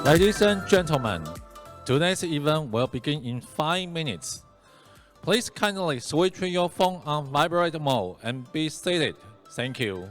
Ladies and gentlemen, today's event will begin in 5 minutes. Please kindly switch your phone on vibrate mode and be seated. Thank you.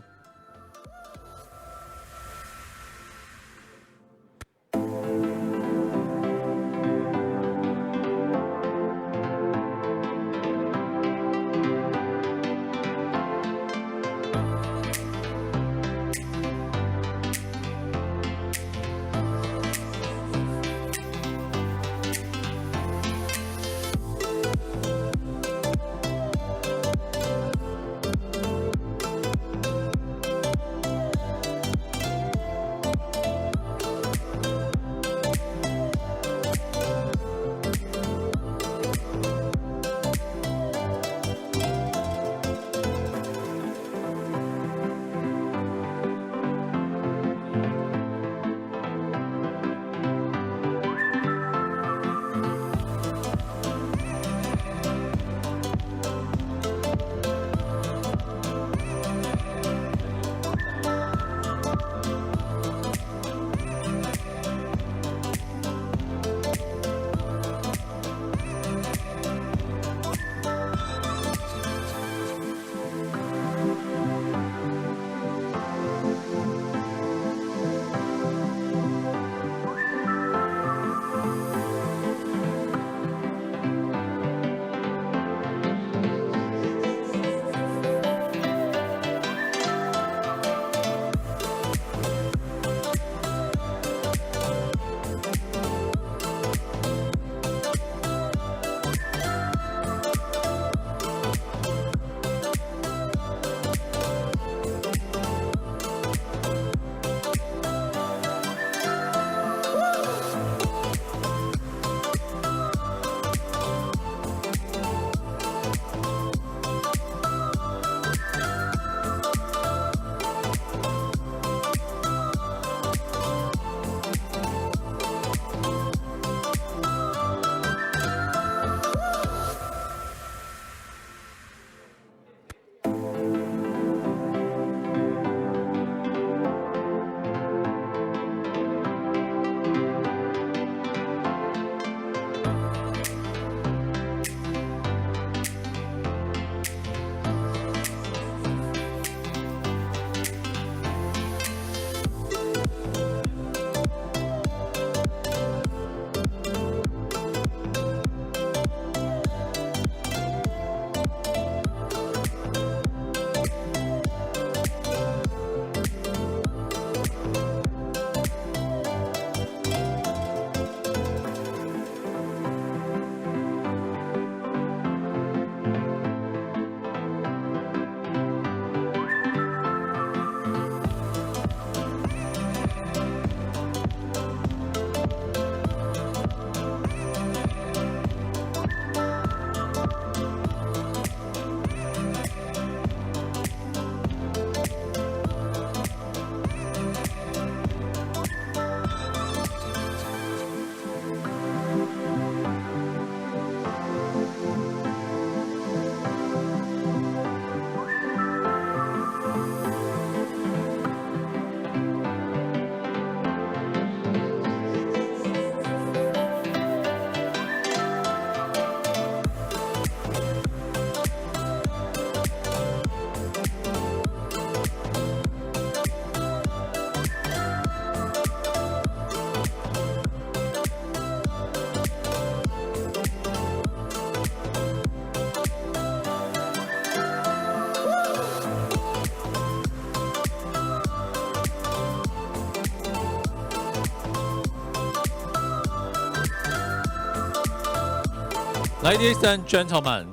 Ladies and gentlemen,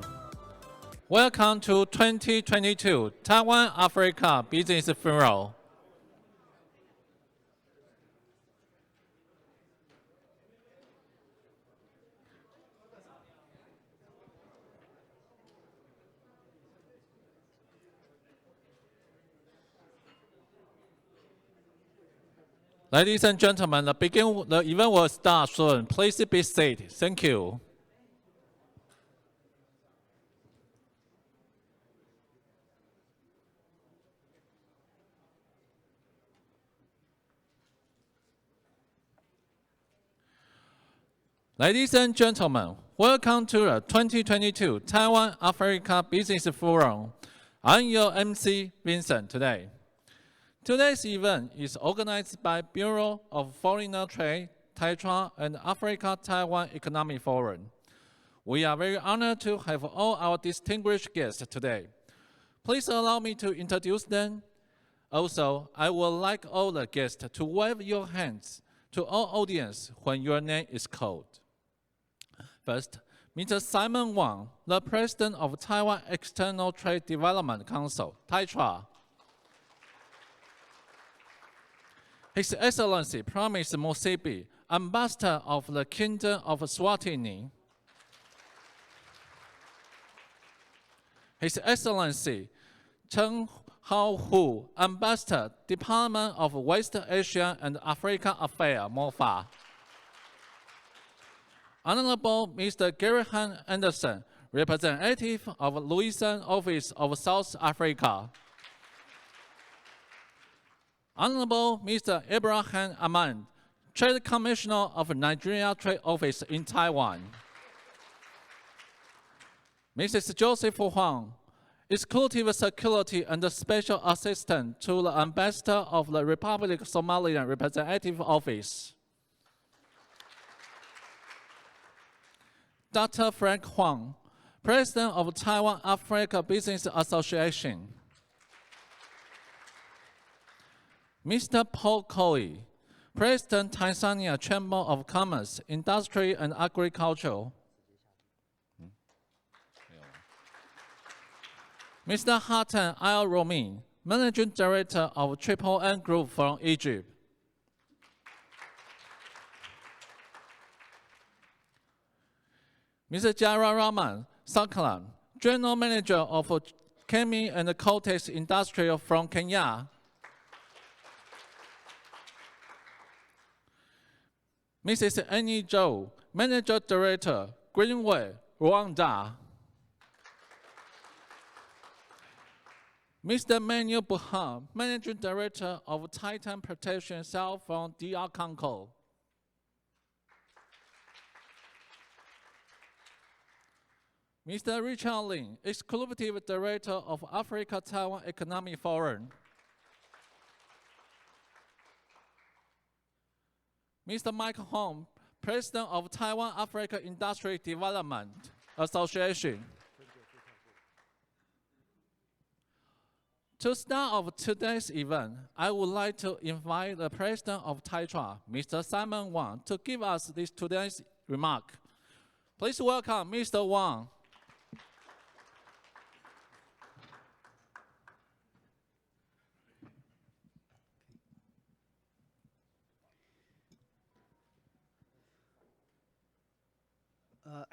welcome to 2022 Taiwan Africa Business Forum. Ladies and gentlemen, the event will start soon. Please be seated. Thank you. Ladies and gentlemen, welcome to the 2022 Taiwan Africa Business Forum. I'm your MC, Vincent, today. Today's event is organized by Bureau of Foreign Trade, TAITRA, and Africa-Taiwan Economic Forum. We are very honored to have all our distinguished guests today. Please allow me to introduce them. Also, I would like all the guests to wave your hands to all audience when your name is called. First, Mr. Simon Wang, the President of Taiwan External Trade Development Council, TAITRA. His Excellency Promise Mosibi, Ambassador of the Kingdom of Swatini. His Excellency Chen Haohu, Ambassador, Department of West Asia and African Affairs, MOFA. Honorable Mr. Gerhan Anderson, Representative of Louisiana Office of South Africa. Honorable Mr. Abraham Aman, Trade Commissioner of Nigeria Trade Office in Taiwan. Mrs. Joseph Huang, Executive Security and Special Assistant to the Ambassador of the Republic of Somaliland Representative Office. Dr. Frank Huang, President of Taiwan Africa Business Association. Mr. Paul Coy, President Tanzania Chamber of Commerce, Industry and Agriculture. Mr. Hatan Al Romin, Managing Director of Triple N Group from Egypt. Mr. Jara Rahman Saklam, General Manager of Chemi and Coatex Industry from Kenya. Mrs. Annie Zhou, Manager Director, Greenway, Rwanda. Mr. Manuel Buhan, Managing Director of Titan Protection Cell from DR Congo. Mr. Richard Lin, Executive Director of Africa-Taiwan Economic Forum. Mr. Mike Hong, President of Taiwan Africa Industry Development Association. To start off today's event, I would like to invite the President of TAITRA, Mr. Simon Wang, to give us today's remark. Please welcome Mr. Wang.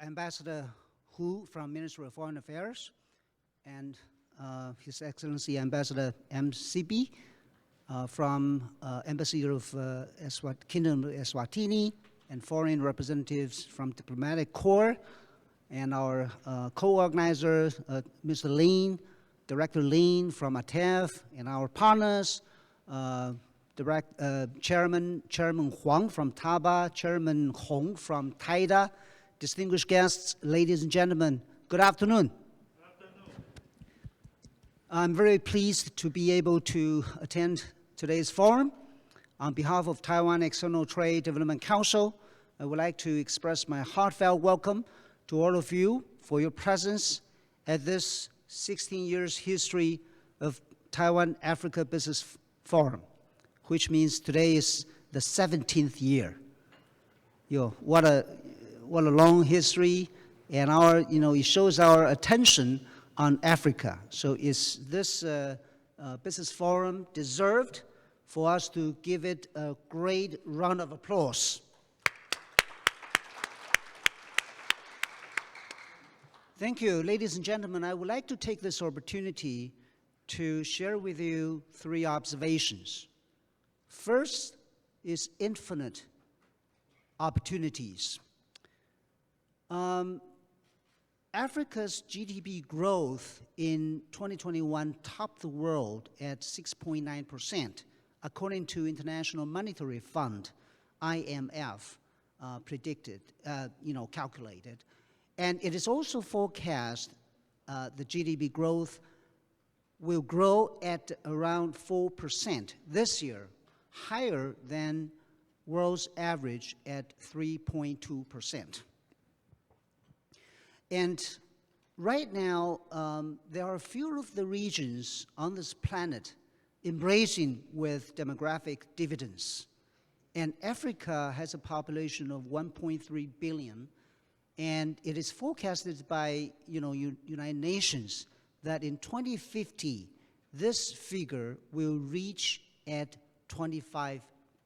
Ambassador Hu from Ministry of Foreign Affairs, and His Excellency Ambassador MCB from Embassy of Kingdom of Eswatini, and foreign representatives from Diplomatic Corps, and our co-organizer, Mr. Lin, Director Lin from ATEF, and our partners, Chairman Huang from TABA, Chairman Hong from TAIDA, distinguished guests, ladies and gentlemen, good afternoon. Good afternoon. I'm very pleased to be able to attend today's forum. On behalf of Taiwan External Trade Development Council, I would like to express my heartfelt welcome to all of you for your presence at this 16 years history of Taiwan Africa Business Forum, which means today is the 17th year. What a long history, and it shows our attention on Africa. So is this business forum deserved for us to give it a great round of applause? Thank you, ladies and gentlemen. I would like to take this opportunity to share with you 3 observations. First is infinite opportunities. Africa's GDP growth in 2021 topped the world at 6.9%, according to International Monetary Fund, IMF, predicted, calculated. And it is also forecast the GDP growth will grow at around 4% this year, higher than world's average at 3.2%. And right now, there are a few of the regions on this planet embracing with demographic dividends. And Africa has a population of 1.3 billion, and it is forecasted by United Nations that in 2050, this figure will reach at 25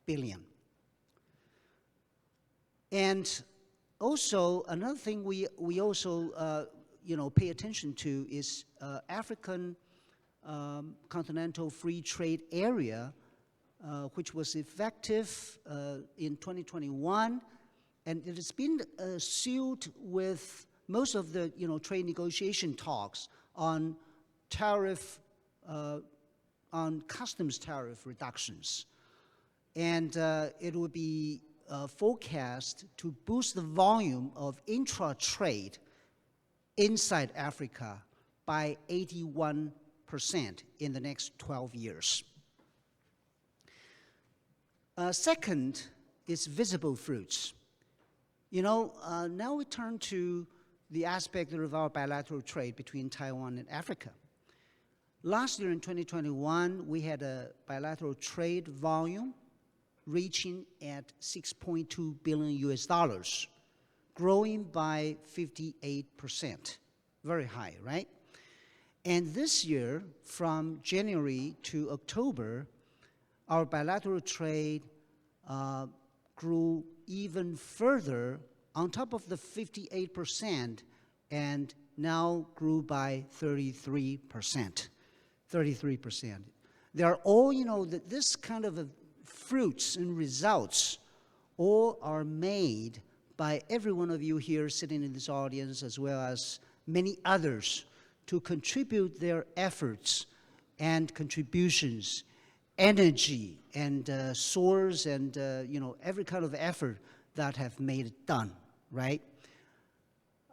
billion. And also, another thing we also pay attention to is African Continental Free Trade Area, which was effective in 2021, and it has been sealed with most of the trade negotiation talks on on customs tariff reductions, and it will be forecast to boost the volume of intra-trade inside Africa by 81% in the next 12 years. Second is visible fruits. Now we turn to the aspect of our bilateral trade between Taiwan and Africa. Last year in 2021, we had a bilateral trade volume reaching at $6.2 billion, growing by 58%. Very high, right? And this year, from January to October, our bilateral trade grew even further on top of the 58%, and now grew by 33%. 33%. They are all, this kind of fruits and results all are made by every one of you here sitting in this audience, as well as many others, to contribute their efforts and contributions, energy and source and every kind of effort that have made it done, right?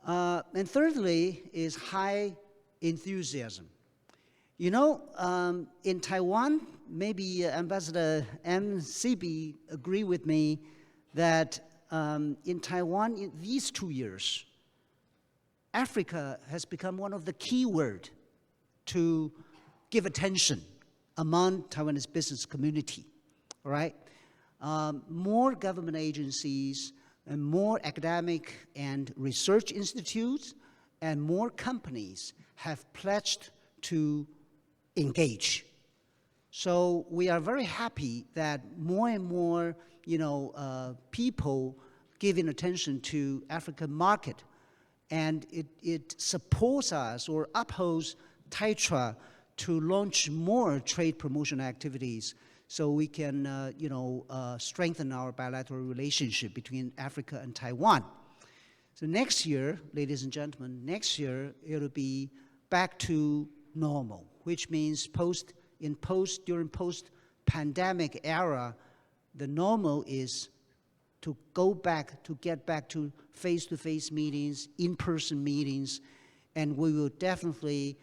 And thirdly is high enthusiasm. In Taiwan, maybe Ambassador MCB agree with me that in Taiwan, in these 2 years, Africa has become one of the key words to give attention among Taiwanese business community, all right? More government agencies and more academic and research institutes and more companies have pledged to engage. So we are very happy that more and more, people giving attention to African market, and it supports us or upholds TITRA to launch more trade promotion activities so we can, strengthen our bilateral relationship between Africa and Taiwan. So next year, ladies and gentlemen, it'll be back to normal, which means during post-pandemic era, the normal is to get back to face-to-face meetings, in-person meetings, and we will definitely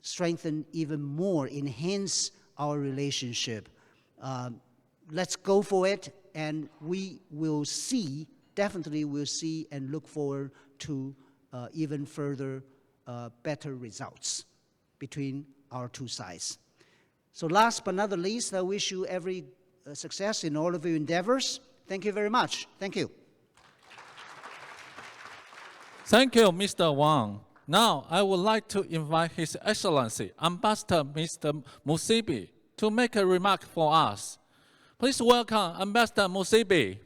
strengthen even more, enhance our relationship. Let's go for it, and we will definitely will see and look forward to even further better results between our two sides. So last but not the least, I wish you every success in all of your endeavors. Thank you very much. Thank you. Thank you, Mr. Wang. Now, I would like to invite His Excellency, Ambassador Mr. Musibi, to make a remark for us. Please welcome Ambassador Musibi.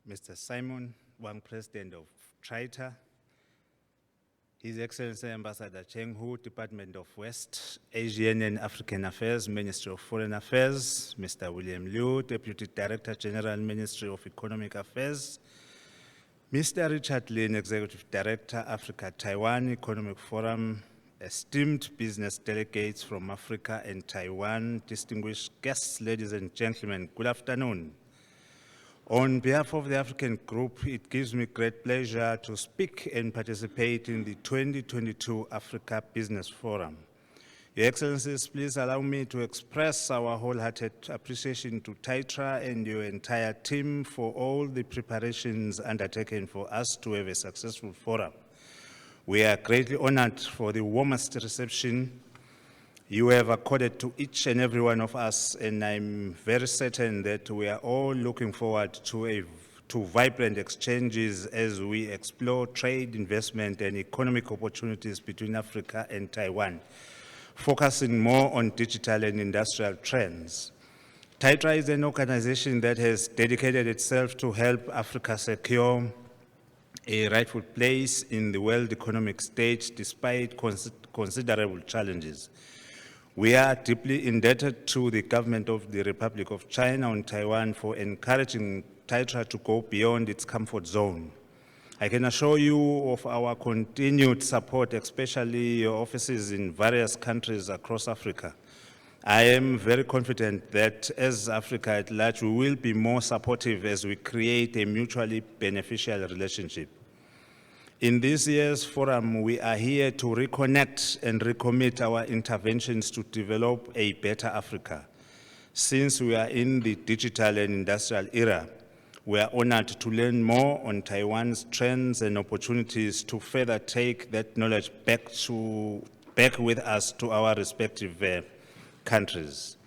Mr. Simon Wang, President of TRITA, His Excellency Ambassador Cheng Hu, Department of West Asian and African Affairs, Ministry of Foreign Affairs, Mr. William Liu, Deputy Director General, Ministry of Economic Affairs, Mr. Richard Lin, Executive Director, Africa Taiwan Economic Forum, esteemed business delegates from Africa and Taiwan, distinguished guests, ladies and gentlemen, good afternoon. On behalf of the African Group, it gives me great pleasure to speak and participate in the 2022 Africa Business Forum. Your Excellencies, please allow me to express our wholehearted appreciation to TITRA and your entire team for all the preparations undertaken for us to have a successful forum. We are greatly honored for the warmest reception you have accorded to each and every one of us, and I'm very certain that we are all looking forward to vibrant exchanges as we explore trade, investment, and economic opportunities between Africa and Taiwan, focusing more on digital and industrial trends. TITRA is an organization that has dedicated itself to help Africa secure a rightful place in the world economic stage despite considerable challenges. We are deeply indebted to the government of the Republic of China and Taiwan for encouraging TITRA to go beyond its comfort zone. I can assure you of our continued support, especially your offices in various countries across Africa. I am very confident that as Africa at large, we will be more supportive as we create a mutually beneficial relationship. In this year's forum, we are here to reconnect and recommit our interventions to develop a better Africa. Since we are in the digital and industrial era, we are honored to learn more on Taiwan's trends and opportunities to further take that knowledge back with us to our respective countries.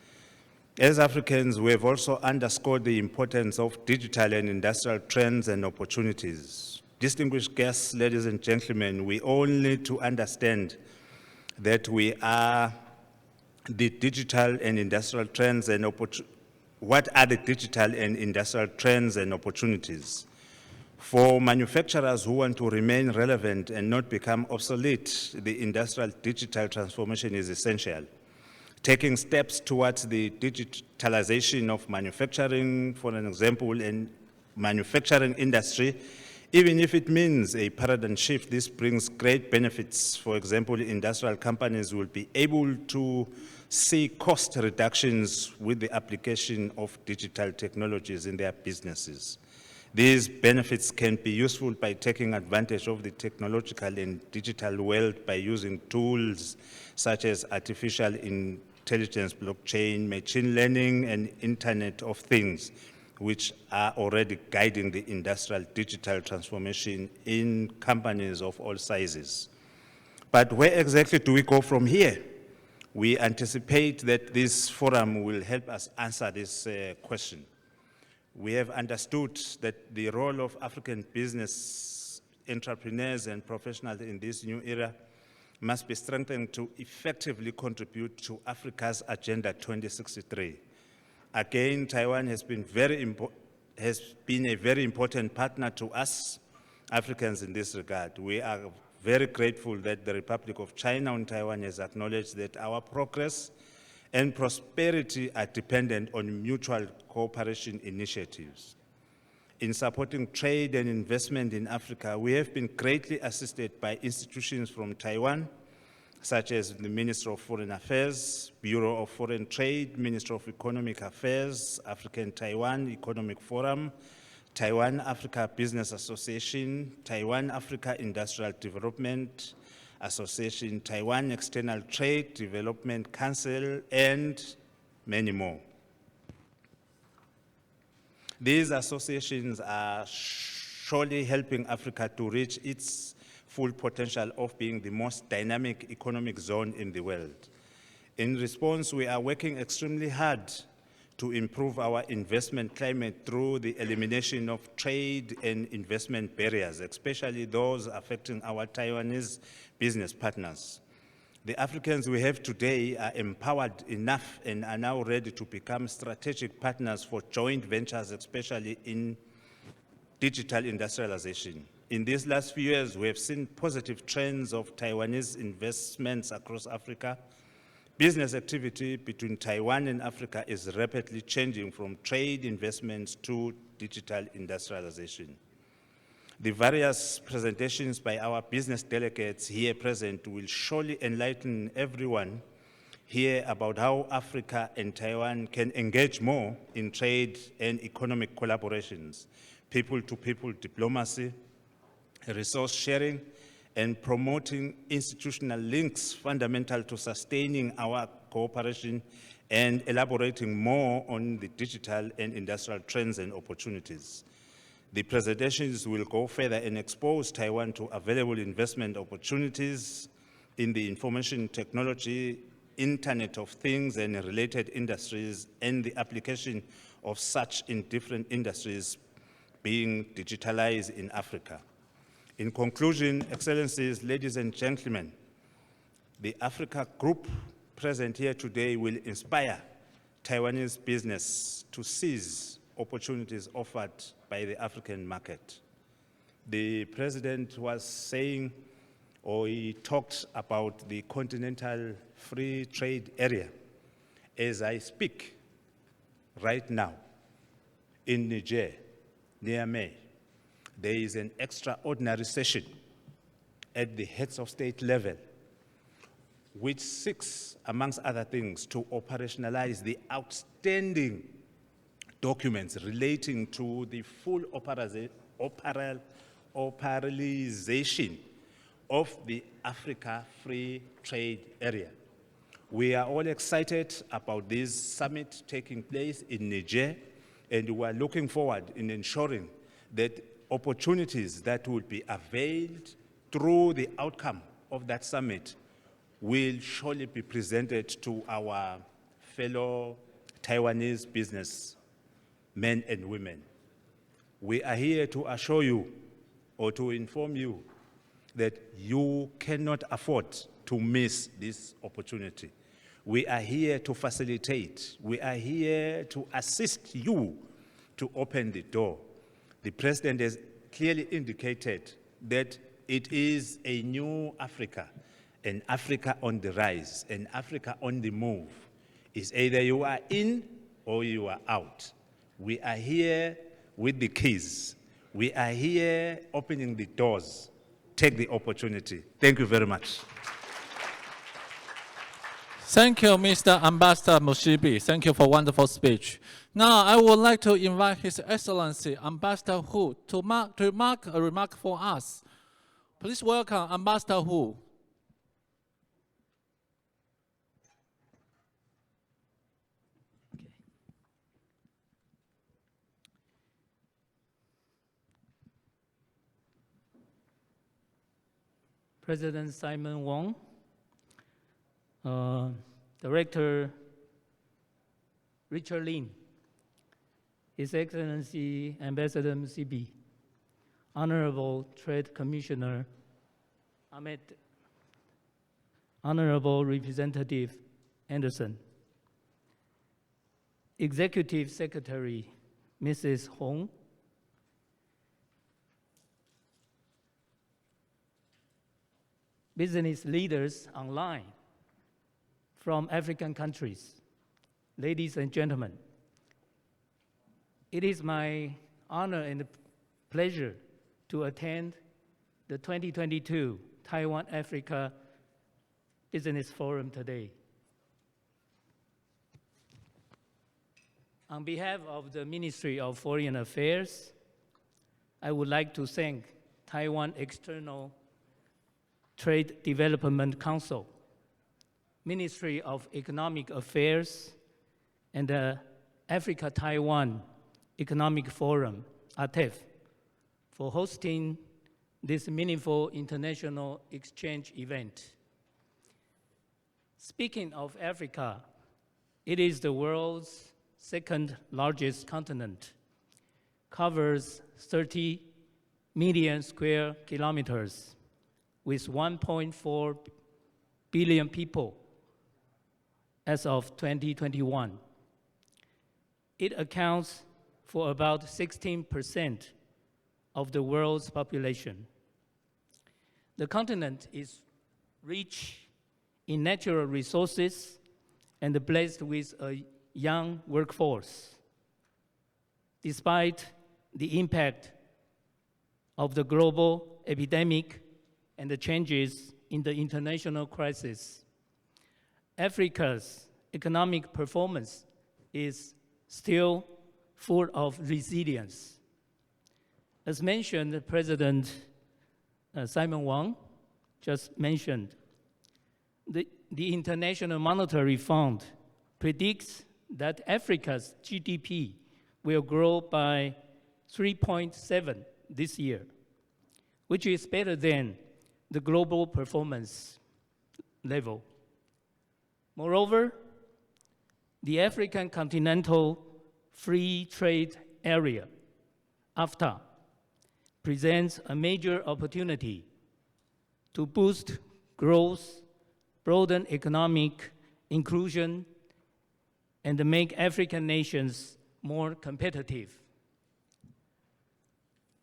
As Africans, we have also underscored the importance of digital and industrial trends and opportunities. Distinguished guests, ladies and gentlemen, we all need to understand that we are the digital and industrial trends and what are the digital and industrial trends and opportunities? For manufacturers who want to remain relevant and not become obsolete, the industrial digital transformation is essential. Taking steps towards the digitalization of manufacturing, for an example, in manufacturing industry, even if it means a paradigm shift, this brings great benefits. For example, industrial companies will be able to see cost reductions with the application of digital technologies in their businesses. These benefits can be useful by taking advantage of the technological and digital world by using tools such as artificial intelligence, blockchain, machine learning, and Internet of Things, which are already guiding the industrial digital transformation in companies of all sizes. But where exactly do we go from here? We anticipate that this forum will help us answer this question. We have understood that the role of African business entrepreneurs and professionals in this new era must be strengthened to effectively contribute to Africa's Agenda 2063. Again, Taiwan has been a very important partner to us Africans in this regard. We are very grateful that the Republic of China and Taiwan has acknowledged that our progress and prosperity are dependent on mutual cooperation initiatives. In supporting trade and investment in Africa, we have been greatly assisted by institutions from Taiwan, such as the Ministry of Foreign Affairs, Bureau of Foreign Trade, Ministry of Economic Affairs, African-Taiwan Economic Forum, Taiwan-Africa Business Association, Taiwan-Africa Industrial Development Association, Taiwan External Trade Development Council, and many more. These associations are surely helping Africa to reach its full potential of being the most dynamic economic zone in the world. In response, we are working extremely hard to improve our investment climate through the elimination of trade and investment barriers, especially those affecting our Taiwanese business partners. The Africans we have today are empowered enough and are now ready to become strategic partners for joint ventures, especially in digital industrialization. In these last few years, we have seen positive trends of Taiwanese investments across Africa. Business activity between Taiwan and Africa is rapidly changing from trade investments to digital industrialization. The various presentations by our business delegates here present will surely enlighten everyone here about how Africa and Taiwan can engage more in trade and economic collaborations, people-to-people diplomacy, resource sharing, and promoting institutional links fundamental to sustaining our cooperation and elaborating more on the digital and industrial trends and opportunities. The presentations will go further and expose Taiwan to available investment opportunities in the information technology, Internet of Things and related industries, and the application of such in different industries being digitalized in Africa. In conclusion, Excellencies, ladies and gentlemen, the Africa Group present here today will inspire Taiwanese business to seize opportunities offered by the African market. The President was saying, or he talked about the continental free trade area. As I speak right now, in Niger, near May, there is an extraordinary session at the heads of state level which seeks, amongst other things, to operationalize the outstanding documents relating to the full operationalization of the Africa Free Trade Area. We are all excited about this summit taking place in Niger, and we are looking forward in ensuring that opportunities that will be availed through the outcome of that summit will surely be presented to our fellow Taiwanese business men and women. We are here to assure you or to inform you that you cannot afford to miss this opportunity. We are here to facilitate. We are here to assist you to open the door. The President has clearly indicated that it is a new Africa, an Africa on the rise, an Africa on the move. It's either you are in or you are out. We are here with the keys. We are here opening the doors. Take the opportunity. Thank you very much. Thank you, Mr. Ambassador Mushibi. Thank you for a wonderful speech. Now, I would like to invite His Excellency Ambassador Hu to make a remark for us. Please welcome Ambassador Hu. President Simon Wong, Director Richard Lin, His Excellency Ambassador Musibi, Honorable Trade Commissioner Ahmed, Honorable Representative Anderson, Executive Secretary Mrs. Hong, business leaders online from African countries, ladies and gentlemen, it is my honor and pleasure to attend the 2022 Taiwan-Africa Business Forum today. On behalf of the Ministry of Foreign Affairs, I would like to thank Taiwan External Trade Development Council, Ministry of Economic Affairs, and the Africa-Taiwan Economic Forum, ATEF, for hosting this meaningful international exchange event. Speaking of Africa, it is the world's second largest continent, covers 30 million square kilometers, with 1.4 billion people as of 2021. It accounts for about 16% of the world's population. The continent is rich in natural resources and blessed with a young workforce. Despite the impact of the global epidemic and the changes in the international crisis, Africa's economic performance is still full of resilience. As mentioned, President Simon Wang just mentioned, the International Monetary Fund predicts that Africa's GDP will grow by 3.7 this year, which is better than the global performance level. Moreover, the African Continental Free Trade Area, AFTA, presents a major opportunity to boost growth, broaden economic inclusion, and make African nations more competitive.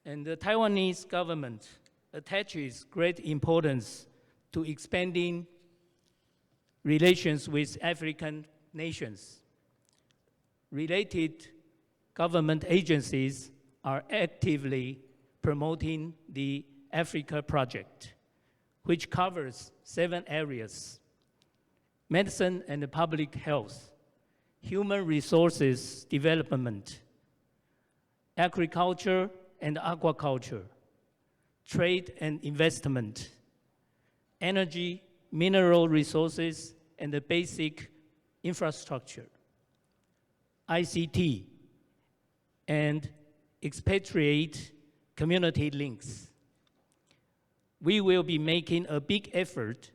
And the Taiwanese government attaches great importance to expanding relations with African nations. Related government agencies are actively promoting the Africa Project, which covers 7 areas: medicine and public health, human resources development, agriculture and aquaculture, trade and investment, energy, mineral resources, and the basic infrastructure, ICT, and expatriate community links. We will be making a big effort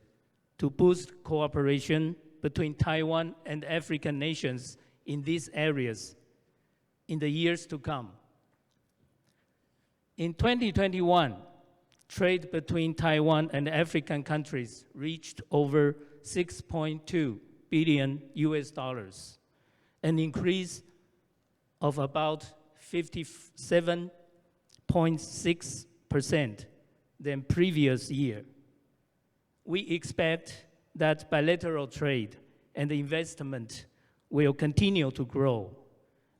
to boost cooperation between Taiwan and African nations in these areas in the years to come. In 2021, trade between Taiwan and African countries reached over $6.2 billion, an increase of about 57.6% than previous year. We expect that bilateral trade and investment will continue to grow,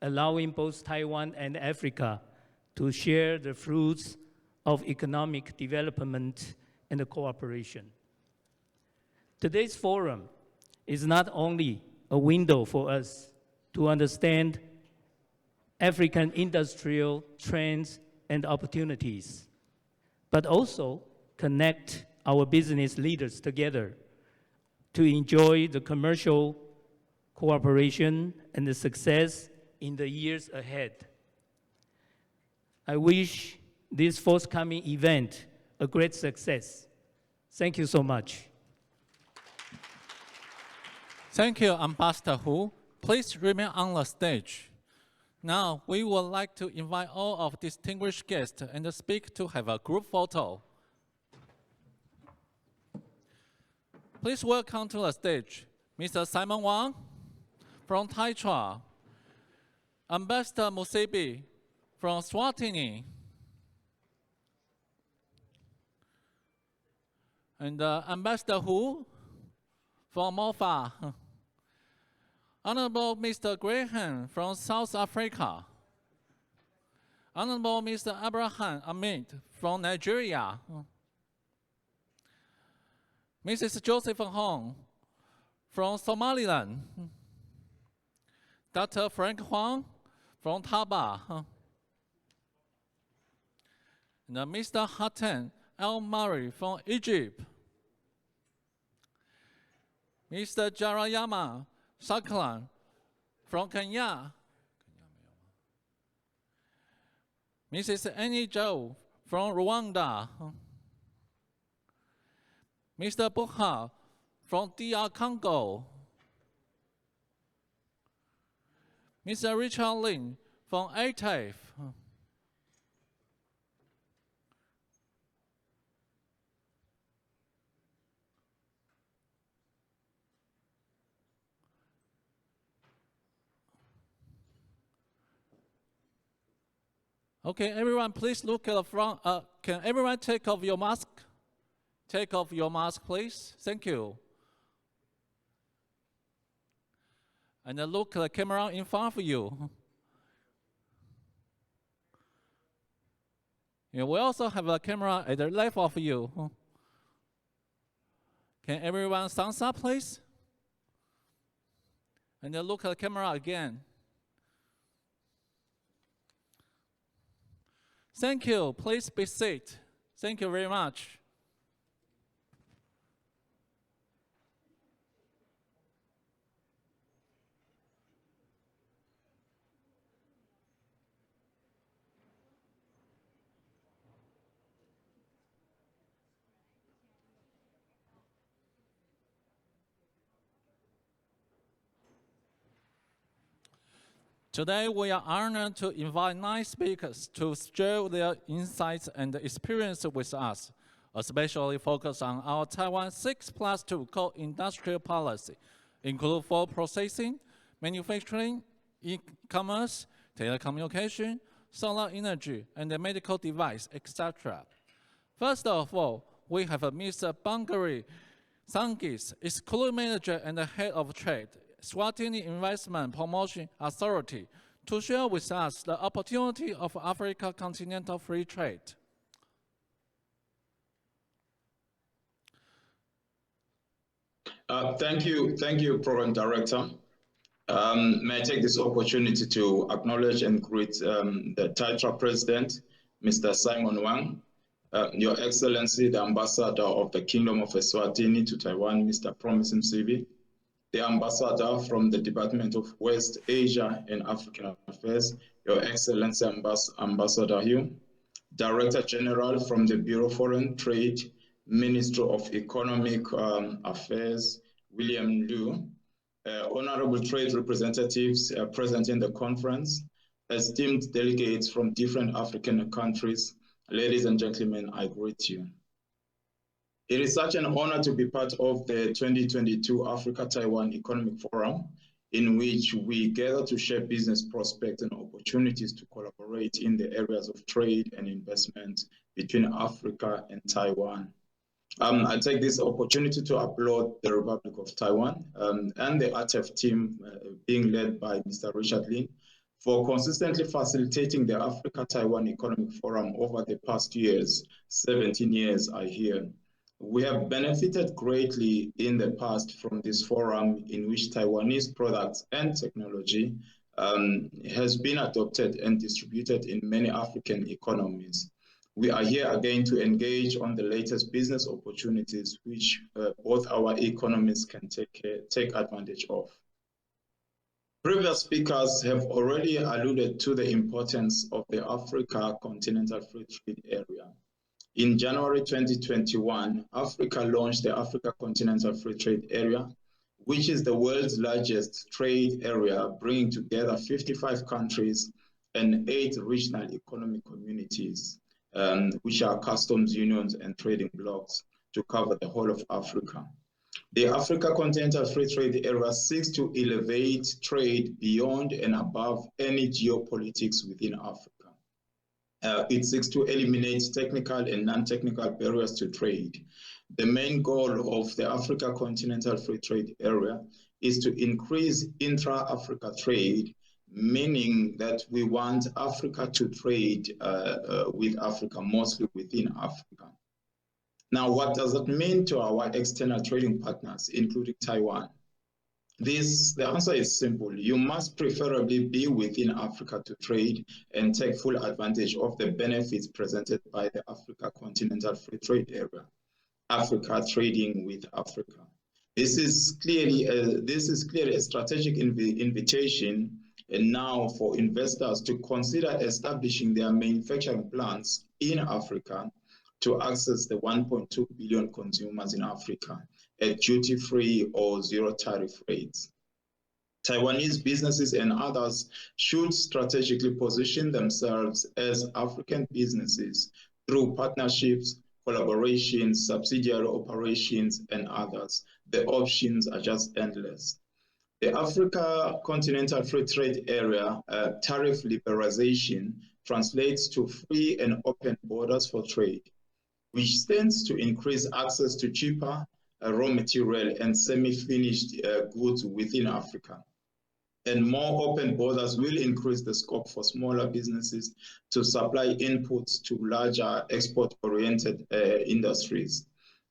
allowing both Taiwan and Africa to share the fruits of economic development and cooperation. Today's forum is not only a window for us to understand African industrial trends and opportunities, but also connect our business leaders together to enjoy the commercial cooperation and the success in the years ahead. I wish this forthcoming event a great success. Thank you so much. Thank you, Ambassador Hu. Please remain on the stage. Now, we would like to invite all of distinguished guests and the speaker to have a group photo. Please welcome to the stage Mr. Simon Wang from Taitra, Ambassador Musebi from Swatini, and Ambassador Hu from Mofa, Honorable Mr. Graham from South Africa, Honorable Mr. Abraham Amit from Nigeria, Mrs. Joseph Hong from Somaliland, Dr. Frank Huang from Taba, and Mr. Hatem El Mari from Egypt, Mr. Jarayama Saklan from Kenya, Mrs. Annie Zhou from Rwanda, Mr. Bukha from DR Congo, Mr. Richard Lin from ATAF, Okay, everyone, please look at the front. Can everyone take off your mask? Take off your mask, please. Thank you. And then look at the camera in front of you. Yeah, we also have a camera at the left of you. Can everyone thumbs up, please? And then look at the camera again. Thank you. Please be seated. Thank you very much. Today, we are honored to invite 9 speakers to share their insights and experience with us, especially focus on our Taiwan 6+2 core industrial policy, include food processing, manufacturing, e-commerce, telecommunication, solar energy, and the medical device, etc. First of all, we have Mr. Bangari Sangis, Exclusive Manager and the Head of Trade, Swatini Investment Promotion Authority, to share with us the opportunity of Africa continental free trade. Thank you, Program Director. May I take this opportunity to acknowledge and greet the TITRA President, Mr. Simon Wang, Your Excellency, the Ambassador of the Kingdom of Eswatini to Taiwan, Mr. Promise Msibi, the Ambassador from the Department of West Asia and African Affairs, Your Excellency Ambassador Hugh, Director General from the Bureau of Foreign Trade, Minister of Economic Affairs, William Liu, honorable trade representatives present in the conference, esteemed delegates from different African countries, ladies and gentlemen, I greet you. It is such an honor to be part of the 2022 Africa-Taiwan Economic Forum, in which we gather to share business prospects and opportunities to collaborate in the areas of trade and investment between Africa and Taiwan. I take this opportunity to applaud the Republic of Taiwan and the ATEF team being led by Mr. Richard Lin for consistently facilitating the Africa-Taiwan Economic Forum over the past years, 17 years I hear. We have benefited greatly in the past from this forum, in which Taiwanese products and technology has been adopted and distributed in many African economies. We are here again to engage on the latest business opportunities which both our economies can take advantage of. Previous speakers have already alluded to the importance of the Africa Continental Free Trade Area. In January 2021, Africa launched the Africa Continental Free Trade Area, which is the world's largest trade area, bringing together 55 countries and 8 regional economic communities, which are customs unions and trading blocs to cover the whole of Africa. The Africa Continental Free Trade Area seeks to elevate trade beyond and above any geopolitics within Africa. It seeks to eliminate technical and non-technical barriers to trade. The main goal of the Africa Continental Free Trade Area is to increase intra-Africa trade, meaning that we want Africa to trade with Africa, mostly within Africa. Now, what does that mean to our external trading partners, including Taiwan? The answer is simple. You must preferably be within Africa to trade and take full advantage of the benefits presented by the Africa Continental Free Trade Area, Africa trading with Africa. This is clearly a strategic invitation and now for investors to consider establishing their manufacturing plants in Africa to access the 1.2 billion consumers in Africa at duty-free or zero tariff rates. Taiwanese businesses and others should strategically position themselves as African businesses through partnerships, collaborations, subsidiary operations, and others. The options are just endless. The Africa Continental Free Trade Area tariff liberalization translates to free and open borders for trade, which tends to increase access to cheaper raw material and semi-finished goods within Africa. And more open borders will increase the scope for smaller businesses to supply inputs to larger export-oriented industries.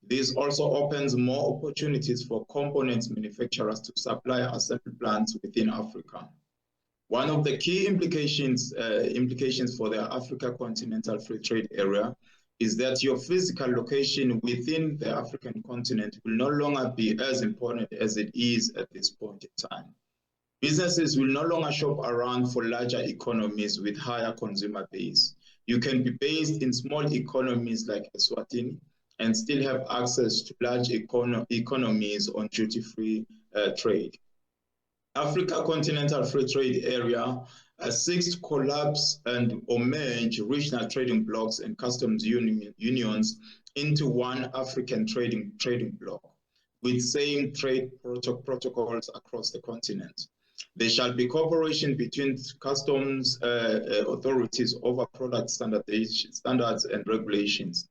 This also opens more opportunities for components manufacturers to supply assembly plants within Africa. One of the key implications for the Africa Continental Free Trade Area is that your physical location within the African continent will no longer be as important as it is at this point in time. Businesses will no longer shop around for larger economies with higher consumer base. You can be based in small economies like Eswatini and still have access to large economies on duty-free trade. Africa Continental Free Trade Area seeks to collapse or merge regional trading blocs and customs unions into one African trading bloc with same trade protocols across the continent. There shall be cooperation between customs authorities over product standards and regulations.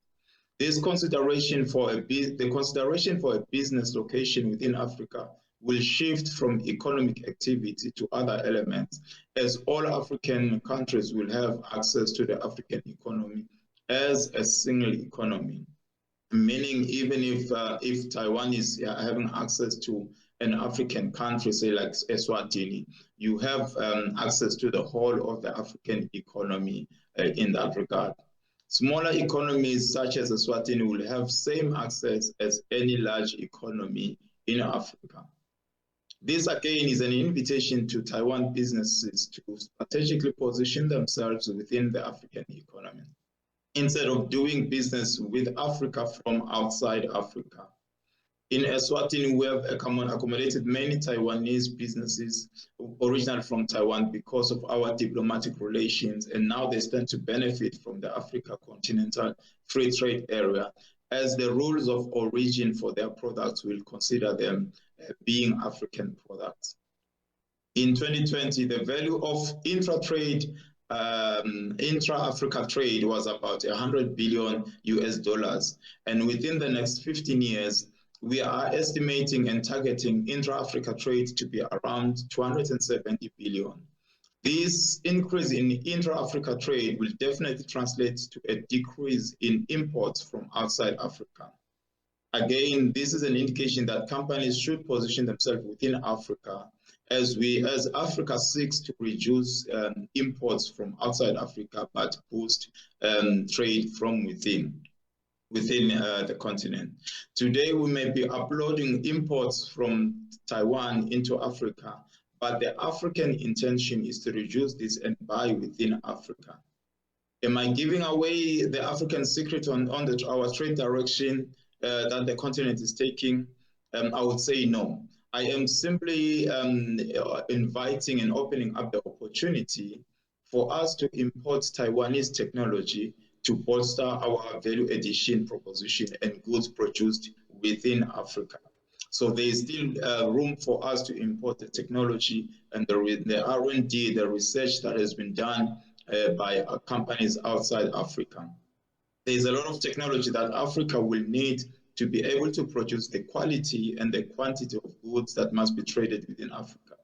The consideration for a business location within Africa will shift from economic activity to other elements, as all African countries will have access to the African economy as a single economy. Meaning, even if Taiwan is having access to an African country, say like Eswatini, you have access to the whole of the African economy in that regard. Smaller economies such as Eswatini will have same access as any large economy in Africa. This again is an invitation to Taiwan businesses to strategically position themselves within the African economy, instead of doing business with Africa from outside Africa. In Eswatini, we have accommodated many Taiwanese businesses originally from Taiwan because of our diplomatic relations, and now they stand to benefit from the Africa Continental Free Trade Area, as the rules of origin for their products will consider them being African products. In 2020, the value of intra-Africa trade was about $100 billion US, and within the next 15 years, we are estimating and targeting intra-Africa trade to be around 270 billion. This increase in intra-Africa trade will definitely translate to a decrease in imports from outside Africa. Again, this is an indication that companies should position themselves within Africa as Africa seeks to reduce imports from outside Africa, but boost trade from within the continent. Today, we may be uploading imports from Taiwan into Africa, but the African intention is to reduce this and buy within Africa. Am I giving away the African secret on our trade direction that the continent is taking? I would say no. I am simply inviting and opening up the opportunity for us to import Taiwanese technology to bolster our value addition proposition and goods produced within Africa. So there is still room for us to import the technology and the R&D, the research that has been done by companies outside Africa. There is a lot of technology that Africa will need to be able to produce the quality and the quantity of goods that must be traded within Africa.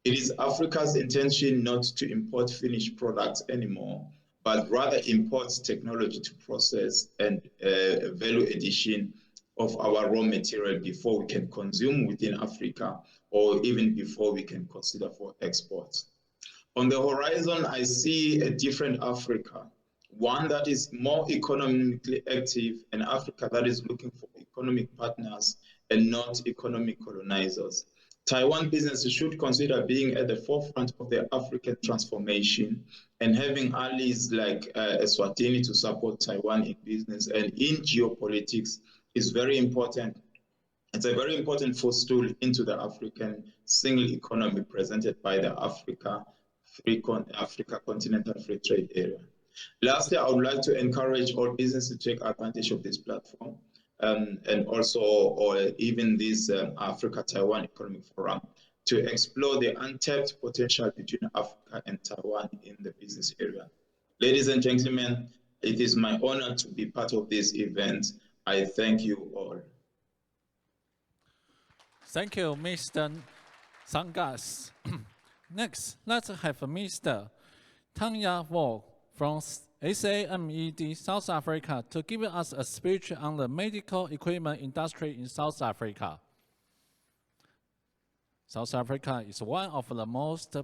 It is Africa's intention not to import finished products anymore, but rather imports technology to process and value addition of our raw material before we can consume within Africa, or even before we can consider for exports. On the horizon, I see a different Africa, one that is more economically active, and Africa that is looking for economic partners and not economic colonizers. Taiwan businesses should consider being at the forefront of the African transformation and having allies like Eswatini to support Taiwan in business and in geopolitics is very important. It's a very important footstool into the African single economy presented by the Africa Continental Free Trade Area. Lastly, I would like to encourage all businesses to take advantage of this platform and also, or even this Africa-Taiwan Economic Forum, to explore the untapped potential between Africa and Taiwan in the business area. Ladies and gentlemen, it is my honor to be part of this event. I thank you all. Thank you, Mr. Sangas. Next, let's have Mr. Tanya Vo from SAMED South Africa to give us a speech on the medical equipment industry in South Africa. South Africa is one of the most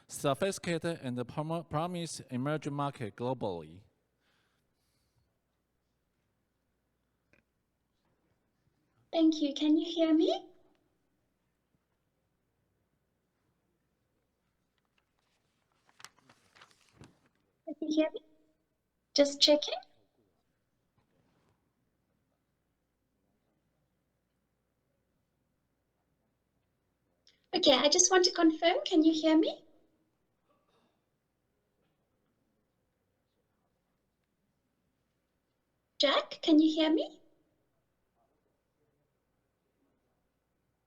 sophisticated and promising emerging markets globally. Thank you. Can you hear me? Can you hear me? Just checking. Okay, I just want to confirm. Can you hear me? Jack, can you hear me?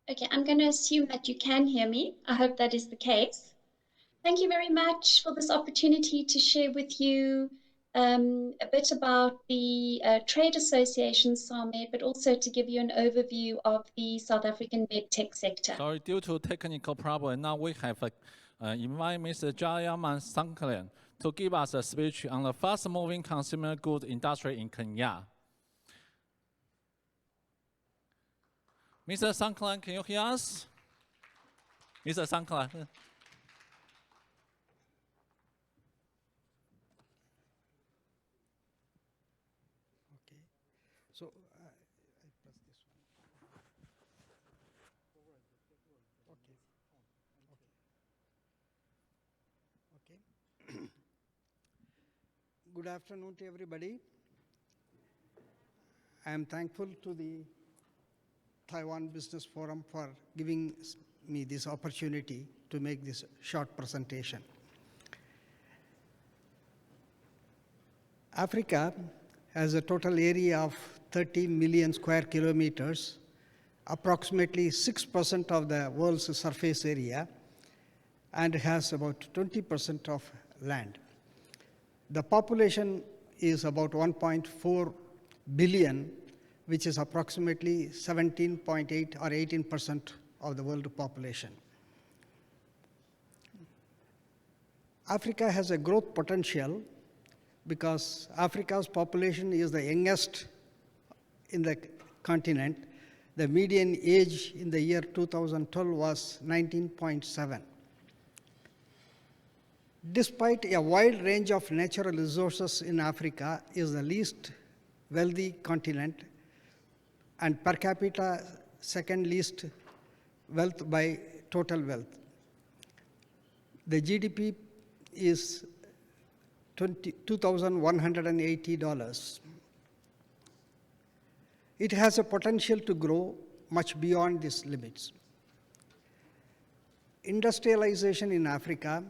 Okay, I'm going to assume that you can hear me. I hope that is the case. Thank you very much for this opportunity to share with you a bit about the Trade Association Summit, but also to give you an overview of the South African medtech sector. Sorry, due to technical problem, now we have invite Mr. Jayaman Sanklan to give us a speech on the fast-moving consumer goods industry in Kenya. Mr. Sanklan, can you hear us? Mr. Sanklan. So I press this one. Okay. Good afternoon to everybody. I am thankful to the Taiwan Business Forum for giving me this opportunity to make this short presentation. Africa has a total area of 30 million square kilometers, approximately 6% of the world's surface area, and has about 20% of land. The population is about 1.4 billion, which is approximately 17.8 or 18% of the world population. Africa has a growth potential because Africa's population is the youngest in the continent. The median age in the year 2012 was 19.7. Despite a wide range of natural resources in Africa, is the least wealthy continent and per capita second least wealth by total wealth. The GDP is $2,180. It has a potential to grow much beyond these limits. Industrialization in Africa.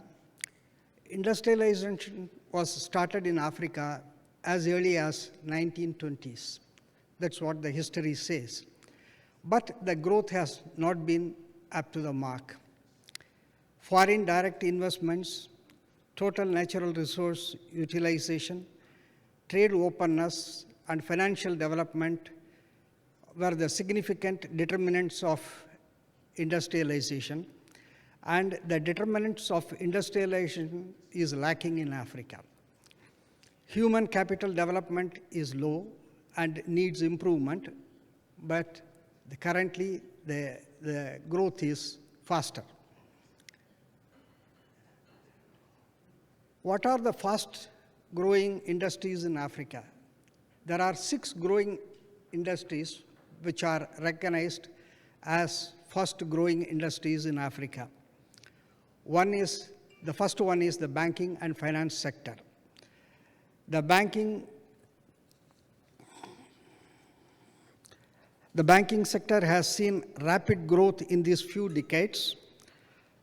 Industrialization was started in Africa as early as 1920s. That's what the history says. But the growth has not been up to the mark. Foreign direct investments, total natural resource utilization, trade openness, and financial development were the significant determinants of industrialization, and the determinants of industrialization is lacking in Africa. Human capital development is low and needs improvement, but currently the growth is faster. What are the fast-growing industries in Africa? There are 6 growing industries which are recognized as fast-growing industries in Africa. The first one is the banking and finance sector. The banking sector has seen rapid growth in these few decades.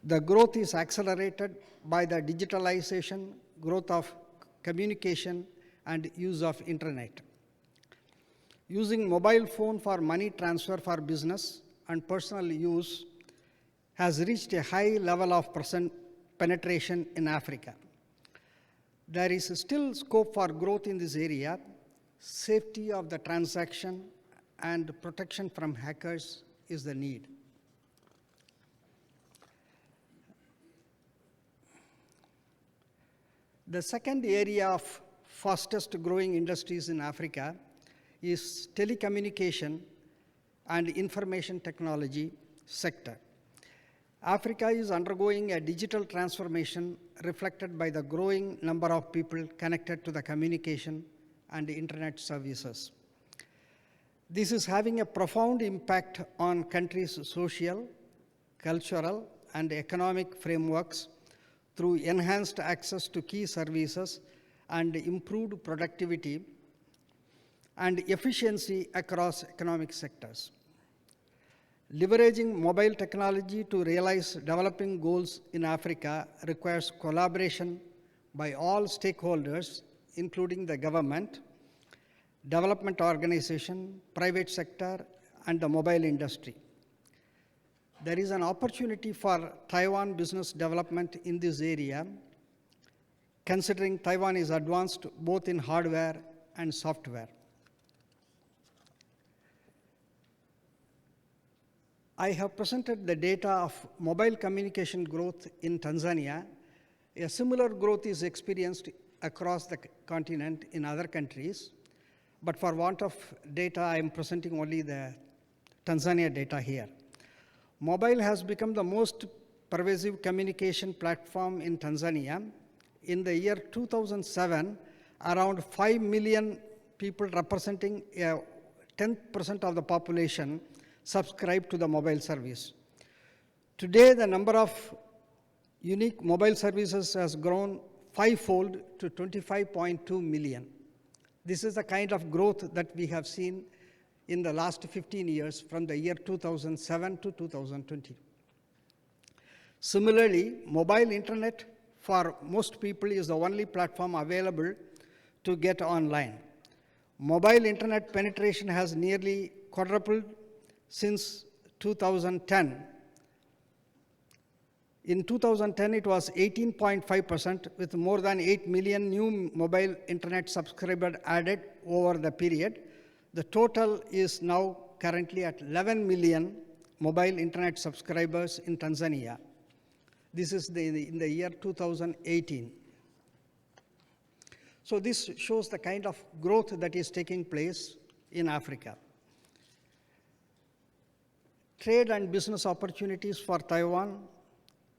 The growth is accelerated by the digitalization, growth of communication, and use of internet. Using mobile phone for money transfer for business and personal use has reached a high level of penetration in Africa. There is still scope for growth in this area. Safety of the transaction and protection from hackers is the need. The second area of fastest growing industries in Africa is telecommunication and information technology sector. Africa is undergoing a digital transformation reflected by the growing number of people connected to the communication and internet services. This is having a profound impact on countries' social, cultural, and economic frameworks through enhanced access to key services and improved productivity and efficiency across economic sectors. Leveraging mobile technology to realize developing goals in Africa requires collaboration by all stakeholders, including the government, development organization, private sector, and the mobile industry. There is an opportunity for Taiwan business development in this area, considering Taiwan is advanced both in hardware and software. I have presented the data of mobile communication growth in Tanzania. A similar growth is experienced across the continent in other countries, but for want of data, I am presenting only the Tanzania data here. Mobile has become the most pervasive communication platform in Tanzania. In the year 2007, around 5 million people representing 10% of the population subscribed to the mobile service. Today, the number of unique mobile services has grown fivefold to 25.2 million. This is the kind of growth that we have seen in the last 15 years from the year 2007 to 2020. Similarly, mobile internet for most people is the only platform available to get online. Mobile internet penetration has nearly quadrupled since 2010. In 2010, it was 18.5%, with more than 8 million new mobile internet subscribers added over the period. The total is now currently at 11 million mobile internet subscribers in Tanzania. This is in the year 2018. So this shows the kind of growth that is taking place in Africa. Trade and business opportunities for Taiwan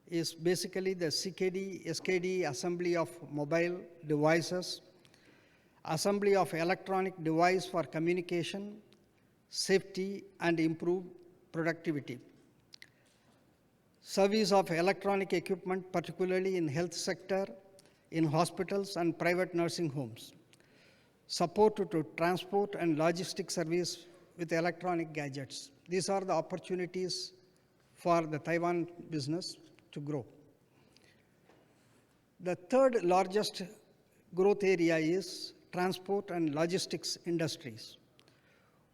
is basically the CKD, SKD assembly of mobile devices, assembly of electronic device for communication, safety, and improved productivity. Service of electronic equipment, particularly in health sector, in hospitals and private nursing homes. Support to transport and logistics service with electronic gadgets. These are the opportunities for the Taiwan business to grow. The third largest growth area is transport and logistics industries.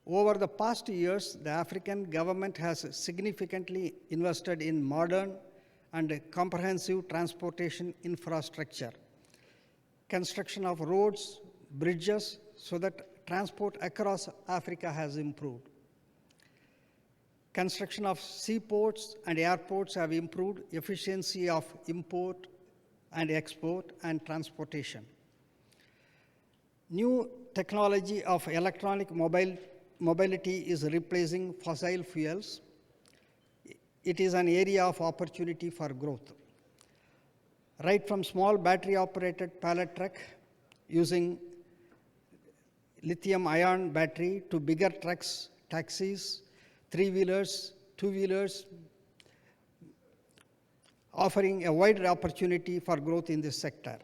Over the past years, the African government has significantly invested in modern and comprehensive transportation infrastructure, construction of roads, bridges, so that transport across Africa has improved. Construction of seaports and airports have improved efficiency of import and export and transportation. New technology of electronic mobility is replacing fossil fuels. It is an area of opportunity for growth. Right from small battery-operated pallet truck using lithium-ion battery to bigger trucks, taxis, three-wheelers, two-wheelers, offering a wider opportunity for growth in this sector.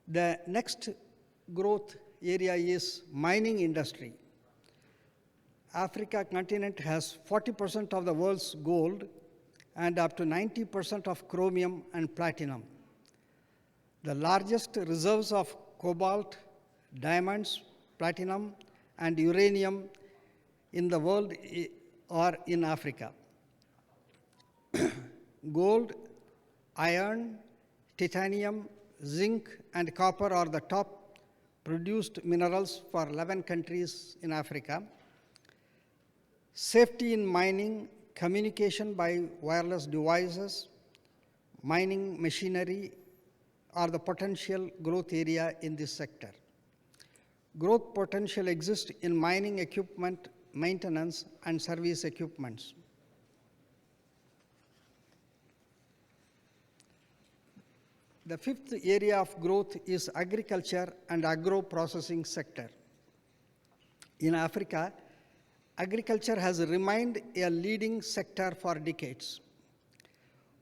The next growth area is mining industry. Africa continent has 40% of the world's gold and up to 90% of chromium and platinum. The largest reserves of cobalt, diamonds, platinum, and uranium in the world are in Africa. Gold Iron, titanium, zinc, and copper are the top produced minerals for 11 countries in Africa. Safety in mining, communication by wireless devices, mining machinery are the potential growth area in this sector. Growth potential exists in mining equipment, maintenance, and service equipments. The fifth area of growth is agriculture and agro-processing sector. In Africa, agriculture has remained a leading sector for decades.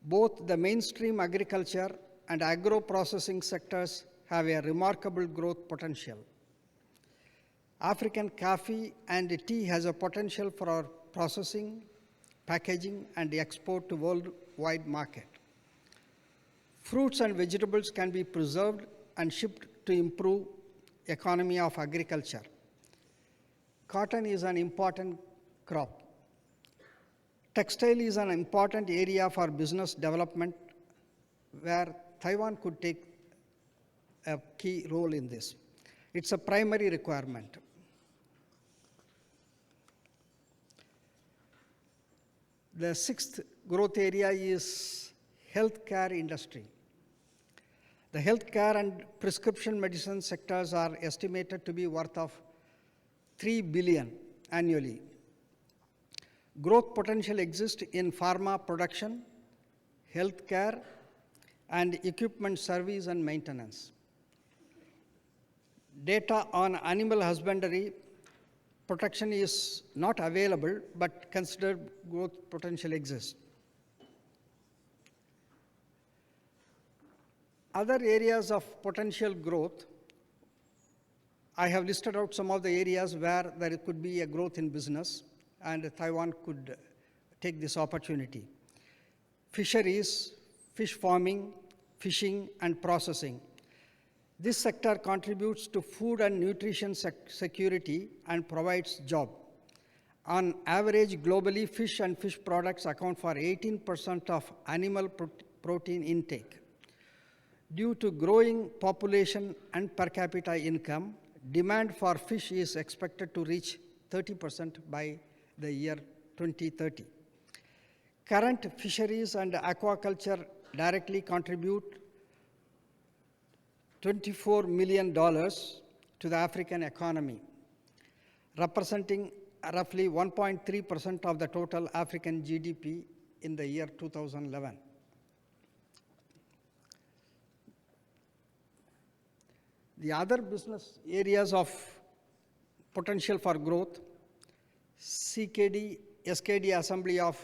Both the mainstream agriculture and agro-processing sectors have a remarkable growth potential. African coffee and tea has a potential for our processing, packaging, and export to worldwide market. Fruits and vegetables can be preserved and shipped to improve economy of agriculture. Cotton is an important crop. Textile is an important area for business development where Taiwan could take a key role in this. It's a primary requirement. The sixth growth area is healthcare industry. The healthcare and prescription medicine sectors are estimated to be worth of $3 billion annually. Growth potential exists in pharma production, healthcare, and equipment service and maintenance. Data on animal husbandry protection is not available, but considered growth potential exists. Other areas of potential growth, I have listed out some of the areas where there could be a growth in business and Taiwan could take this opportunity. Fisheries, fish farming, fishing, and processing. This sector contributes to food and nutrition security and provides jobs. On average, globally, fish and fish products account for 18% of animal protein intake. Due to growing population and per capita income, demand for fish is expected to reach 30% by the year 2030. Current fisheries and aquaculture directly contribute $24 million to the African economy, representing roughly 1.3% of the total African GDP in the year 2011. The other business areas of potential for growth, CKD, SKD assembly of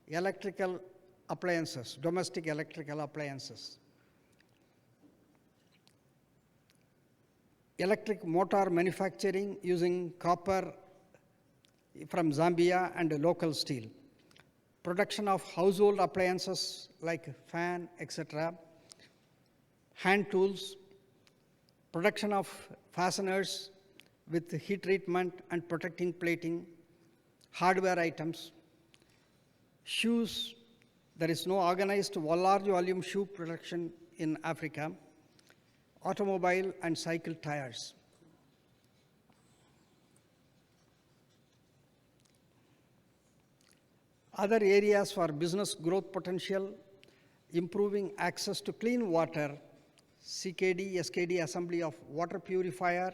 electrical appliances, domestic electrical appliances. Electric motor manufacturing using copper from Zambia and local steel. Production of household appliances like fan, etc. Hand tools. Production of fasteners with heat treatment and protecting plating. Hardware items. Shoes. There is no organized large volume shoe production in Africa. Automobile and cycle tires. Other areas for business growth potential, improving access to clean water, CKD, SKD assembly of water purifier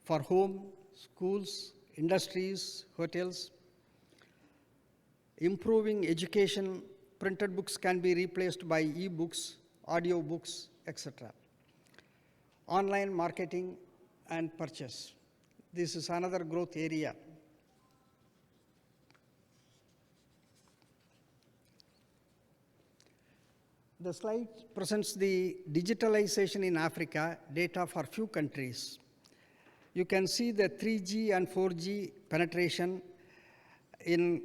for home, schools, industries, hotels. Improving education, printed books can be replaced by e-books, audio books, etc. Online marketing and purchase. This is another growth area. The slide presents the digitalization in Africa data for few countries. You can see the 3G and 4G penetration in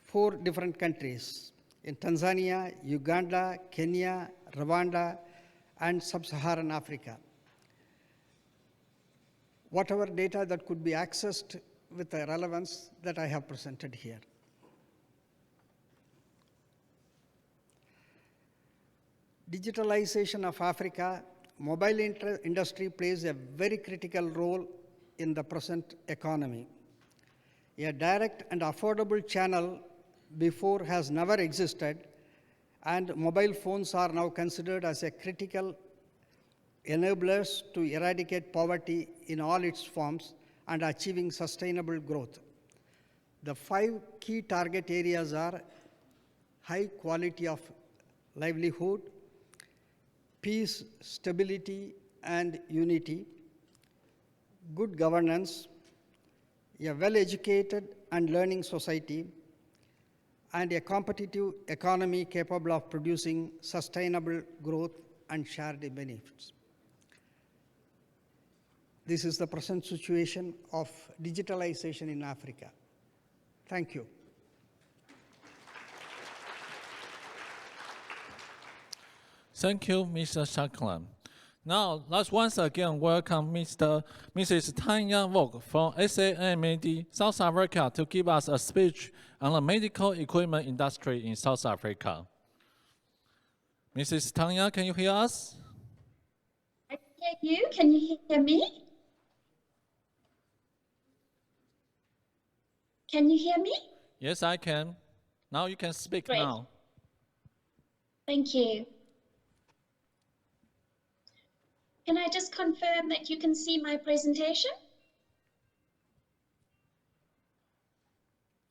4 different countries, in Tanzania, Uganda, Kenya, Rwanda, and Sub-Saharan Africa. Whatever data that could be accessed with the relevance that I have presented here. Digitalization of Africa, mobile industry plays a very critical role in the present economy. A direct and affordable channel before has never existed, and mobile phones are now considered as a critical enablers to eradicate poverty in all its forms and achieving sustainable growth. The 5 key target areas are high quality of livelihood, peace, stability, and unity, good governance, a well-educated and learning society, and a competitive economy capable of producing sustainable growth and shared benefits. This is the present situation of digitalization in Africa. Thank you. Thank you, Mr. Shaklan. Now, let's once again welcome Mrs. Tanya Vogt from SAMAD, South Africa, to give us a speech on the medical equipment industry in South Africa. Mrs. Tanya, can you hear us? I can hear you. Can you hear me? Can you hear me? Yes, I can. Now you can speak. Great. Now. Thank you. Can I just confirm that you can see my presentation?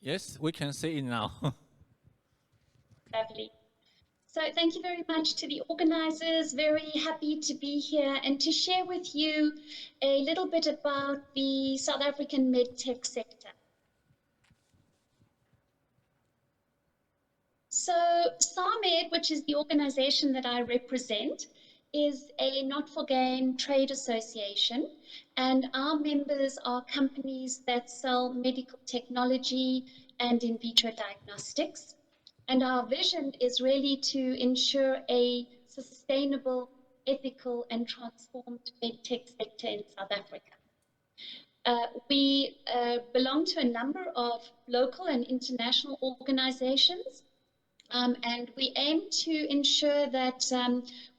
Yes, we can see it now. Lovely. So thank you very much to the organizers. Very happy to be here and to share with you a little bit about the South African medtech sector. So SAMAD, which is the organization that I represent, is a not-for-gain trade association, and our members are companies that sell medical technology and in vitro diagnostics. And our vision is really to ensure a sustainable, ethical, and transformed medtech sector in South Africa. We belong to a number of local and international organizations. And we aim to ensure that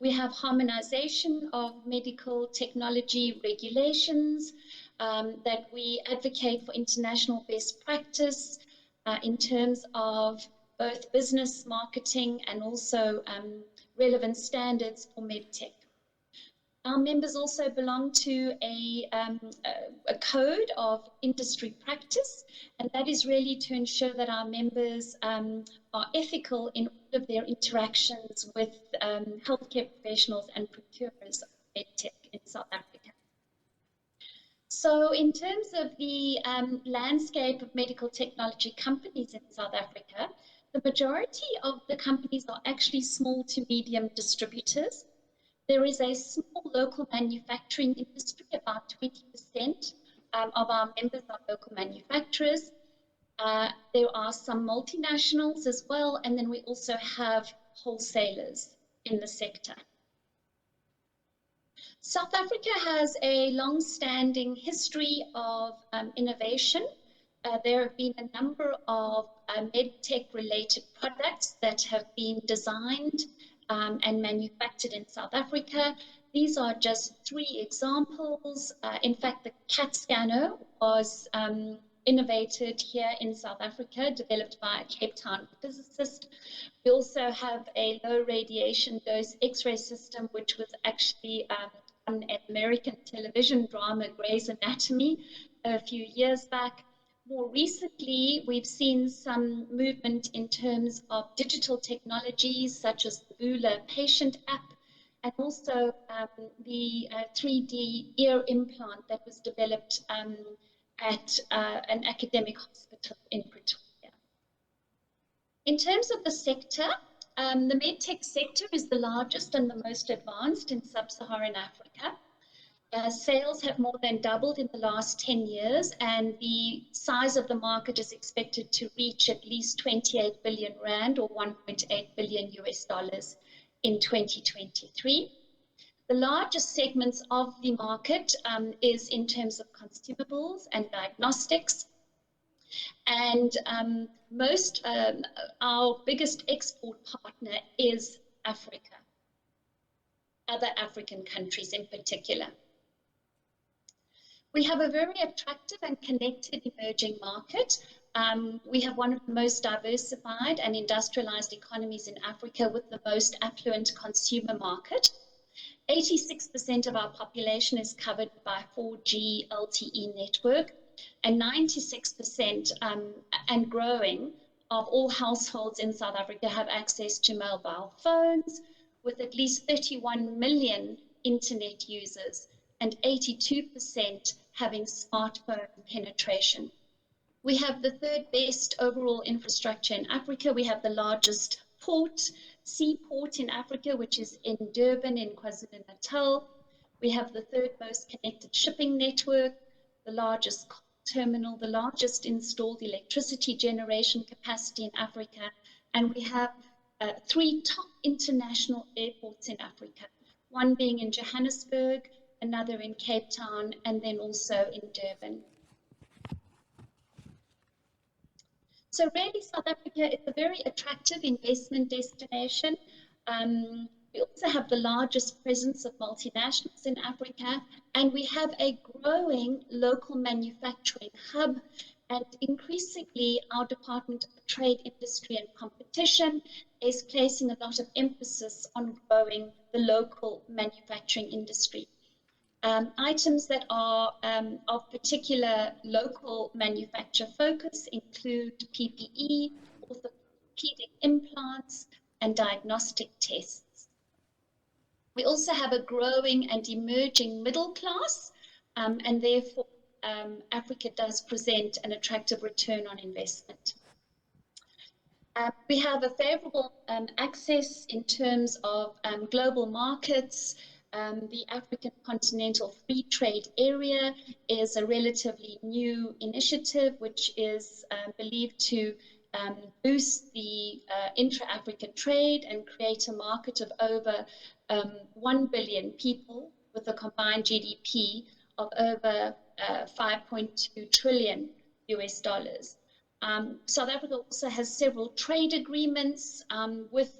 we have harmonization of medical technology regulations, that we advocate for international best practice in terms of both business, marketing, and also relevant standards for medtech. Our members also belong to a code of industry practice, and that is really to ensure that our members are ethical in all of their interactions with healthcare professionals and procurers of medtech in South Africa. So in terms of the landscape of medical technology companies in South Africa, the majority of the companies are actually small to medium distributors. There is a small local manufacturing industry, about 20% of our members are local manufacturers. There are some multinationals as well, and then we also have wholesalers in the sector. South Africa has a long-standing history of innovation. There have been a number of medtech-related products that have been designed and manufactured in South Africa. These are just 3 examples. In fact, the CAT scanner was innovated here in South Africa, developed by a Cape Town physicist. We also have a low radiation dose X-ray system, which was actually on an American television drama, Grey's Anatomy, a few years back. More recently, we've seen some movement in terms of digital technologies such as the Bula patient app, and also the 3D ear implant that was developed at an academic hospital in Pretoria. In terms of the sector, the medtech sector is the largest and the most advanced in sub-Saharan Africa. Sales have more than doubled in the last 10 years, and the size of the market is expected to reach at least 28 billion rand or $1.8 billion in 2023. The largest segments of the market is in terms of consumables and diagnostics. And our biggest export partner is Africa. other African countries in particular. We have a very attractive and connected emerging market. We have one of the most diversified and industrialized economies in Africa with the most affluent consumer market. 86% of our population is covered by 4G LTE network, and 96% and growing of all households in South Africa have access to mobile phones, with at least 31 million internet users and 82% having smartphone penetration. We have the third best overall infrastructure in Africa. We have the largest seaport in Africa, which is in Durban in KwaZulu-Natal. We have the third most connected shipping network, the largest coal terminal, the largest installed electricity generation capacity in Africa, and we have 3 top international airports in Africa, one being in Johannesburg, another in Cape Town, and then also in Durban. So really, South Africa is a very attractive investment destination. We also have the largest presence of multinationals in Africa, and we have a growing local manufacturing hub, and increasingly our Department of Trade, Industry and Competition is placing a lot of emphasis on growing the local manufacturing industry. Items that are of particular local manufacturer focus include PPE, orthopedic implants, and diagnostic tests. We also have a growing and emerging middle class, and therefore Africa does present an attractive return on investment. We have a favorable access in terms of global markets. The African Continental Free Trade Area is a relatively new initiative which is believed to boost the intra-African trade and create a market of over 1 billion people with a combined GDP of over 5.2 trillion US dollars. South Africa also has several trade agreements with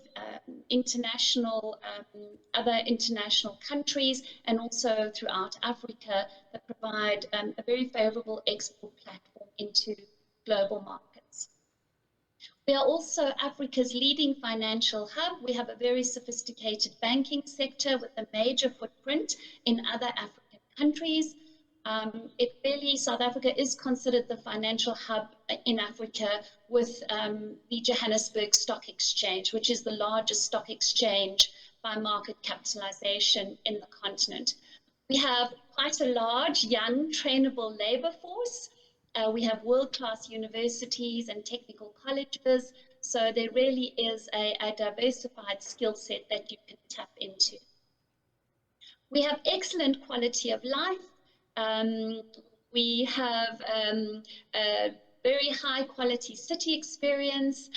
other international countries and also throughout Africa that provide a very favorable export platform into global markets. We are also Africa's leading financial hub. We have a very sophisticated banking sector with a major footprint in other African countries. South Africa is considered the financial hub in Africa with the Johannesburg Stock Exchange, which is the largest stock exchange by market capitalization in the continent. We have quite a large, young, trainable labor force. We have world-class universities and technical colleges, so there really is a diversified skill set that you can tap into. We have excellent quality of life. We have a very high quality city experience,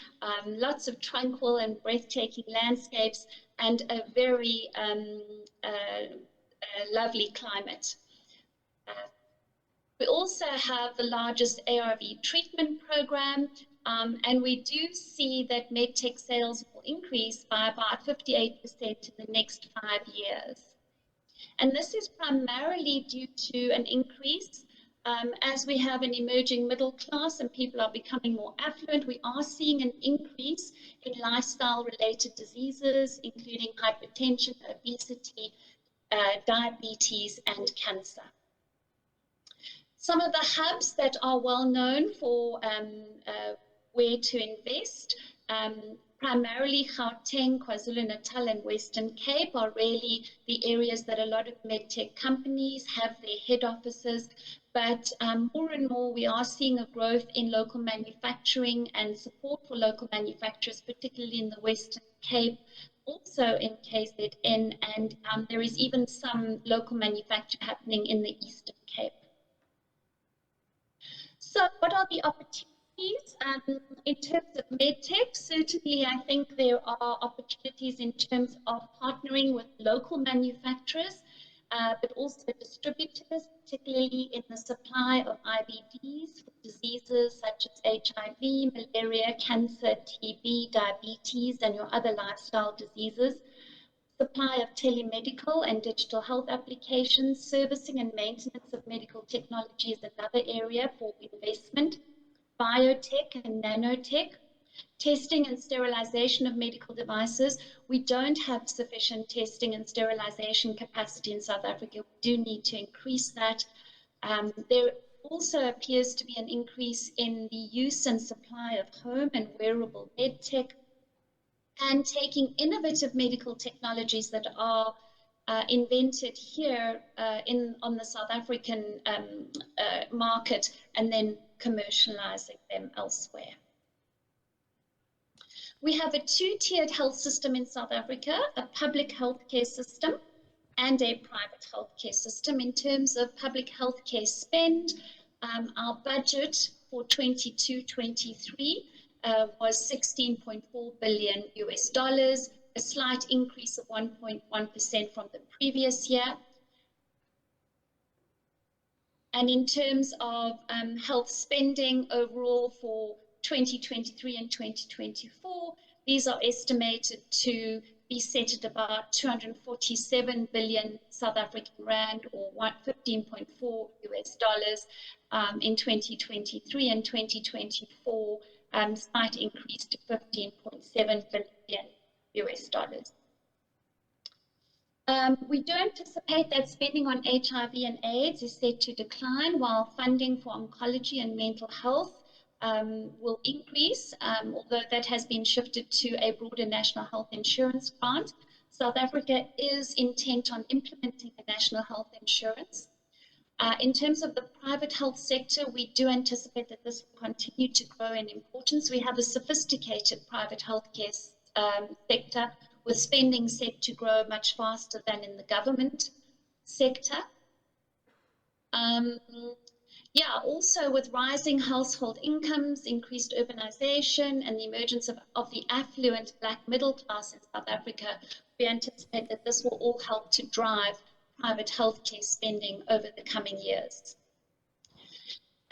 lots of tranquil and breathtaking landscapes, and a very lovely climate. We also have the largest ARV treatment program, and we do see that medtech sales will increase by about 58% in the next 5 years. And this is primarily due to an increase as we have an emerging middle class and people are becoming more affluent. We are seeing an increase in lifestyle-related diseases, including hypertension, obesity, diabetes, and cancer. Some of the hubs that are well known for where to invest, primarily Gauteng, KwaZulu-Natal, and Western Cape are really the areas that a lot of medtech companies have their head offices. But more and more, we are seeing a growth in local manufacturing and support for local manufacturers, particularly in the Western Cape, also in KZN, and there is even some local manufacture happening in the Eastern Cape. So what are the opportunities? In terms of medtech, certainly I think there are opportunities in terms of partnering with local manufacturers, but also distributors, particularly in the supply of IVDs for diseases such as HIV, malaria, cancer, TB, diabetes, and your other lifestyle diseases. supply of telemedical and digital health applications, servicing and maintenance of medical technology is another area for investment, biotech and nanotech, testing and sterilization of medical devices. We don't have sufficient testing and sterilization capacity in South Africa. We do need to increase that. There also appears to be an increase in the use and supply of home and wearable medtech, and taking innovative medical technologies that are invented here on the South African market and then commercializing them elsewhere. We have a two-tiered health system in South Africa, a public healthcare system and a private healthcare system. In terms of public healthcare spend, our budget for 22-23 was $16.4 billion US, a slight increase of 1.1% from the previous year. And in terms of health spending overall for 2023 and 2024, these are estimated to be set at about 247 billion South African rand, or $15.4 US, in 2023 and 2024, slight increase to 15.7 billion US. We do anticipate that spending on HIV and AIDS is set to decline, while funding for oncology and mental health will increase, although that has been shifted to a broader national health insurance grant. South Africa is intent on implementing a national health insurance. In terms of the private health sector, we do anticipate that this will continue to grow in importance. We have a sophisticated private healthcare sector, with spending set to grow much faster than in the government sector. Also with rising household incomes, increased urbanization, and the emergence of the affluent black middle class in South Africa, we anticipate that this will all help to drive private healthcare spending over the coming years.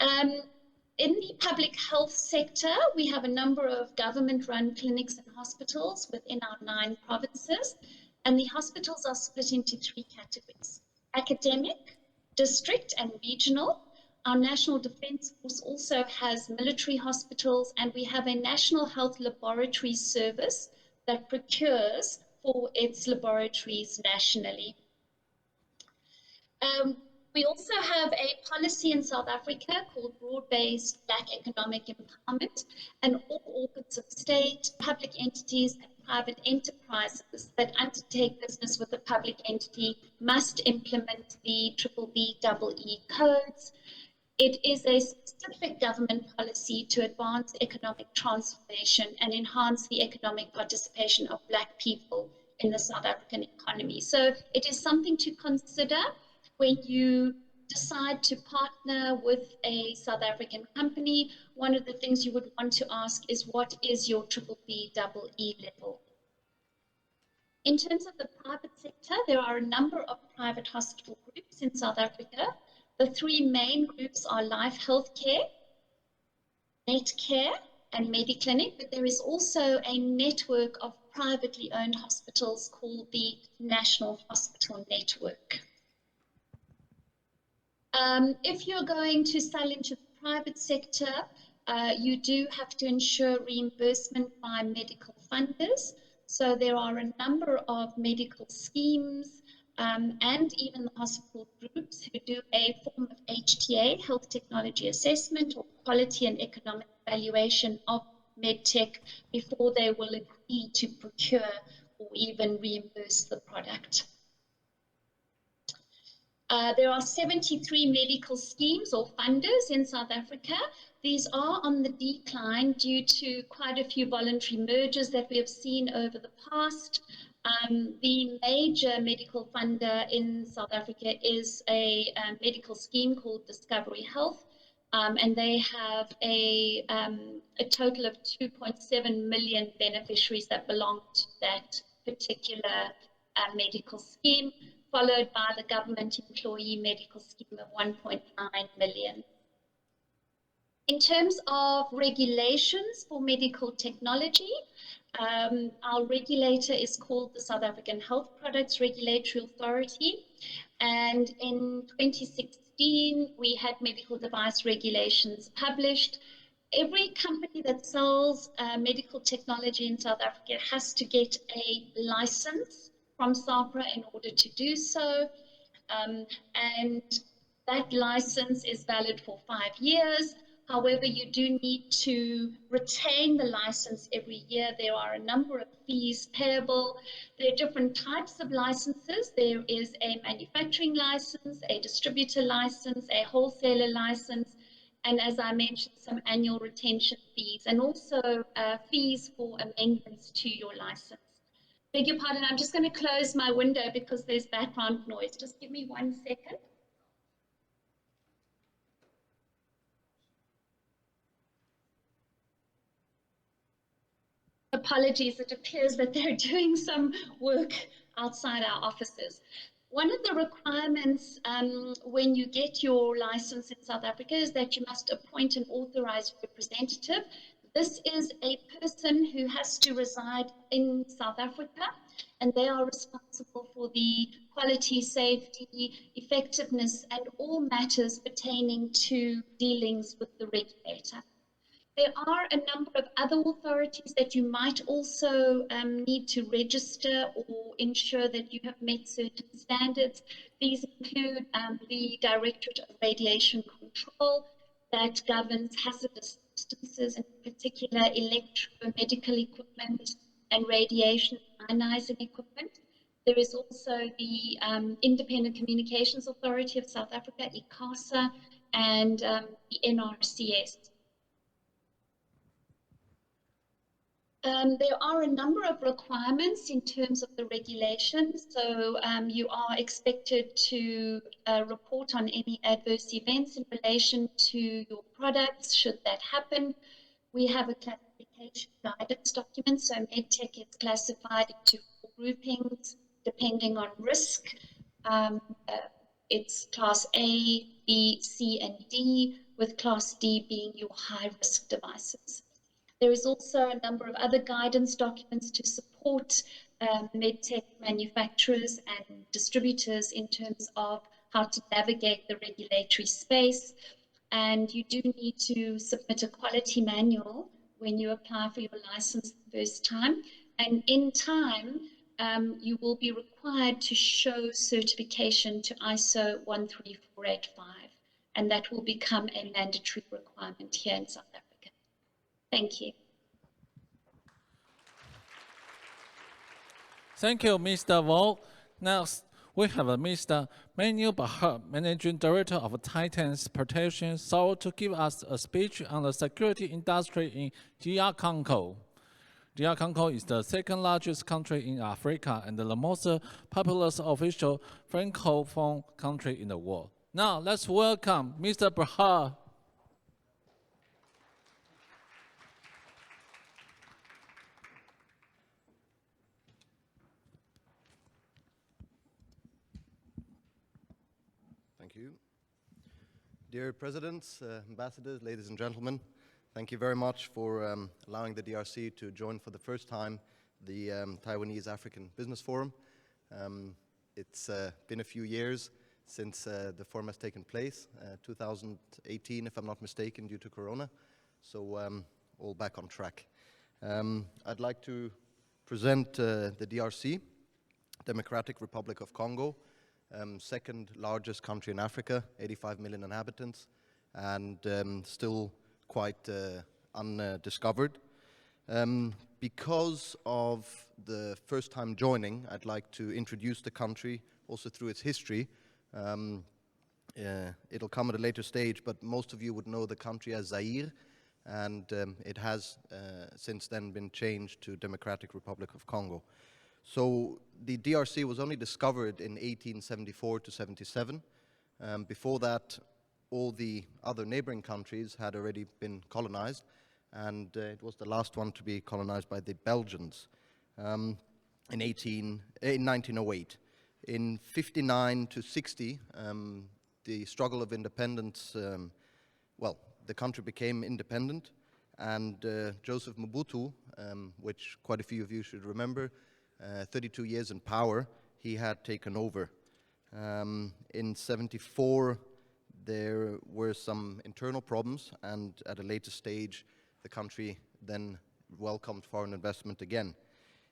In the public health sector, we have a number of government-run clinics and hospitals within our 9 provinces, and the hospitals are split into 3 categories: academic, district, and regional. Our National Defence Force also has military hospitals, and we have a National Health Laboratory Service that procures for its laboratories nationally. We also have a policy in South Africa called Broad-Based Black Economic Empowerment, and all organs of state, public entities, and private enterprises that undertake business with a public entity must implement the BBBEE codes. It is a specific government policy to advance economic transformation and enhance the economic participation of Black people in the South African economy. So it is something to consider when you decide to partner with a South African company. One of the things you would want to ask is, what is your BBBEE level? In terms of the private sector, there are a number of private hospital groups in South Africa. The 3 main groups are Life Healthcare, Netcare, and Mediclinic, but there is also a network of privately owned hospitals called the National Hospital Network. If you're going to sell into the private sector, you do have to ensure reimbursement by medical funders. So there are a number of medical schemes and even the hospital groups who do a form of HTA, Health Technology Assessment, or quality and economic evaluation of medtech before they will agree to procure or even reimburse the product. There are 73 medical schemes or funders in South Africa. These are on the decline due to quite a few voluntary mergers that we have seen over the past. The major medical funder in South Africa is a medical scheme called Discovery Health, and they have a total of 2.7 million beneficiaries that belong to that particular medical scheme, followed by the government employee medical scheme of 1.9 million. In terms of regulations for medical technology, our regulator is called the South African Health Products Regulatory Authority. And in 2016, we had medical device regulations published. Every company that sells medical technology in South Africa has to get a license from SAHPRA in order to do so. And that license is valid for 5 years. However, you do need to retain the license every year. There are a number of fees payable. There are different types of licenses. There is a manufacturing license, a distributor license, a wholesaler license, and as I mentioned, some annual retention fees, and also fees for amendments to your license. Beg your pardon, I'm just going to close my window because there's background noise. Just give me 1 second. Apologies, it appears that they're doing some work outside our offices. One of the requirements when you get your license in South Africa is that you must appoint an authorized representative. This is a person who has to reside in South Africa, and they are responsible for the quality, safety, effectiveness, and all matters pertaining to dealings with the regulator. There are a number of other authorities that you might also need to register or ensure that you have met certain standards. These include the Directorate of Radiation Control that governs hazardous substances, in particular electromedical equipment and radiation ionizing equipment. There is also the Independent Communications Authority of South Africa, ICASA, and the NRCS. There are a number of requirements in terms of the regulations. So you are expected to report on any adverse events in relation to your products, should that happen. We have a classification guidance document. So MedTech is classified into 4 groupings depending on risk. It's Class A, B, C, and D, with Class D being your high-risk devices. There is also a number of other guidance documents to support medtech manufacturers and distributors in terms of how to navigate the regulatory space. And you do need to submit a quality manual when you apply for your license the first time. And in time, you will be required to show certification to ISO 13485. And that will become a mandatory requirement here in South Africa. Thank you. Thank you, Mr. Vo. Next, we have Mr. Manu Bahar, Managing Director of Titans Protection, so to give us a speech on the security industry in DR Congo. DR Congo is the 2nd largest country in Africa and the most populous official francophone country in the world. Now, let's welcome Mr. Bahar. Thank you. Dear Presidents, Ambassadors, ladies and gentlemen, thank you very much for allowing the DRC to join for the first time the Taiwanese African Business Forum. It's been a few years since the forum has taken place, 2018 if I'm not mistaken, due to Corona, so all back on track. I'd like to present the DRC, Democratic Republic of Congo, 2nd largest country in Africa, 85 million inhabitants, and still quite undiscovered. Because of the first time joining, I'd like to introduce the country also through its history. It'll come at a later stage, but most of you would know the country as Zaire, and it has since then been changed to Democratic Republic of Congo. So the DRC was only discovered in 1874 to 77. Before that, all the other neighboring countries had already been colonized, and it was the last one to be colonized by the Belgians in 1908. In 59 to 60, the struggle of independence, the country became independent, and Joseph Mobutu, which quite a few of you should remember, 32 years in power, he had taken over. In '74, there were some internal problems, and at a later stage, the country then welcomed foreign investment again.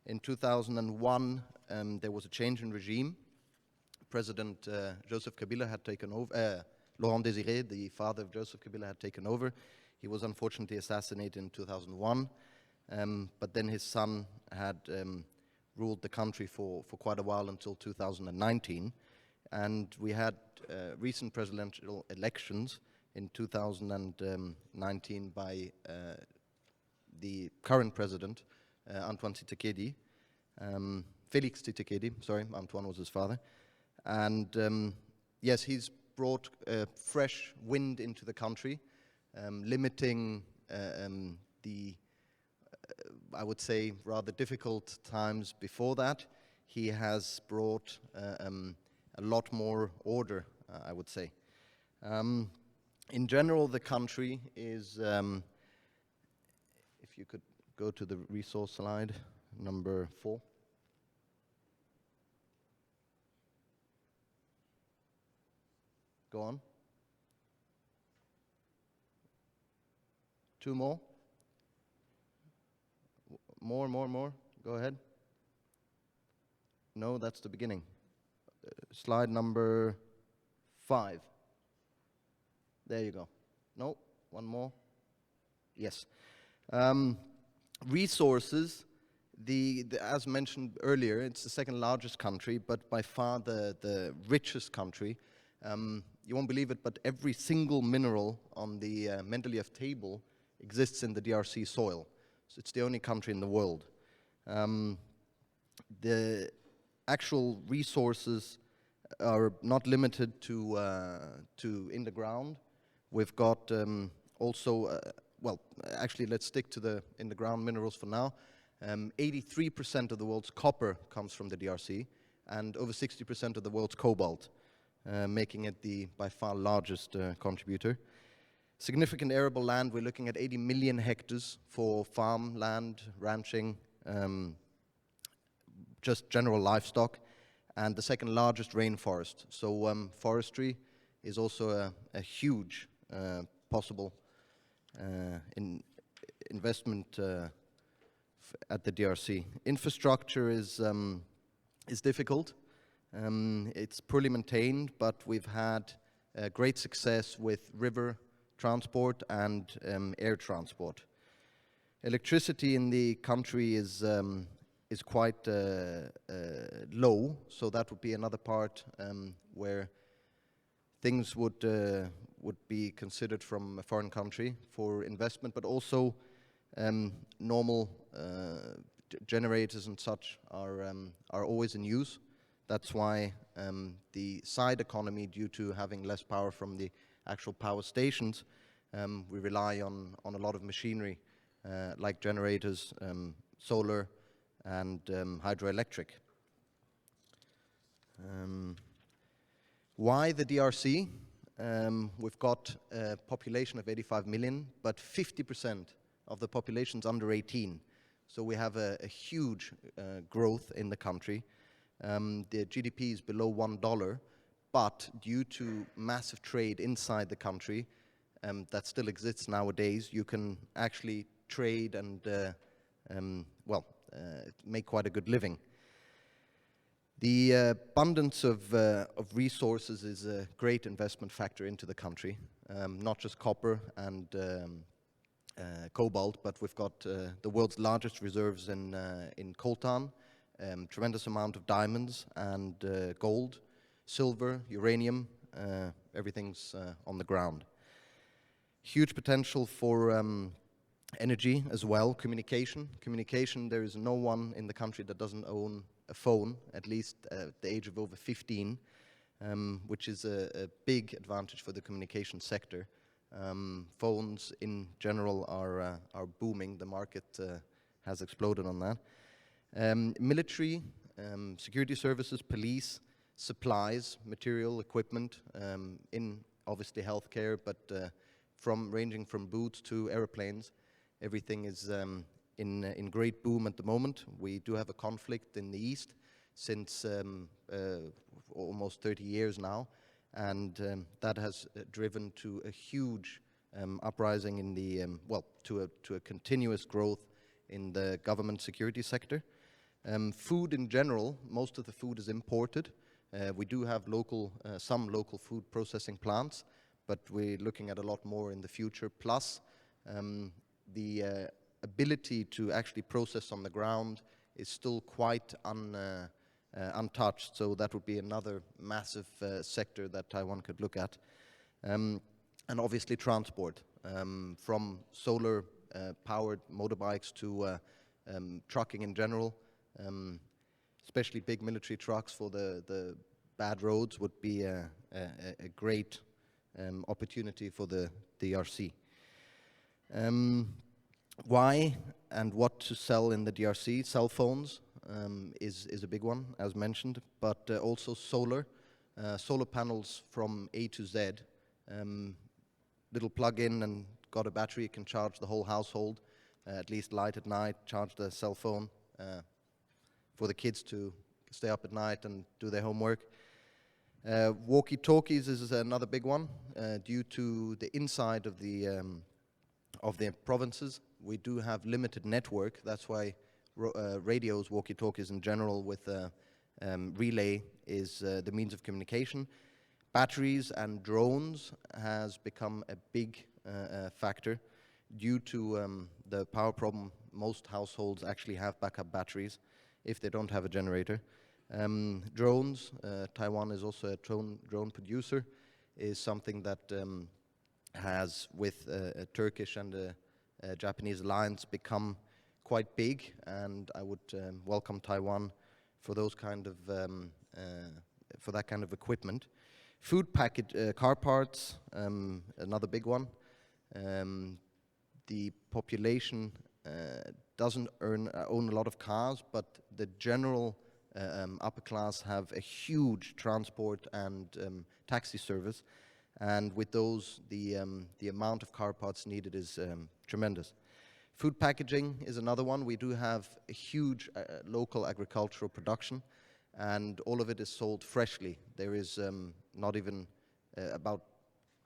In 2001, there was a change in regime. President Joseph Kabila had taken over, Laurent Désiré, the father of Joseph Kabila, had taken over. He was unfortunately assassinated in 2001, but then his son had ruled the country for quite a while until 2019. And we had recent presidential elections in 2019 by the current president, Antoine Tshisekedi, Félix Tshisekedi, sorry, Antoine was his father. And yes, he's brought fresh wind into the country, limiting the, I would say, rather difficult times before that. He has brought a lot more order, I would say. In general, the country is, if you could go to the resource slide, number 4. Go on. 2 more. More. Go ahead. No, that's the beginning. Slide number 5. There you go. No, one more. Yes. Resources, as mentioned earlier, it's the second largest country, but by far the richest country. You won't believe it, but every single mineral on the Mendeleev table exists in the DRC soil. So it's the only country in the world. The actual resources are not limited to in the ground. We've got also, well, actually let's stick to the in the ground minerals for now. 83% of the world's copper comes from the DRC, and over 60% of the world's cobalt, making it the by far largest contributor. Significant arable land, we're looking at 80 million hectares for farmland, ranching, just general livestock, and the second largest rainforest. So forestry is also a huge possible investment at the DRC. Infrastructure is difficult. It's poorly maintained, but we've had great success with river transport and air transport. Electricity in the country is quite low, so that would be another part where things would be considered from a foreign country for investment, but also normal generators and such are always in use. That's why the side economy, due to having less power from the actual power stations, we rely on a lot of machinery like generators, solar, and hydroelectric. Why the DRC? We've got a population of 85 million, but 50% of the population's under 18. So we have a huge growth in the country. The GDP is below $1, but due to massive trade inside the country that still exists nowadays, you can actually trade and make quite a good living. The abundance of resources is a great investment factor into the country, not just copper and cobalt, but we've got the world's largest reserves in coltan, tremendous amount of diamonds and gold, silver, uranium, everything's on the ground. Huge potential for energy as well, communication. Communication, there is no one in the country that doesn't own a phone, at least at the age of over 15, which is a big advantage for the communication sector. Phones in general are booming. The market has exploded on that. Military, security services, police, supplies, material, equipment, in obviously healthcare, but ranging from boots to airplanes. Everything is in great boom at the moment. We do have a conflict in the east since almost 30 years now, and that has driven to a huge uprising in the, to a continuous growth in the government security sector. Food in general, most of the food is imported. We do have some local food processing plants, but we're looking at a lot more in the future. Plus, the ability to actually process on the ground is still quite untouched, so that would be another massive sector that Taiwan could look at. And obviously transport, from solar powered motorbikes to trucking in general, especially big military trucks for the bad roads would be a great opportunity for the DRC. Why and what to sell in the DRC? Cell phones is a big one, as mentioned, but also solar panels from A to Z. Little plug-in and got a battery, it can charge the whole household, at least light at night, charge the cell phone for the kids to stay up at night and do their homework. Walkie-talkies is another big one. Due to the inside of the provinces, we do have limited network. That's why radios, walkie-talkies in general with relay is the means of communication. Batteries and drones has become a big factor. Due to the power problem, most households actually have backup batteries if they don't have a generator. Drones, Taiwan is also a drone producer, is something that has, with a Turkish and a Japanese alliance, become quite big, and I would welcome Taiwan for those kind of for that kind of equipment. Food package, car parts, another big one. The population doesn't own a lot of cars, but the general upper class have a huge transport and taxi service, and with those, the amount of car parts needed is tremendous. Food packaging is another one. We do have a huge local agricultural production, and all of it is sold freshly. There is not even about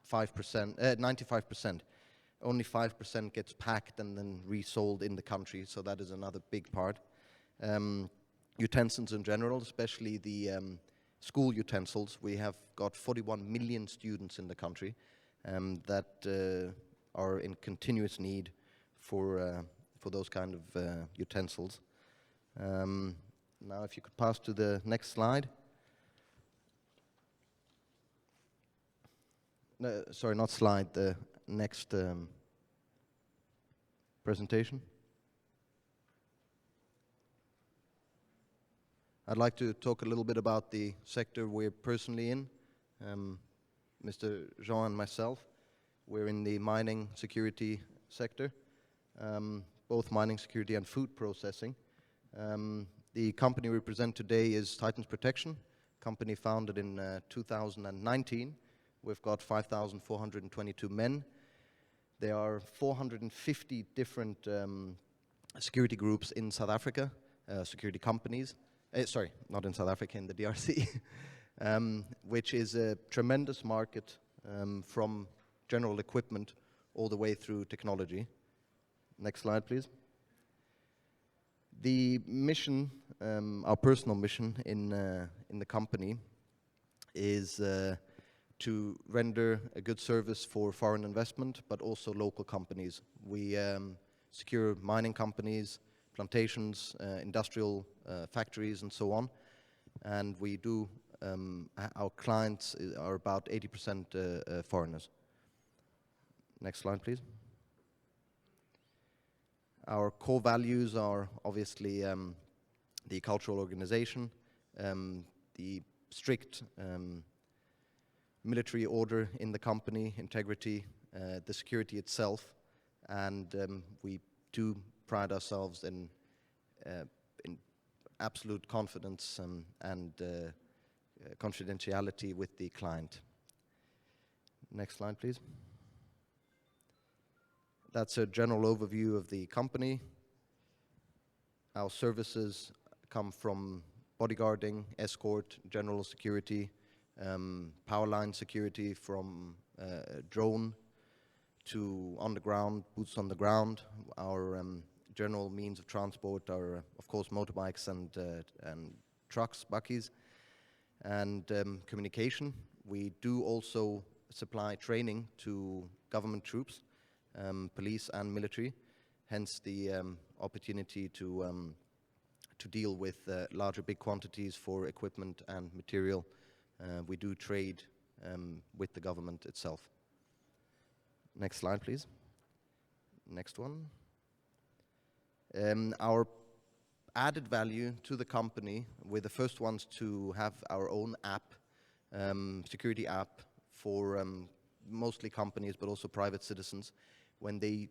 5%, 95%. Only 5% gets packed and then resold in the country, so that is another big part. Utensils in general, especially the school utensils. We have got 41 million students in the country that are in continuous need for those kind of utensils. Now if you could pass to the next slide. No, sorry, not slide, the next presentation. I'd like to talk a little bit about the sector we're personally in. Mr. Jean and myself, we're in the mining security sector, both mining security and food processing. The company we present today is Titans Protection, company founded in 2019. We've got 5,422 men. There are 450 different security groups in South Africa, security companies. Sorry, not in South Africa, in the DRC, which is a tremendous market from general equipment all the way through technology. Next slide, please. The mission, our personal mission in the company is to render a good service for foreign investment, but also local companies. We secure mining companies, plantations, industrial factories, and so on. And we do, our clients are about 80% foreigners. Next slide, please. Our core values are obviously the cultural organization, the strict military order in the company, integrity, the security itself, and we do pride ourselves in absolute confidence and confidentiality with the client. Next slide, please. That's a general overview of the company. Our services come from bodyguarding, escort, general security, power line security, from drone to underground, boots on the ground. Our general means of transport are, of course, motorbikes and trucks, bakkies, and communication. We do also supply training to government troops, police and military, hence the opportunity to deal with larger big quantities for equipment and material. We do trade with the government itself. Next slide, please. Next one. Our added value to the company, we're the first ones to have our own app, security app for mostly companies but also private citizens. When they,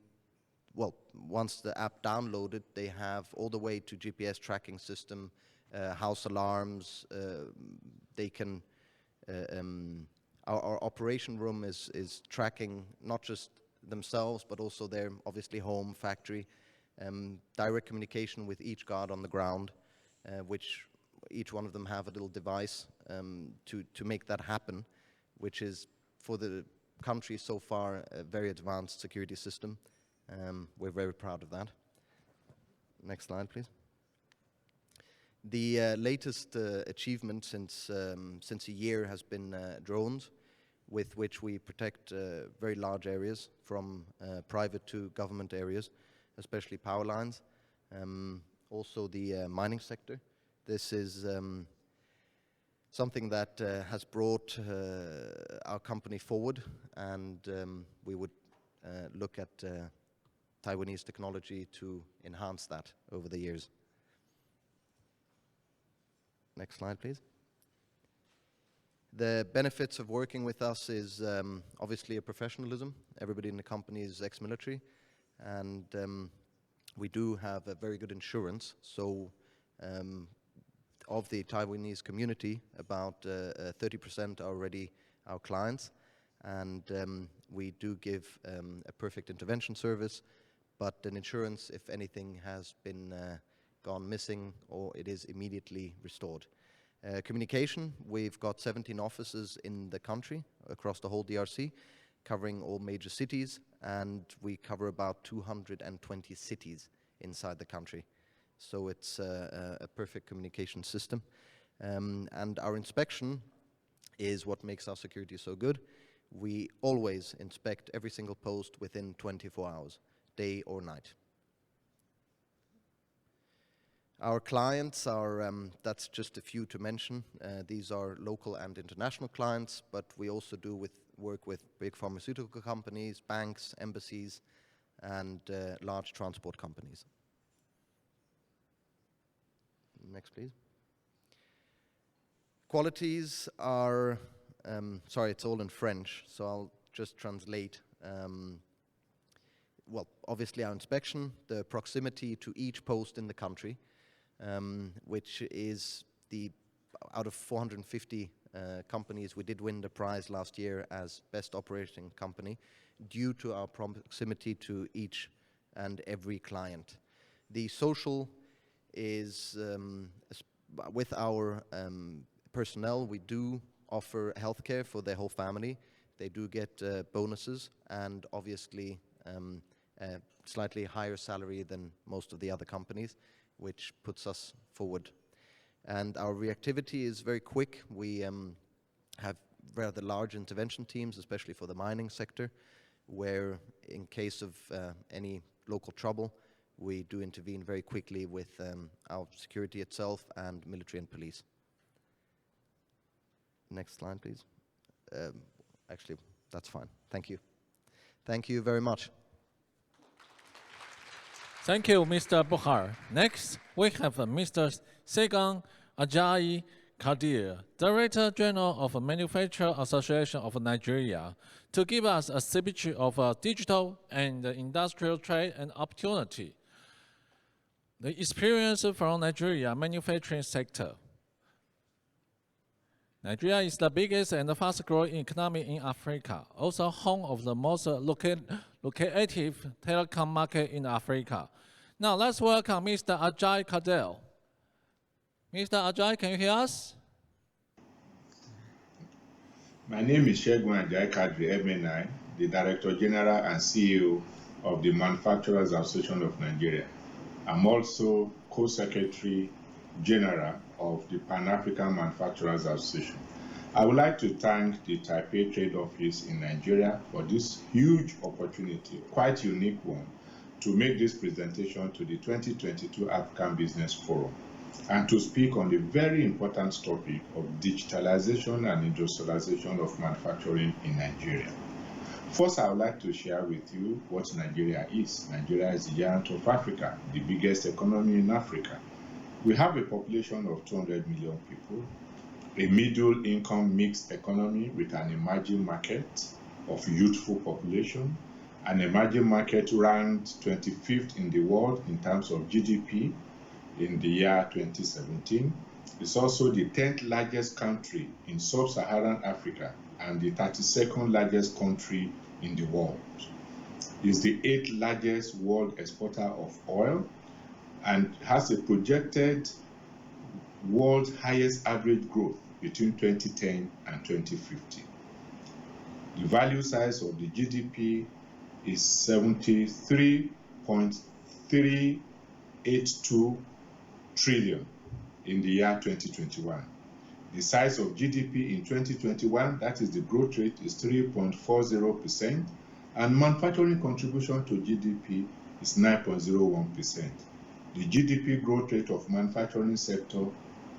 well, once the app downloaded, they have all the way to GPS tracking system, house alarms. They can, our operation room is tracking not just themselves but also their obviously home, factory, direct communication with each guard on the ground, which each one of them have a little device to make that happen, which is for the country so far a very advanced security system. We're very proud of that. Next slide, please. The latest achievement since a year has been drones, with which we protect very large areas from private to government areas, especially power lines. Also the mining sector. This is something that has brought our company forward, and we would look at Taiwanese technology to enhance that over the years. Next slide, please. The benefits of working with us is obviously a professionalism. Everybody in the company is ex-military, and we do have a very good insurance. So of the Taiwanese community, about 30% are already our clients, and we do give a perfect intervention service, but an insurance if anything has been gone missing, or it is immediately restored. Communication, we've got 17 offices in the country across the whole DRC, covering all major cities, and we cover about 220 cities inside the country. So it's a perfect communication system. And our inspection is what makes our security so good. We always inspect every single post within 24 hours, day or night. Our clients are, that's just a few to mention. These are local and international clients, but we also do work with big pharmaceutical companies, banks, embassies, and large transport companies. Next, please. Qualities are, sorry, it's all in French, so I'll just translate. Well, obviously our inspection, the proximity to each post in the country, which is out of 450 companies, we did win the prize last year as best operating company due to our proximity to each and every client. The social is, with our personnel, we do offer healthcare for their whole family. They do get bonuses and obviously a slightly higher salary than most of the other companies, which puts us forward. And our reactivity is very quick. We have rather large intervention teams, especially for the mining sector, where in case of any local trouble, we do intervene very quickly with our security itself and military and police. Next slide, please. Actually, that's fine. Thank you. Thank you very much. Thank you, Mr. Buhar. Next, we have Mr. Segan Ajayi Kadir, Director General of Manufacturer Association of Nigeria, to give us a speech of digital and industrial trade and opportunity. The experience from Nigeria manufacturing sector. Nigeria is the biggest and fastest growing economy in Africa, also home of the most lucrative telecom market in Africa. Now let's welcome Mr. Ajay Kadel. Mr. Ajay, can you hear us? My name is Shegun Ajay Kadri MNI, the Director General and CEO of the Manufacturers Association of Nigeria. I'm also Co-Secretary General of the Pan-African Manufacturers Association. I would like to thank the Taipei Trade Office in Nigeria for this huge opportunity, quite unique one, to make this presentation to the 2022 African Business Forum and to speak on the very important topic of digitalization and industrialization of manufacturing in Nigeria. First, I would like to share with you what Nigeria is. Nigeria is the giant of Africa, the biggest economy in Africa. We have a population of 200 million people, a middle-income mixed economy with an emerging market of youthful population, an emerging market ranked 25th in the world in terms of GDP in the year 2017. It's also the 10th largest country in sub-Saharan Africa and the 32nd largest country in the world. It's the 8th largest world exporter of oil and has a projected world's highest average growth between 2010 and 2050. The value size of the GDP is 73.382 trillion in the year 2021. The size of GDP in 2021, that is the growth rate, is 3.40%, and manufacturing contribution to GDP is 9.01%. The GDP growth rate of manufacturing sector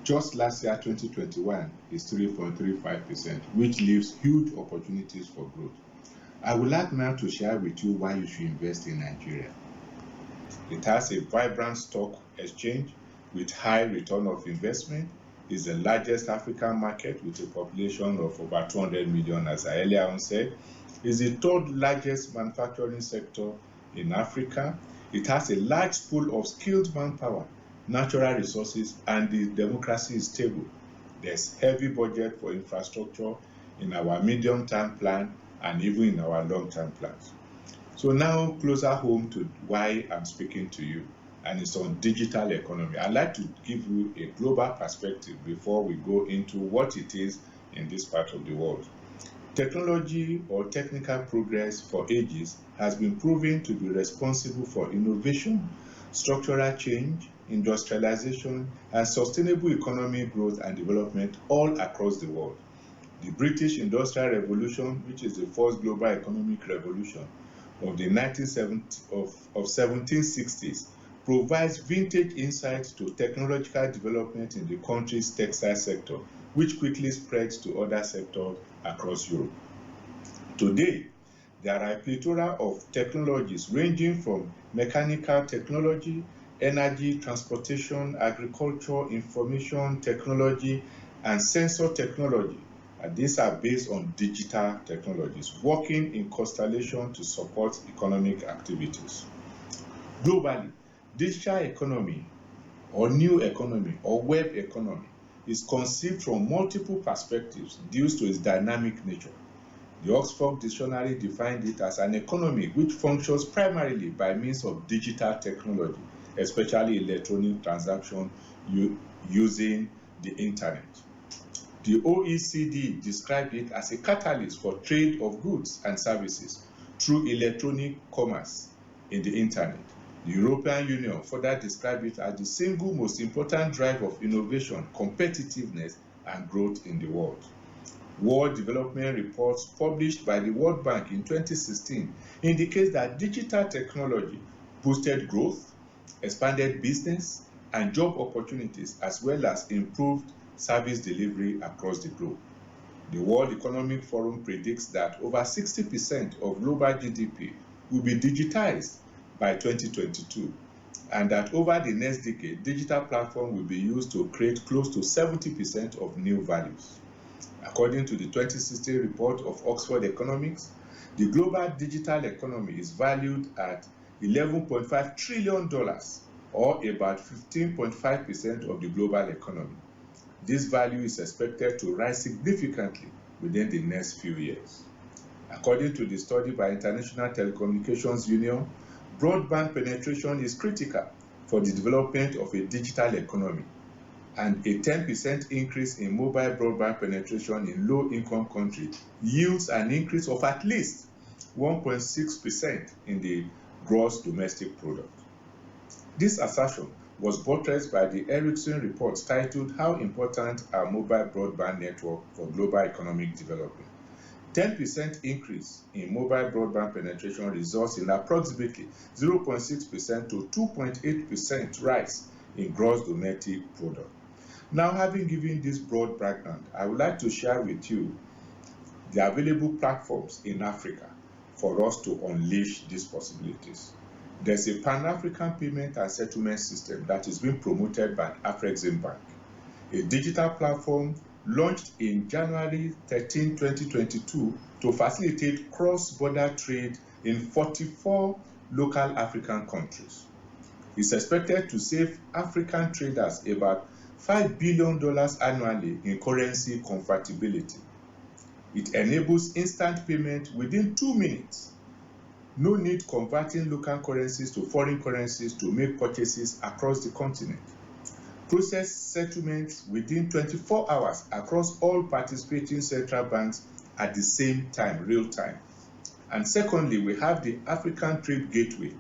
just last year, 2021, is 3.35%, which leaves huge opportunities for growth. I would like now to share with you why you should invest in Nigeria. It has a vibrant stock exchange with high return of investment, is the largest African market with a population of over 200 million, as I earlier on said, is the third largest manufacturing sector in Africa. It has a large pool of skilled manpower, natural resources, and the democracy is stable. There's heavy budget for infrastructure in our medium-term plan and even in our long-term plans. So now closer home to why I'm speaking to you, and it's on digital economy. I'd like to give you a global perspective before we go into what it is in this part of the world. Technology or technical progress for ages has been proven to be responsible for innovation, structural change, industrialization, and sustainable economic growth and development all across the world. The British Industrial Revolution, which is the first global economic revolution of the 1760s, provides vintage insight to technological development in the country's textile sector, which quickly spreads to other sectors across Europe. Today, there are a plethora of technologies ranging from mechanical technology, energy, transportation, agriculture, information technology, and sensor technology. And these are based on digital technologies, working in constellation to support economic activities. Globally, digital economy, or new economy, or web economy, is conceived from multiple perspectives due to its dynamic nature. The Oxford Dictionary defined it as an economy which functions primarily by means of digital technology, especially electronic transactions using the internet. The OECD described it as a catalyst for trade of goods and services through electronic commerce in the internet. The European Union further described it as the single most important driver of innovation, competitiveness, and growth in the world. World Development Reports published by the World Bank in 2016 indicate that digital technology boosted growth, expanded business and job opportunities, as well as improved service delivery across the globe. The World Economic Forum predicts that over 60% of global GDP will be digitized by 2022, and that over the next decade, digital platforms will be used to create close to 70% of new values. According to the 2016 report of Oxford Economics, the global digital economy is valued at $11.5 trillion, or about 15.5% of the global economy. This value is expected to rise significantly within the next few years. According to the study by International Telecommunications Union, broadband penetration is critical for the development of a digital economy, and a 10% increase in mobile broadband penetration in low-income countries yields an increase of at least 1.6% in the gross domestic product. This assertion was buttressed by the Ericsson report titled "How Important Are Mobile Broadband Network for Global Economic Development?" 10% increase in mobile broadband penetration results in approximately 0.6% to 2.8% rise in gross domestic product. Now, having given this broad background, I would like to share with you the available platforms in Africa for us to unleash these possibilities. There's a Pan-African payment and settlement system that is being promoted by Afrexim Bank, a digital platform launched in January 13, 2022 to facilitate cross-border trade in 44 local African countries. It's expected to save African traders about $5 billion annually in currency convertibility. It enables instant payment within 2 minutes. No need converting local currencies to foreign currencies to make purchases across the continent. Process settlements within 24 hours across all participating central banks at the same time, real time. And secondly, we have the African Trade Gateway.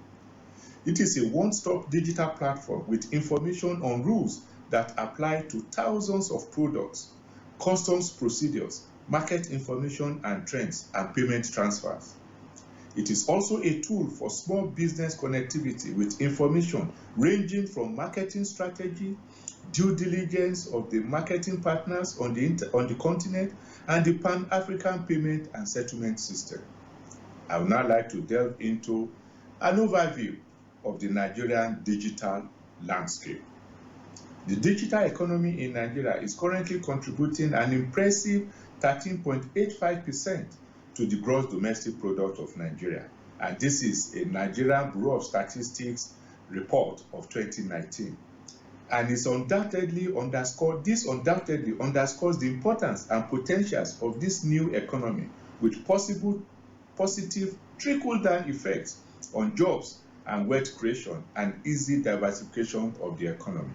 It is a one-stop digital platform with information on rules that apply to thousands of products, customs procedures, market information and trends, and payment transfers. It is also a tool for small business connectivity with information ranging from marketing strategy, due diligence of the marketing partners on the continent, and the Pan-African payment and settlement system. I would now like to delve into an overview of the Nigerian digital landscape. The digital economy in Nigeria is currently contributing an impressive 13.85% to the gross domestic product of Nigeria. And this is a Nigerian Bureau of Statistics report of 2019. And this undoubtedly underscores the importance and potentials of this new economy with possible positive trickle-down effects on jobs and wealth creation and easy diversification of the economy.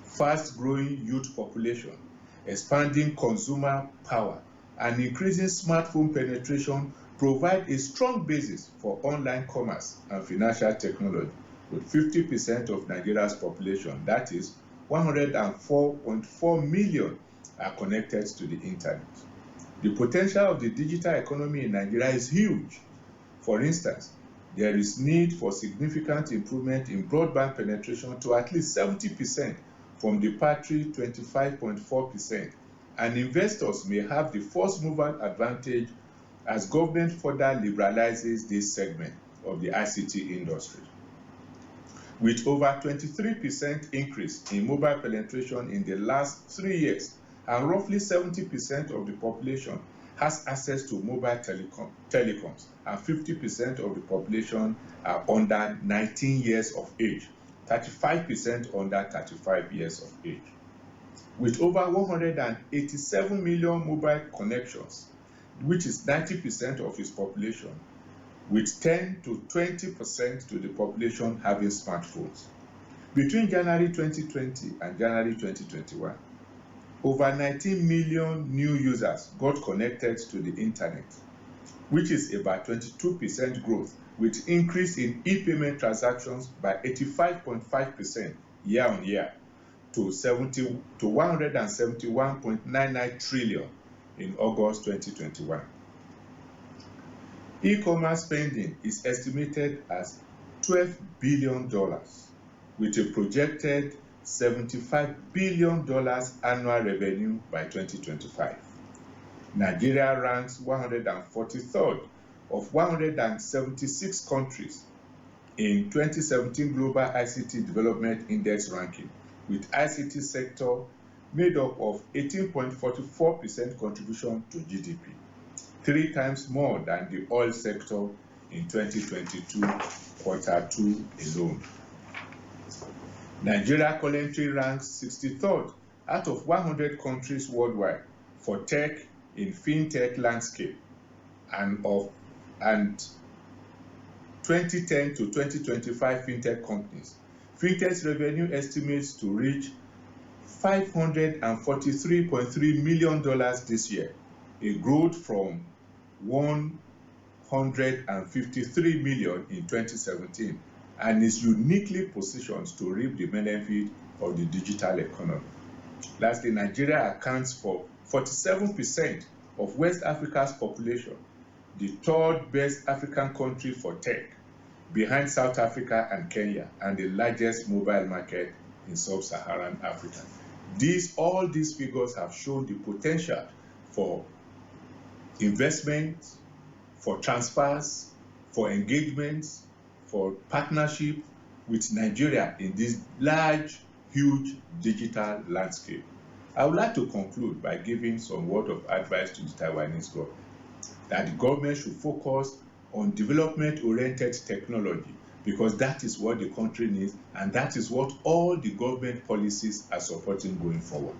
Fast-growing youth population, expanding consumer power, and increasing smartphone penetration provide a strong basis for online commerce and financial technology, with 50% of Nigeria's population, that is 104.4 million, are connected to the internet. The potential of the digital economy in Nigeria is huge. For instance, there is need for significant improvement in broadband penetration to at least 70% from the paltry 25.4%, and investors may have the first mover advantage as government further liberalizes this segment of the ICT industry. With over 23% increase in mobile penetration in the last 3 years, and roughly 70% of the population has access to mobile telecoms, and 50% of the population are under 19 years of age, 35% under 35 years of age. With over 187 million mobile connections, which is 90% of its population, with 10 to 20% to the population having smartphones. Between January 2020 and January 2021, over 19 million new users got connected to the internet, which is about 22% growth, with increase in e-payment transactions by 85.5% year on year to 171.99 trillion in August 2021. E-commerce spending is estimated as $12 billion, with a projected $75 billion annual revenue by 2025. Nigeria ranks 143rd of 176 countries in 2017 Global ICT Development Index ranking, with ICT sector made up of 18.44% contribution to GDP, 3 times more than the oil sector in 2022 Q2 alone. Nigeria currently ranks 63rd out of 100 countries worldwide for tech in fintech landscape, and 2010 to 2025 fintech companies. Fintech's revenue estimates to reach $543.3 million this year, a growth from $153 million in 2017, and is uniquely positioned to reap the benefit of the digital economy. Lastly, Nigeria accounts for 47% of West Africa's population, the third best African country for tech, behind South Africa and Kenya, and the largest mobile market in sub-Saharan Africa. All these figures have shown the potential for investments, for transfers, for engagements, for partnership with Nigeria in this large, huge digital landscape. I would like to conclude by giving some word of advice to the Taiwanese government, that the government should focus on development-oriented technology, because that is what the country needs, and that is what all the government policies are supporting going forward.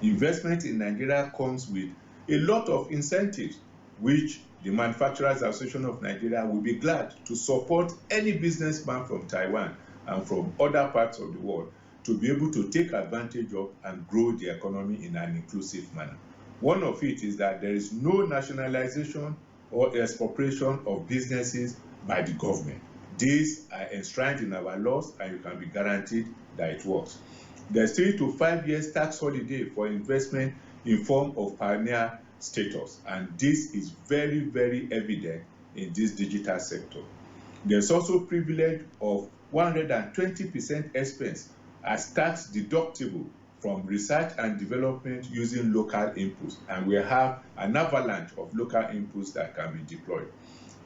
Investment in Nigeria comes with a lot of incentives, which the Manufacturers Association of Nigeria will be glad to support any businessman from Taiwan and from other parts of the world to be able to take advantage of and grow the economy in an inclusive manner. One of it is that there is no nationalization or expropriation of businesses by the government. These are enshrined in our laws, and you can be guaranteed that it works. There's 3 to 5 years tax holiday for investment in form of pioneer status, and this is very, very evident in this digital sector. There's also privilege of 120% expense as tax deductible from research and development using local inputs, and we have an avalanche of local inputs that can be deployed.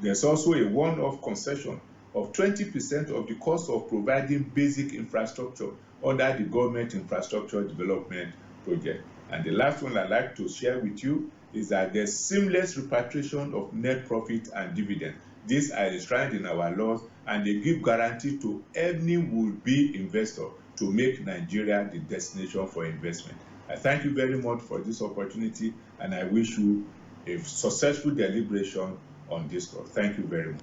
There's also a one-off concession of 20% of the cost of providing basic infrastructure under the government infrastructure development project. And the last one I'd like to share with you is that there's seamless repatriation of net profit and dividend. These are enshrined in our laws, and they give guarantee to any would-be investor to make Nigeria the destination for investment. I thank you very much for this opportunity, and I wish you a successful deliberation on this call. Thank you very much.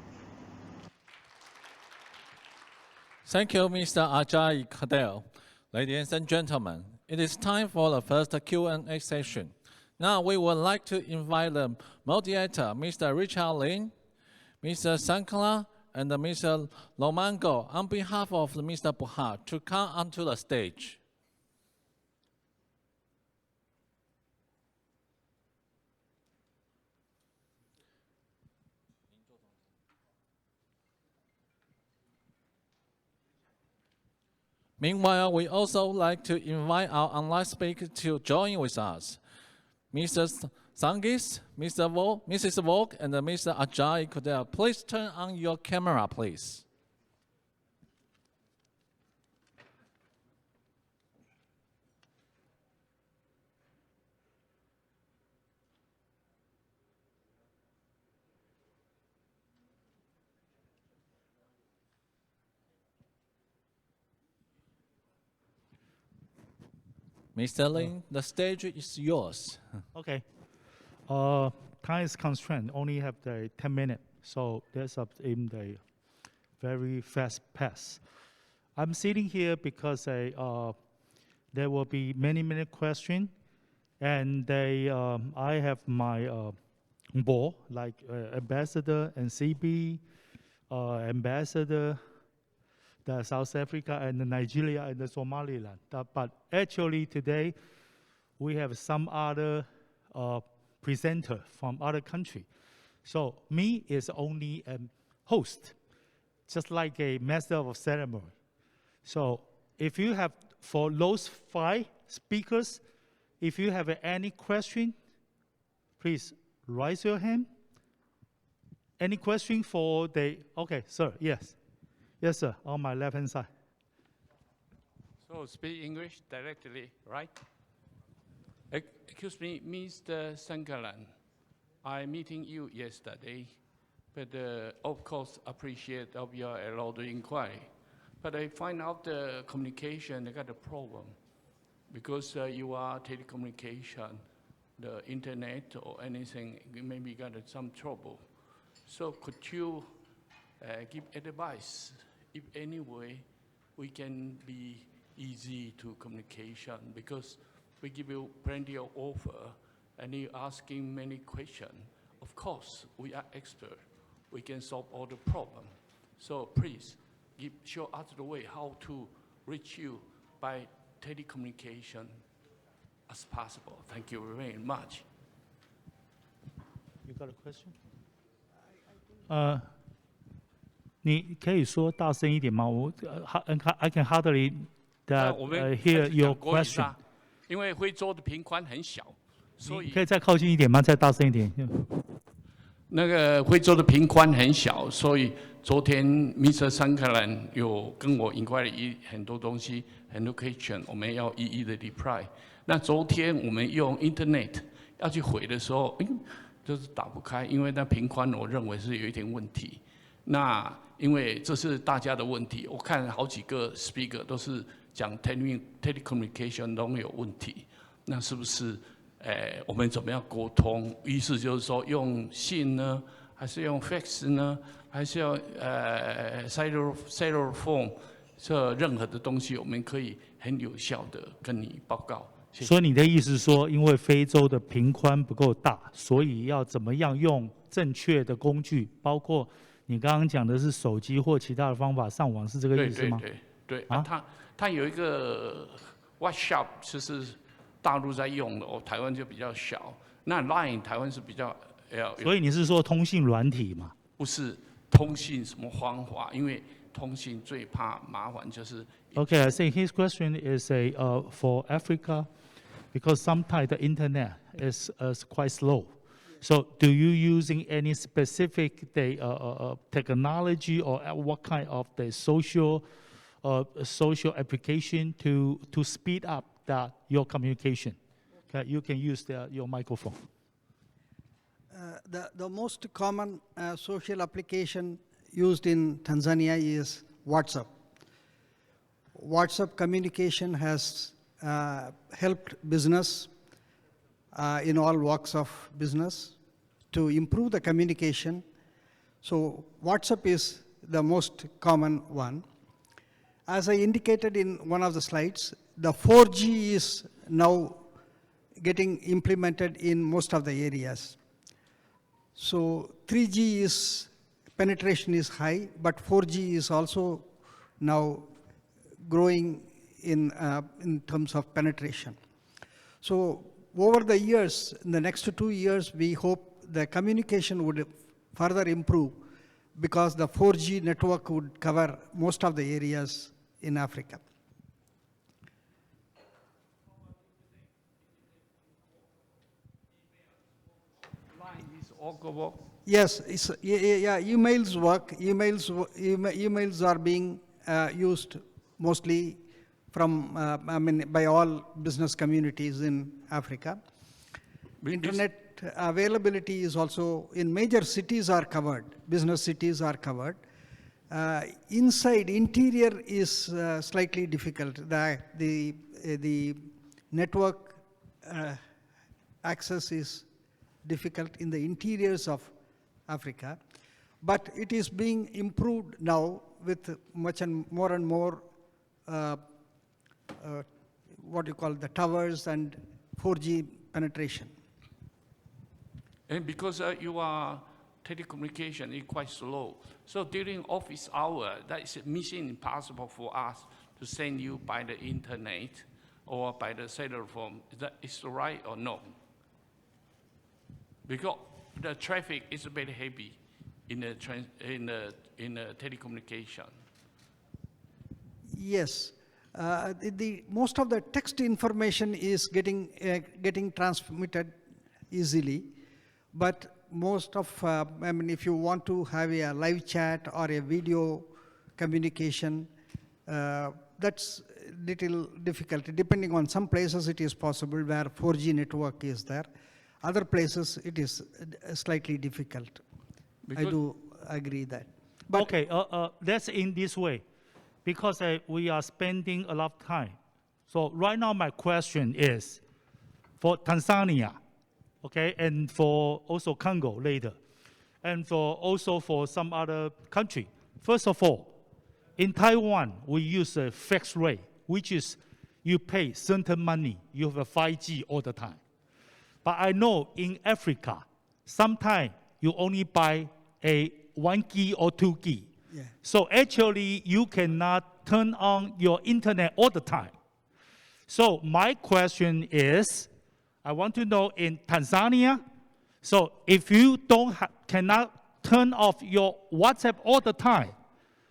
Thank you, Mr. Ajayi Kadel. Ladies and gentlemen, it is time for the first Q&A session. Now we would like to invite the moderator, Mr. Richard Lin, Mr. Sankala, and Mr. Lomango, on behalf of Mr. Buhar, to come onto the stage. Meanwhile, we also like to invite our online speaker to join with us. Mr. Sangis, Mrs. Volk, and Mr. Ajayi Kadel, please turn on your camera, please. Mr. Lin, the stage is yours. Okay. Time is constrained, only have the 10 minutes, so that's up in the very fast pass. I'm sitting here because there will be many questions, and I have my board, like ambassador and CB, ambassador, the South Africa and the Nigeria and the Somaliland. But actually today, we have some other presenter from other country. So me is only a host, just like a master of ceremony. So if you have, for those 5 speakers, if you have any question, please raise your hand. Any question for the, okay, sir, yes. Yes, sir, on my left-hand side. So speak English directly, right? Excuse me, Mr. Sankalan. I meeting you yesterday, but of course appreciate of your allowed inquiry. But I find out the communication, I got a problem because you are telecommunication the internet or anything, we maybe got some trouble. So could you give advice if any way we can be easy to communication, because we give you plenty of offer and you're asking many questions. Of course, we are expert. We can solve all the problem. So please show us the way how to reach you by telecommunication as possible. Thank you very much. You got a question? 你可以说大声一点吗？I can hardly hear your question. 因为非洲的频宽很小，所以可以再靠近一点吗？再大声一点。那个非洲的频宽很小，所以昨天 Mr. 桑克兰有跟我 inquire 很多东西，很多 question， 我们要一一的 reply。那昨天我们用 Internet 要去回的时候，就是打不开，因为那频宽我认为是有一点问题。那因为这是大家的问题，我看好几个 speaker 都是讲 telecommunication 都有问题，那是不是我们怎么样沟通？意思就是说用信呢，还是用 fax 呢，还是要cellular phone， 这任何的东西我们可以很有效的跟你报告。谢谢。所以你的意思是说，因为非洲的频宽不够大，所以要怎么样用正确的工具，包括你刚刚讲的是手机或其他的方法上网，是这个意思吗？对，它有一个 WhatsApp 就是大陆在用的，台湾就比较小。那 Line 台湾是比较所以你是说通信软体吗？不是通信什么方法，因为通信最怕麻烦就是。Okay, I think his question is for Africa, because sometimes the internet is quite slow. So, do you using any specific technology or what kind of the social application to speed up your communication? Okay, you can use your microphone. The most common social application used in Tanzania is WhatsApp. WhatsApp communication has helped business in all walks of business to improve the communication. So WhatsApp is the most common one. As I indicated in one of the slides, the 4G is now getting implemented in most of the areas. So 3G penetration is high, but 4G is also now growing in terms of penetration. So over the years, in the next 2 years, we hope the communication would further improve because the 4G network would cover most of the areas in Africa. Yes, emails work. Emails are being used mostly from, by all business communities in Africa. Internet availability is also in major cities are covered. Business cities are covered. Interior is slightly difficult. The network access is difficult in the interiors of Africa, but it is being improved now with much and more what you call the towers and 4G penetration. And because your telecommunication is quite slow, so during office hour, that is mission impossible for us to send you by the internet or by the cellular phone. Is that right or no? Because the traffic is very heavy in the telecommunication. Yes, most of the text information is getting transmitted easily, but most of if you want to have a live chat or a video communication, that's little difficult. Depending on some places, it is possible where 4G network is there. Other places, it is slightly difficult. I do agree that. But okay, that's in this way, because we are spending a lot of time. So right now, my question is, for Tanzania, okay, and for also Congo later, and for also for some other country. First of all, in Taiwan, we use a fixed rate, which is you pay certain money, you have a 5G all the time. But I know in Africa, sometimes you only buy a 1G or 2G. Yeah. So actually, you cannot turn on your internet all the time. So my question is, I want to know in Tanzania, so if you cannot turn off your WhatsApp all the time,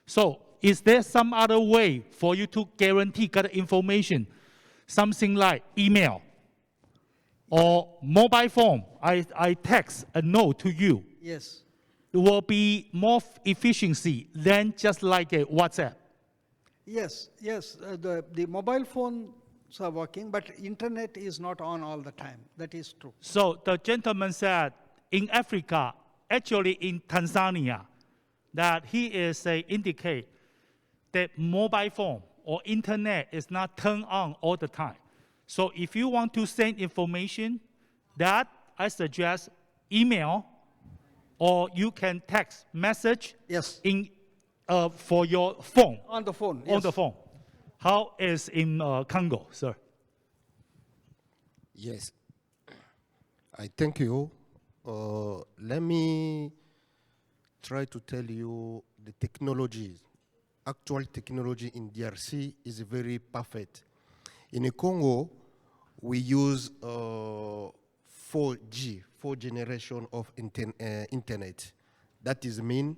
so is there some other way for you to guarantee get information, something like email or mobile phone? I text a note to you. Yes. It will be more efficiency than just like a WhatsApp. Yes, yes. The mobile phones are working, but internet is not on all the time. That is true. So the gentleman said in Africa, actually in Tanzania, that he is indicate that mobile phone or internet is not turned on all the time. So if you want to send information, that I suggest email, or you can text message Yes. in for your phone. On the phone. On Yes. the phone. How is in Congo, sir? Yes. I thank you. Let me try to tell you the technology. Actual technology in DRC is very perfect. In Congo, we use 4G, 4th generation of internet. That is mean,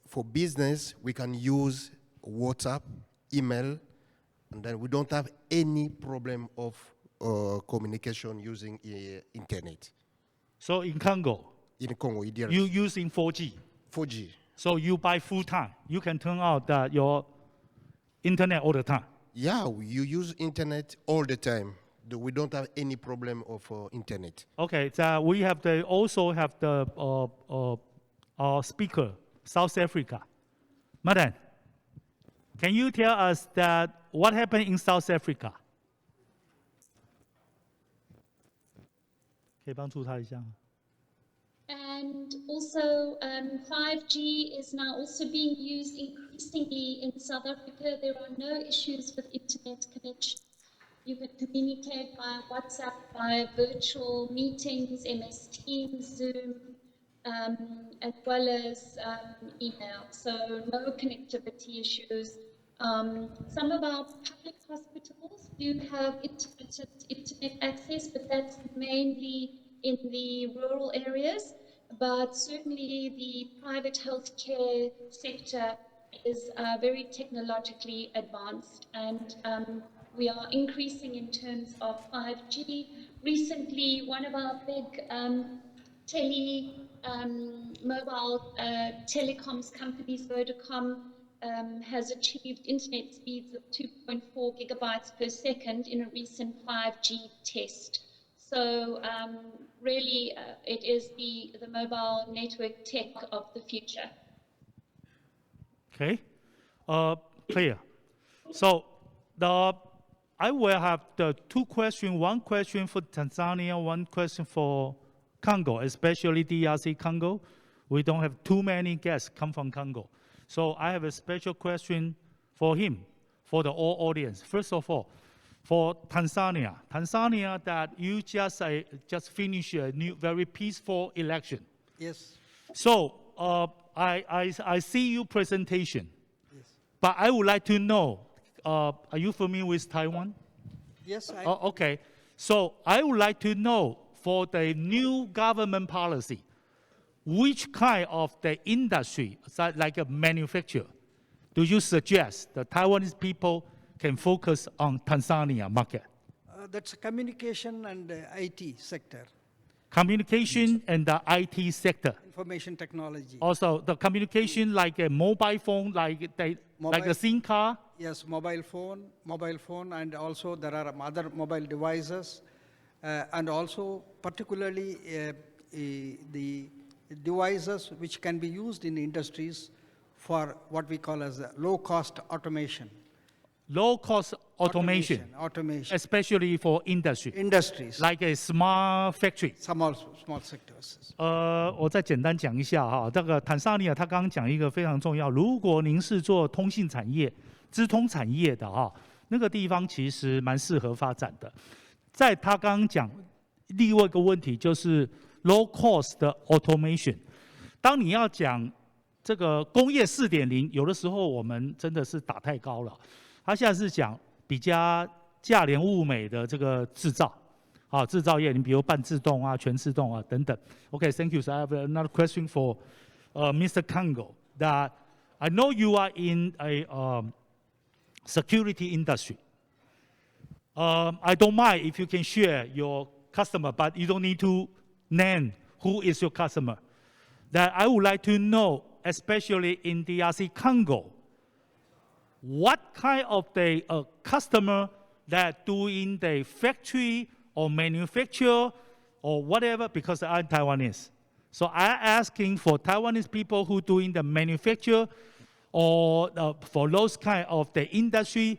for business, we can use WhatsApp, email, and then we don't have any problem of communication using internet. So in Congo, In Congo, in DRC. you using 4G. 4G. So you buy full time. You can turn out your internet all the time. Yeah, you use internet all the time. We don't have any problem of internet. Okay, so we have also have the our speaker, South Africa. Madam, can you tell us that what happened in South Africa? 可以帮助他一下吗？ And also, 5G is now also being used increasingly in South Africa. There are no issues with internet connection. You can communicate via WhatsApp, via virtual meetings, MS Teams, Zoom, as well as email. So no connectivity issues. Some of our public hospitals do have internet access, but that's mainly in the rural areas. But certainly the private healthcare sector is very technologically advanced, and we are increasing in terms of 5G. Recently, one of our big mobile telecoms companies, Vodacom, has achieved internet speeds of 2.4 gigabytes per second in a recent 5G test. So really, it is the mobile network tech of the future. Okay, clear. So I will have the two questions. One question for Tanzania, one question for Congo, especially DRC Congo. We don't have too many guests come from Congo. So I have a special question for him, for the all audience. First of all, for Tanzania, that you just finished a new, very peaceful election. Yes. So I see your presentation, Yes. but I would like to know, are you familiar with Taiwan? Yes. Okay, so I would like to know for the new government policy, which kind of the industry, like a manufacturer, do you suggest the Taiwanese people can focus on Tanzania market? That's communication and IT sector. Communication and the IT sector. Information technology. Also, the communication like a mobile phone, like a SIM card. Yes, mobile phone, and also there are other mobile devices, and also particularly the devices which can be used in industries for what we call as low-cost automation. low-cost automation, especially for industries, like a smart factory. Small sectors. 我再简单讲一下哈，这个坦桑尼亚他刚刚讲一个非常重要，如果您是做通信产业、资通产业的哈，那个地方其实蛮适合发展的。在他刚刚讲另外一个问题就是 low-cost 的 automation。当你要讲这个工业4.0，有的时候我们真的是打太高了。他现在是讲比较价廉物美的这个制造，啊，制造业，你比如半自动啊、全自动啊等等。Okay, thank you. So I have another question for Mr. Kango. That I know you are in a security industry. I don't mind if you can share your customer, but you don't need to name who is your customer. That I would like to know, especially in DRC Congo, what kind of the customer that doing the factory or manufacture or whatever, because I'm Taiwanese. So I'm asking for Taiwanese people who doing the manufacture or for those kind of the industry.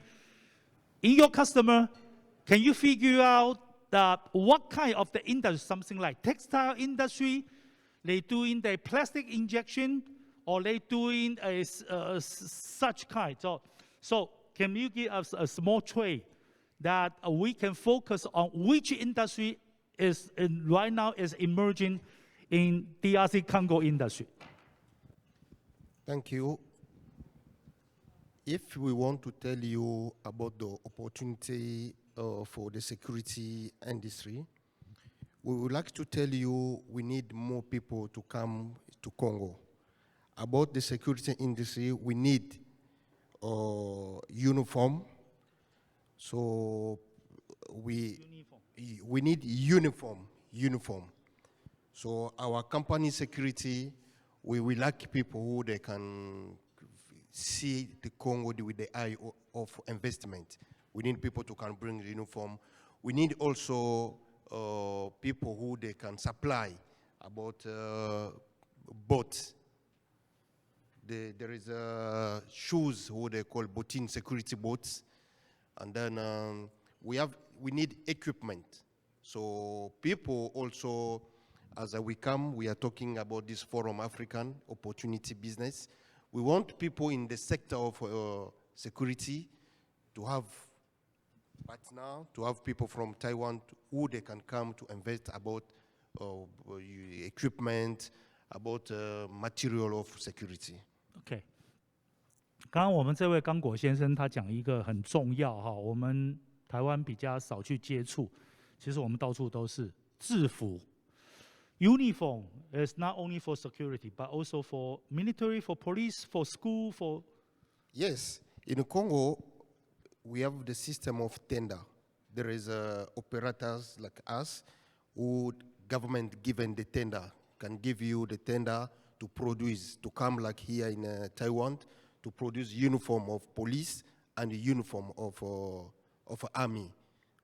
In your customer, can you figure out what kind of the industry, something like textile industry, they doing the plastic injection, or they doing such kind. So can you give us a small trade that we can focus on which industry is right now is emerging in DRC Congo industry? Thank you. If we want to tell you about the opportunity for the security industry, we would like to tell you we need more people to come to Congo. About the security industry, we need uniform. So we need uniform. So our company security, we will like people who they can see the Congo with the eye of investment. We need people to can bring uniform. We need also people who they can supply about boats. There is shoes who they call botin security boats, and then we need equipment. So people also, as we come, we are talking about this Forum African Opportunity Business. We want people in the sector of security to have partner, to have people from Taiwan who they can come to invest about equipment, about material of security. OK， 刚刚我们这位刚果先生他讲一个很重要哈，我们台湾比较少去接触，其实我们到处都是制服。Uniform is not only for security, but also for military, for police, for school, for... Yes, in Congo, we have the system of tender. There is operators like us who government given the tender, can give you the tender to produce, to come like here in Taiwan, to produce uniform of police and uniform of army,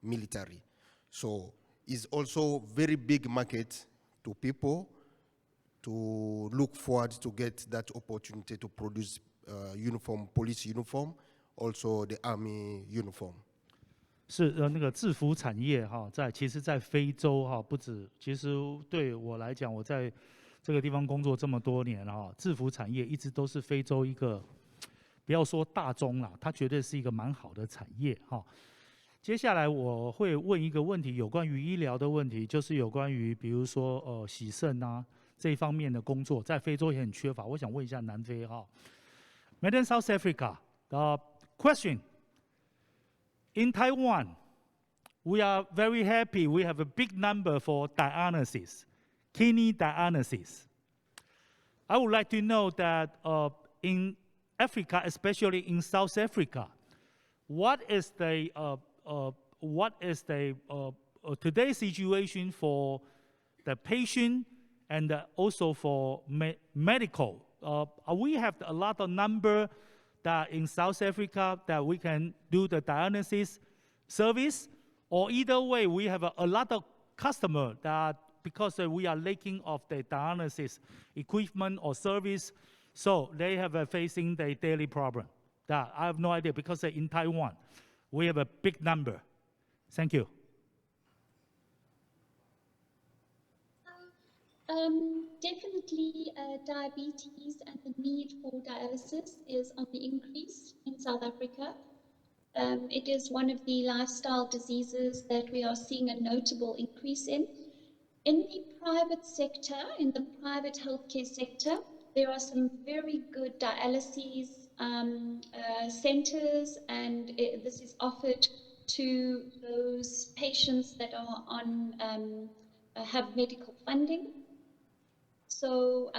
military. So it's also very big market to people to look forward to get that opportunity to produce uniform, police uniform, also the army uniform. 是那个制服产业哈，其实在非洲哈不止，其实对我来讲，我在这个地方工作这么多年哈，制服产业一直都是非洲一个，不要说大宗啦，它绝对是一个蛮好的产业哈。接下来我会问一个问题，有关于医疗的问题，就是有关于比如说洗肾啊这一方面的工作，在非洲也很缺乏。我想问一下南非哈 ，Madam South Africa， question. In Taiwan, we are very happy. We have a big number for dialysis, kidney dialysis. I would like to know that in Africa, especially in South Africa, what is the today's situation for the patient and also for medical? We have a lot of number that in South Africa that we can do the dialysis service, or either way, we have a lot of customers that because we are lacking of the dialysis equipment or service, so they have facing the daily problem. That I have no idea because in Taiwan, we have a big number. Thank you. Definitely, diabetes and the need for dialysis is on the increase in South Africa. It is one of the lifestyle diseases that we are seeing a notable increase in. In the private sector, in the private healthcare sector, there are some very good dialysis centers, and this is offered to those patients that are on have medical funding. So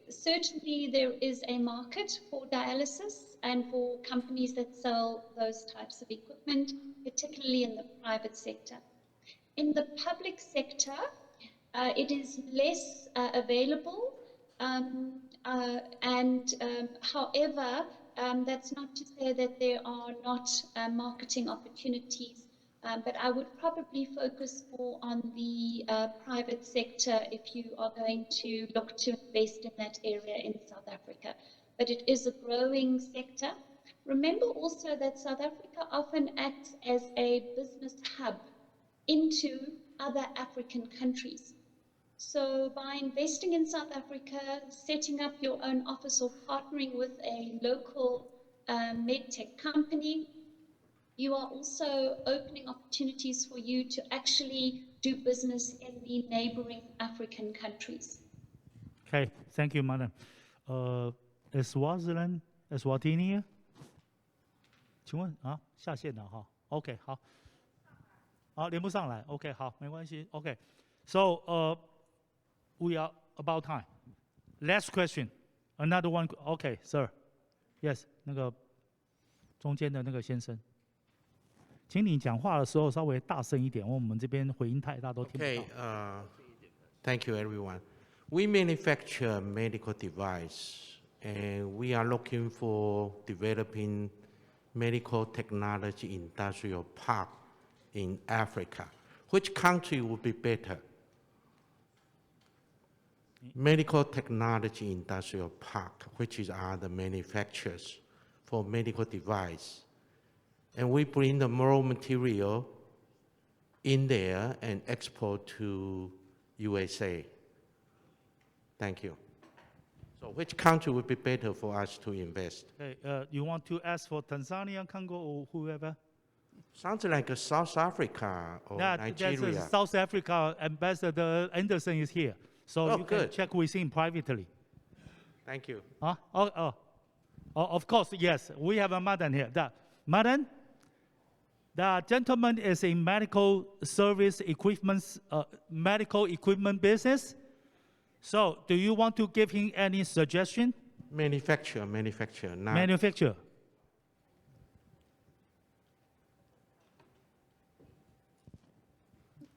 certainly there is a market for dialysis and for companies that sell those types of equipment, particularly in the private sector. In the public sector, it is less available, however, that's not to say that there are not marketing opportunities, but I would probably focus more on the private sector if you are going to look to invest in that area in South Africa. But it is a growing sector. Remember also that South Africa often acts as a business hub into other African countries. So by investing in South Africa, setting up your own office or partnering with a local medtech company, you are also opening opportunities for you to actually do business in the neighboring African countries. Okay, thank you, Madam. Eswatini? 请问啊，下线了哈。OK， 好，好，连不上来。OK， 好，没关系。OK， so we are about time. Last question. Another one. OK, sir. Yes， 那个中间的那个先生，请你讲话的时候稍微大声一点，因为我们这边回音太大都听不到。Okay, thank you, everyone. We manufacture medical device, and we are looking for developing medical technology industrial park in Africa. Which country would be better? Medical technology industrial park, which are the manufacturers for medical device. And we bring the raw material in there and export to USA. Thank you. So which country would be better for us to invest? Okay, you want to ask for Tanzania, Congo, or whoever? Sounds like a South Africa or Nigeria. That's South Africa. Ambassador Anderson is here, so you can check with him privately. Thank you. Of course, yes. We have a Madan here. Madan, the gentleman is in medical service equipment, medical equipment business. So, do you want to give him any suggestion? Manufacture. Manufacture.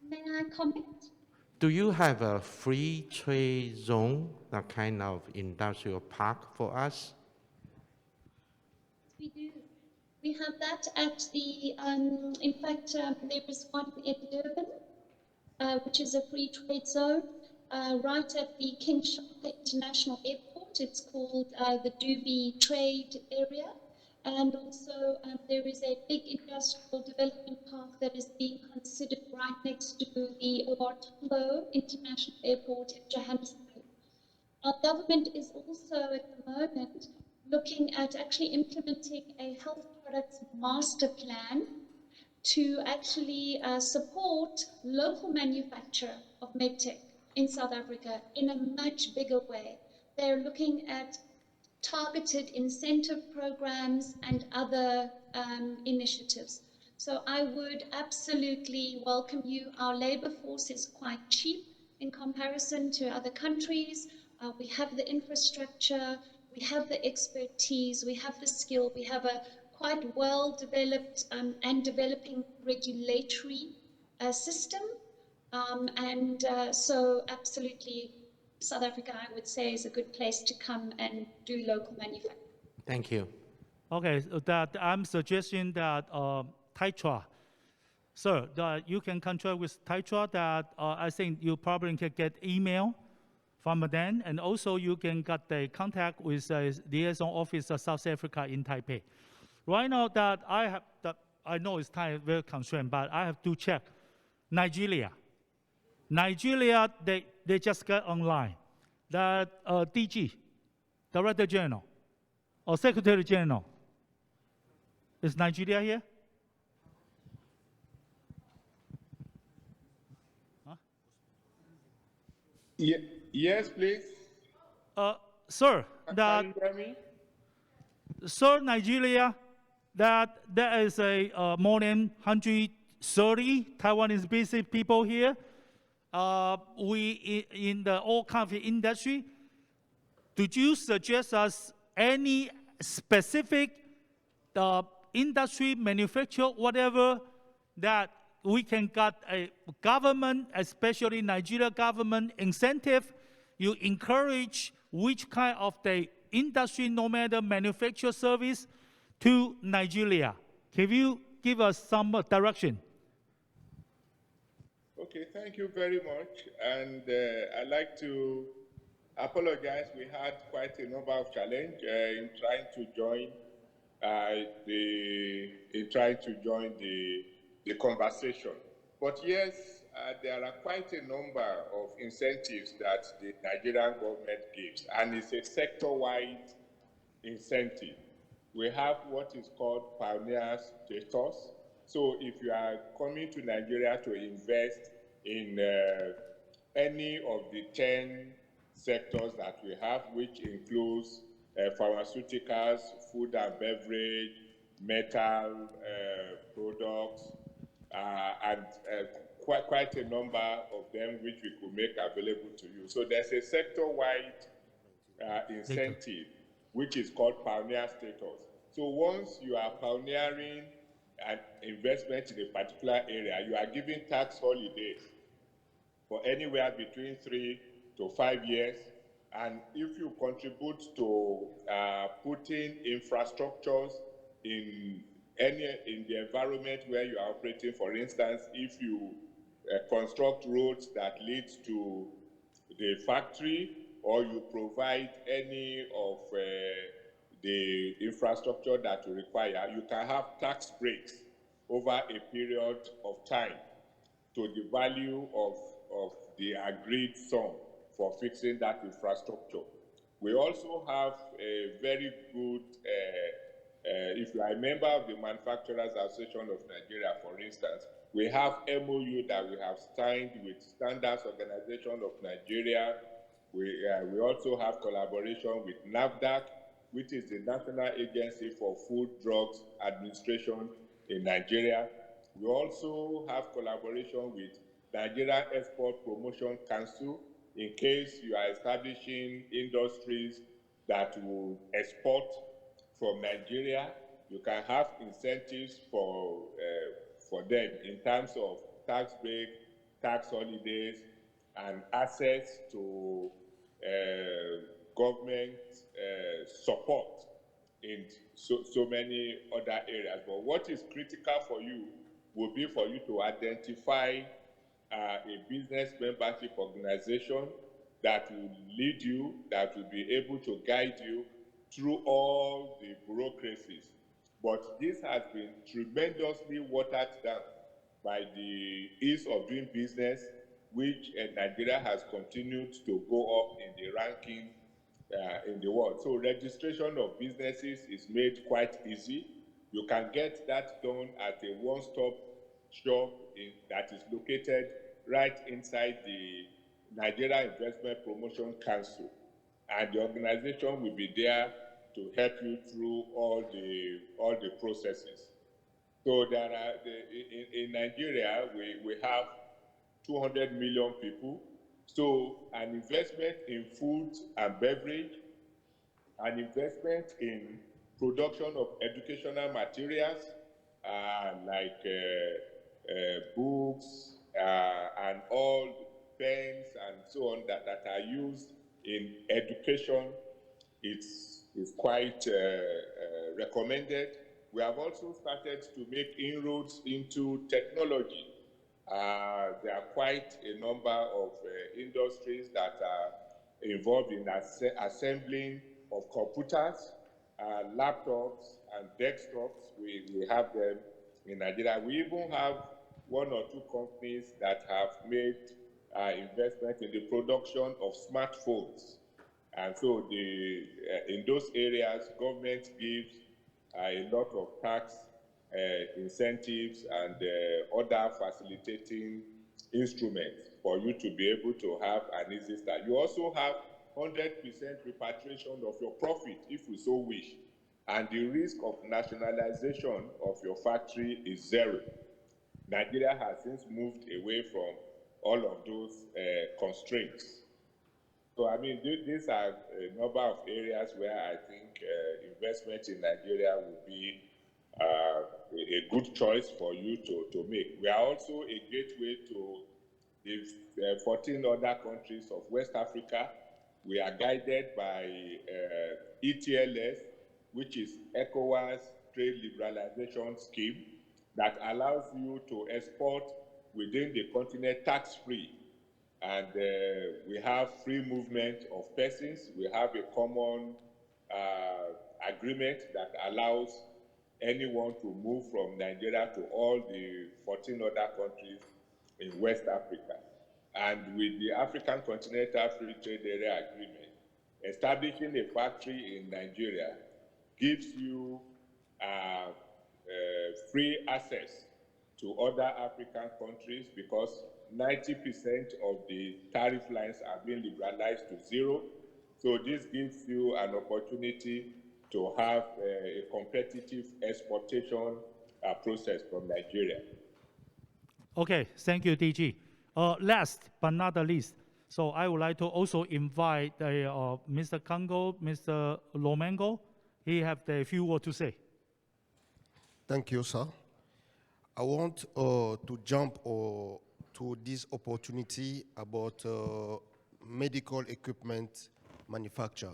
May I comment? Do you have a free trade zone, that kind of industrial park for us? We do. We have that at the, in fact, there is one in Durban, which is a free trade zone. Right at the King Shaka International Airport. It's called the Dubai Trade Area. And also there is a big industrial development park that is being considered right next to the OR Tambo International Airport in Johannesburg. Our government is also at the moment looking at actually implementing a health products master plan to actually support local manufacture of medtech in South Africa in a much bigger way. They're looking at targeted incentive programs and other initiatives. So I would absolutely welcome you. Our labor force is quite cheap in comparison to other countries. We have the infrastructure, we have the expertise, we have the skill, we have a quite well developed and developing regulatory system. So absolutely, South Africa, I would say, is a good place to come and do local manufacturing. Thank you. Okay, that I'm suggesting that Taitra, sir, that you can contract with Taitra. That I think you probably can get email from then, and also you can get the contact with the liaison office of South Africa in Taipei. Right now that I know it's time very constrained, but I have to check Nigeria. Nigeria, they just got online. That DG, Director General, or Secretary General, is Nigeria here? Huh? Yes, please. Sir, that, can you hear me? Sir, Nigeria, that there is a more than 130 Taiwanese busy people here. We in the all kind of industry. Did you suggest us any specific industry, manufacturer, whatever, that we can get a government, especially Nigeria government incentive? You encourage which kind of the industry, no matter manufacturer service, to Nigeria. Can you give us some direction? Okay, thank you very much. And I'd like to apologize. We had quite a number of challenges in trying to join the conversation. But yes, there are quite a number of incentives that the Nigerian government gives, and it's a sector-wide incentive. We have what is called pioneer status. So if you are coming to Nigeria to invest in any of the 10 sectors that we have, which includes pharmaceuticals, food and beverage, metal products, and quite a number of them which we could make available to you. So there's a sector-wide incentive, which is called pioneer status. So once you are pioneering an investment in a particular area, you are given tax holidays for anywhere between 3 to 5 years. And if you contribute to putting infrastructures in the environment where you are operating, for instance, if you construct roads that lead to the factory, or you provide any of the infrastructure that you require, you can have tax breaks over a period of time to the value of the agreed sum for fixing that infrastructure. We also have a very good, if you are a member of the Manufacturers Association of Nigeria, for instance, we have MOU that we have signed with Standards Organization of Nigeria. We also have collaboration with NAFDAC, which is the National Agency for Food, Drugs Administration in Nigeria. We also have collaboration with Nigeria Export Promotion Council in case you are establishing industries that will export from Nigeria. You can have incentives for them in terms of tax break, tax holidays, and access to government support in so many other areas. But what is critical for you will be for you to identify a business membership organization that will lead you, that will be able to guide you through all the bureaucracies. But this has been tremendously watered down by the ease of doing business, which Nigeria has continued to go up in the ranking in the world. So registration of businesses is made quite easy. You can get that done at a one-stop shop that is located right inside the Nigeria Investment Promotion Council. And the organization will be there to help you through all the processes. So there are, in Nigeria, we have 200 million people. So an investment in food and beverage, an investment in production of educational materials like books and all pens and so on that are used in education, it's quite recommended. We have also started to make inroads into technology. There are quite a number of industries that are involved in assembling of computers, laptops, and desktops. We have them in Nigeria. We even have one or two companies that have made investment in the production of smartphones. And so in those areas, government gives a lot of tax incentives and other facilitating instruments for you to be able to have an easy start. You also have 100% repatriation of your profit, if you so wish. And the risk of nationalization of your factory is zero. Nigeria has since moved away from all of those constraints. So, I mean, these are a number of areas where I think investment in Nigeria will be a good choice for you to make. We are also a gateway to the 14 other countries of West Africa. We are guided by ETLS, which is ECOWAS Trade Liberalization Scheme, that allows you to export within the continent tax-free. And we have free movement of persons. We have a common agreement that allows anyone to move from Nigeria to all the 14 other countries in West Africa. And with the African Continental Free Trade Area Agreement, establishing a factory in Nigeria gives you free access to other African countries because 90% of the tariff lines are being liberalized to zero. So this gives you an opportunity to have a competitive exportation process from Nigeria. Okay, thank you, DG. Last but not the least, so I would like to also invite Mr. Congo, Mr. Lomengo. He have a few words to say. Thank you, sir. I want to jump to this opportunity about medical equipment manufacture.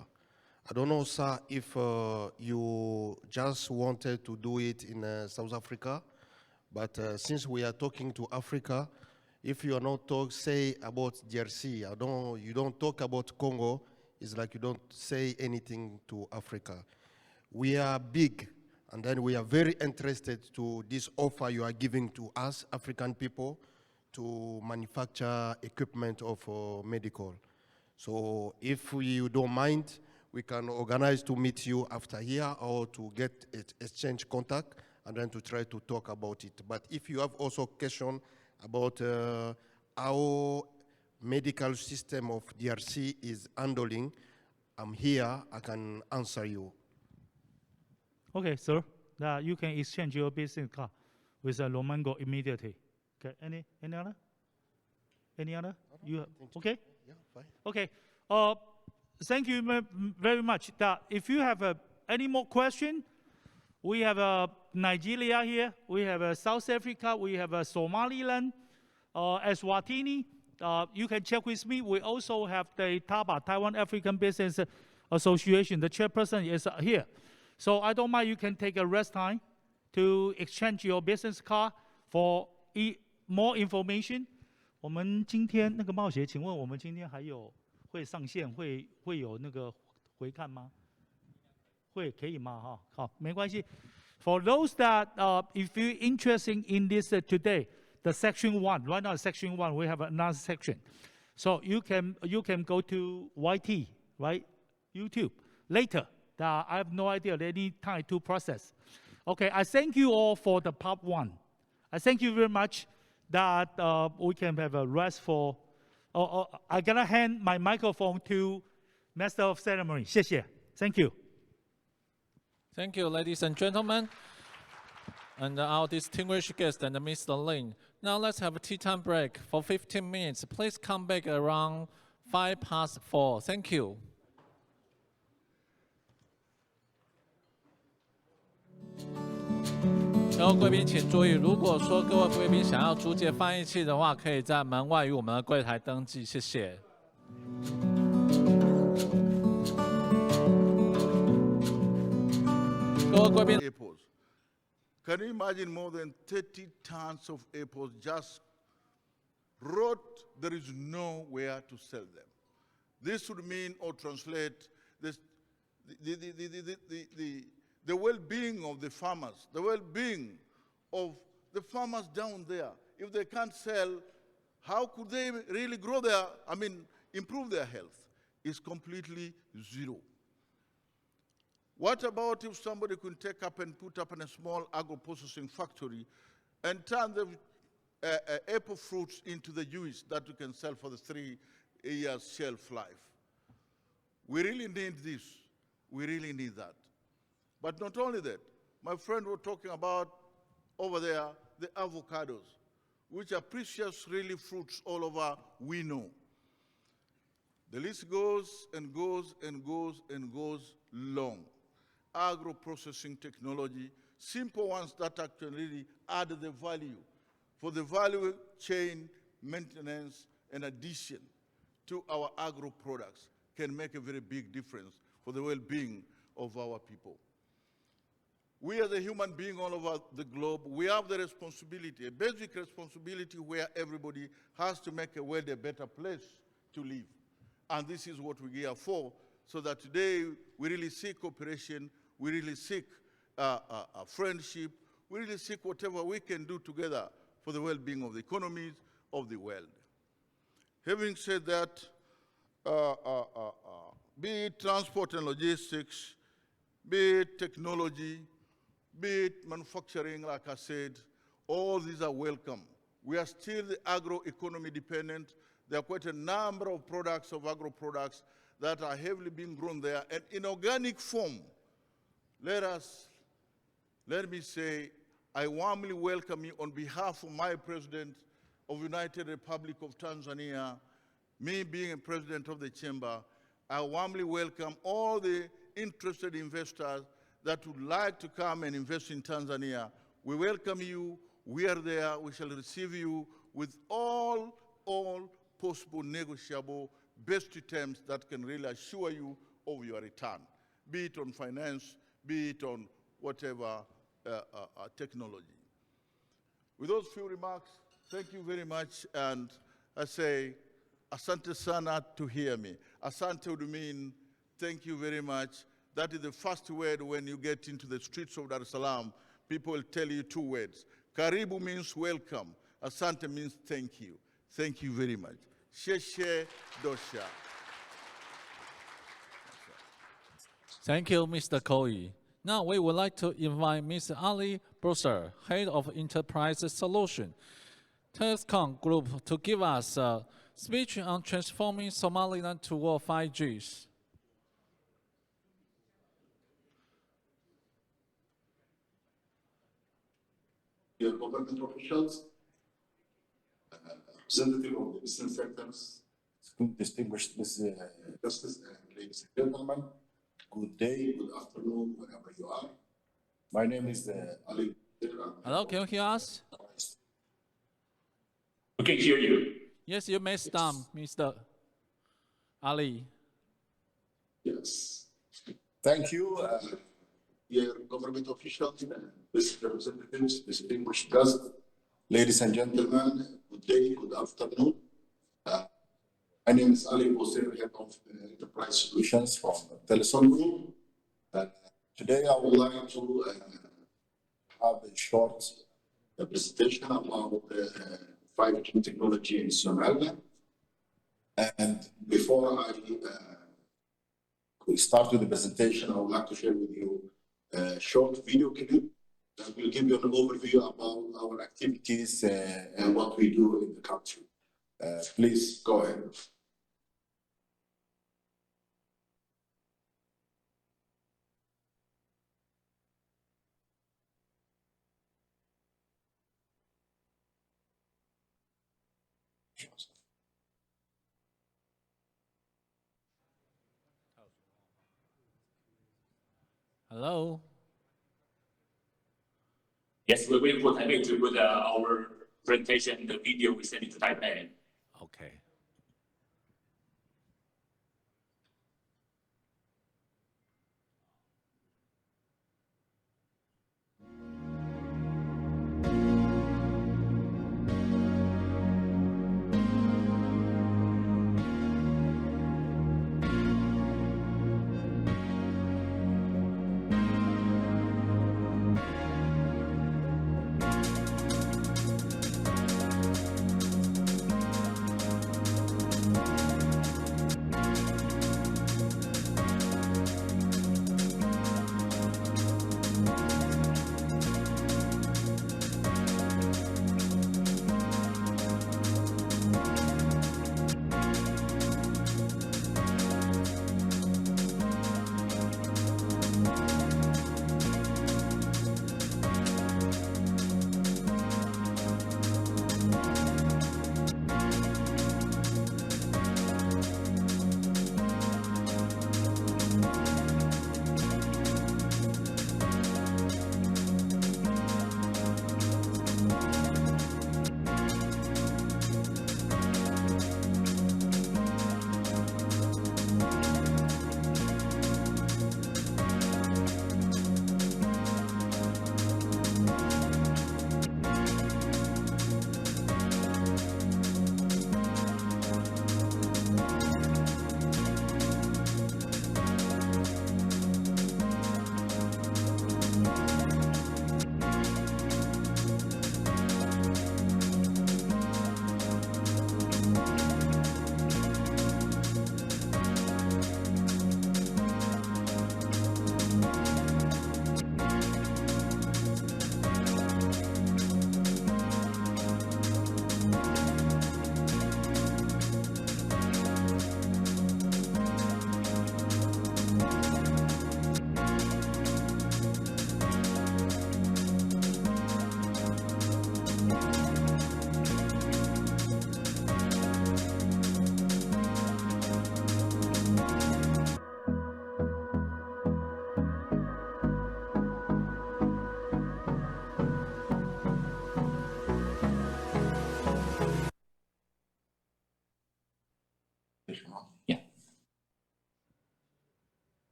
I don't know, sir, if you just wanted to do it in South Africa, but since we are talking to Africa, if you are not say about DRC, you don't talk about Congo, it's like you don't say anything to Africa. We are big, and then we are very interested to this offer you are giving to us, African people, to manufacture equipment of medical. So if you don't mind, we can organize to meet you after here or to get exchange contact and then to try to talk about it. But if you have also question about how medical system of DRC is handling, I'm here, I can answer you. Okay, sir, you can exchange your business card with Lomengo immediately. Okay, any other? Any other? You okay? Yeah, fine. Okay. Thank you very much. If you have any more questions, we have Nigeria here, we have South Africa, we have Somaliland, Eswatini. You can check with me. We also have the TABA, Taiwan African Business Association. The chairperson is here. So I don't mind, you can take a rest time to exchange your business card for more information. 我们今天那个冒险，请问我们今天还有会上线，会有那个回看吗？会可以吗？哈，好，没关系。For those that if you're interested in this today, the section 1, right now section 1, we have another section. So you can go to YT, right? YouTube later. I have no idea any time to process. Okay, I thank you all for the part 1. I thank you very much that we can have a rest for. I'm gonna hand my microphone to Master of Ceremony. 谢谢. Thank you. Thank you, ladies and gentlemen, and our distinguished guest and Mr. Lin. Now let's have a tea time break for 15 minutes. Please come back around 4:05. Thank you. 各位贵宾请注意，如果说各位贵宾想要租借翻译器的话，可以在门外与我们的柜台登记，谢谢。各位贵宾。 Can you imagine more than 30 tons of apples just rot? There is nowhere to sell them. This would mean or translate this, the well-being of the farmers, the well-being of the farmers down there. If they can't sell, how could they really grow their, improve their health? It's completely zero. What about if somebody could take up and put up in a small agro-processing factory and turn the apple fruits into the juice that you can sell for the 3 years shelf life? We really need this. We really need that. But not only that, my friend was talking about over there, the avocados, which are precious really fruits all over we know. The list goes and goes and goes and goes long. Agro-processing technology, simple ones that actually really add the value for the value chain maintenance and addition to our agro products can make a very big difference for the well-being of our people. We as a human being all over the globe, we have the responsibility, a basic responsibility where everybody has to make a world a better place to live. And this is what we're here for, so that today we really seek cooperation, we really seek friendship, we really seek whatever we can do together for the well-being of the economies of the world. Having said that, be it transport and logistics, be it technology, be it manufacturing, like I said, all these are welcome. We are still the agro-economy dependent. There are quite a number of products, of agro-products, that are heavily being grown there. And in organic form, let me say, I warmly welcome you on behalf of my President of the United Republic of Tanzania, me being a president of the chamber. I warmly welcome all the interested investors that would like to come and invest in Tanzania. We welcome you. We are there. We shall receive you with all possible negotiable best terms that can really assure you of your return, be it on finance, be it on whatever technology. With those few remarks, thank you very much, and I say, asante sana to hear me. Asante would mean thank you very much. That is the first word when you get into the streets of Dar es Salaam. People will tell you 2 words. Karibu means welcome. Asante means thank you. Thank you very much. Sheshe dosha. Thank you, Mr. Koi. Now we would like to invite Mr. Ali Brusser, Head of Enterprise Solution, Tescom Group, to give us a speech on transforming Somaliland toward 5G. Dear government officials, representative of the business sectors, distinguished justice and ladies and gentlemen, good day, good afternoon, wherever you are. My name is Ali. Hello, can you hear us? We can hear you. Yes, you may start, Mr. Ali. Yes. Thank you, dear government officials, business representatives, distinguished guests, ladies and gentlemen, good day, good afternoon. My name is Ali Bosir, Head of Enterprise Solutions from Telesom Group. Today I would like to have a short presentation about 5G technology in Somalia. And before we start with the presentation, I would like to share with you a short video clip that will give you an overview about our activities and what we do in the country. Please go ahead. Hello. Yes, we're waiting for Taipei to put our presentation, the video we sent it to Taipei. Okay.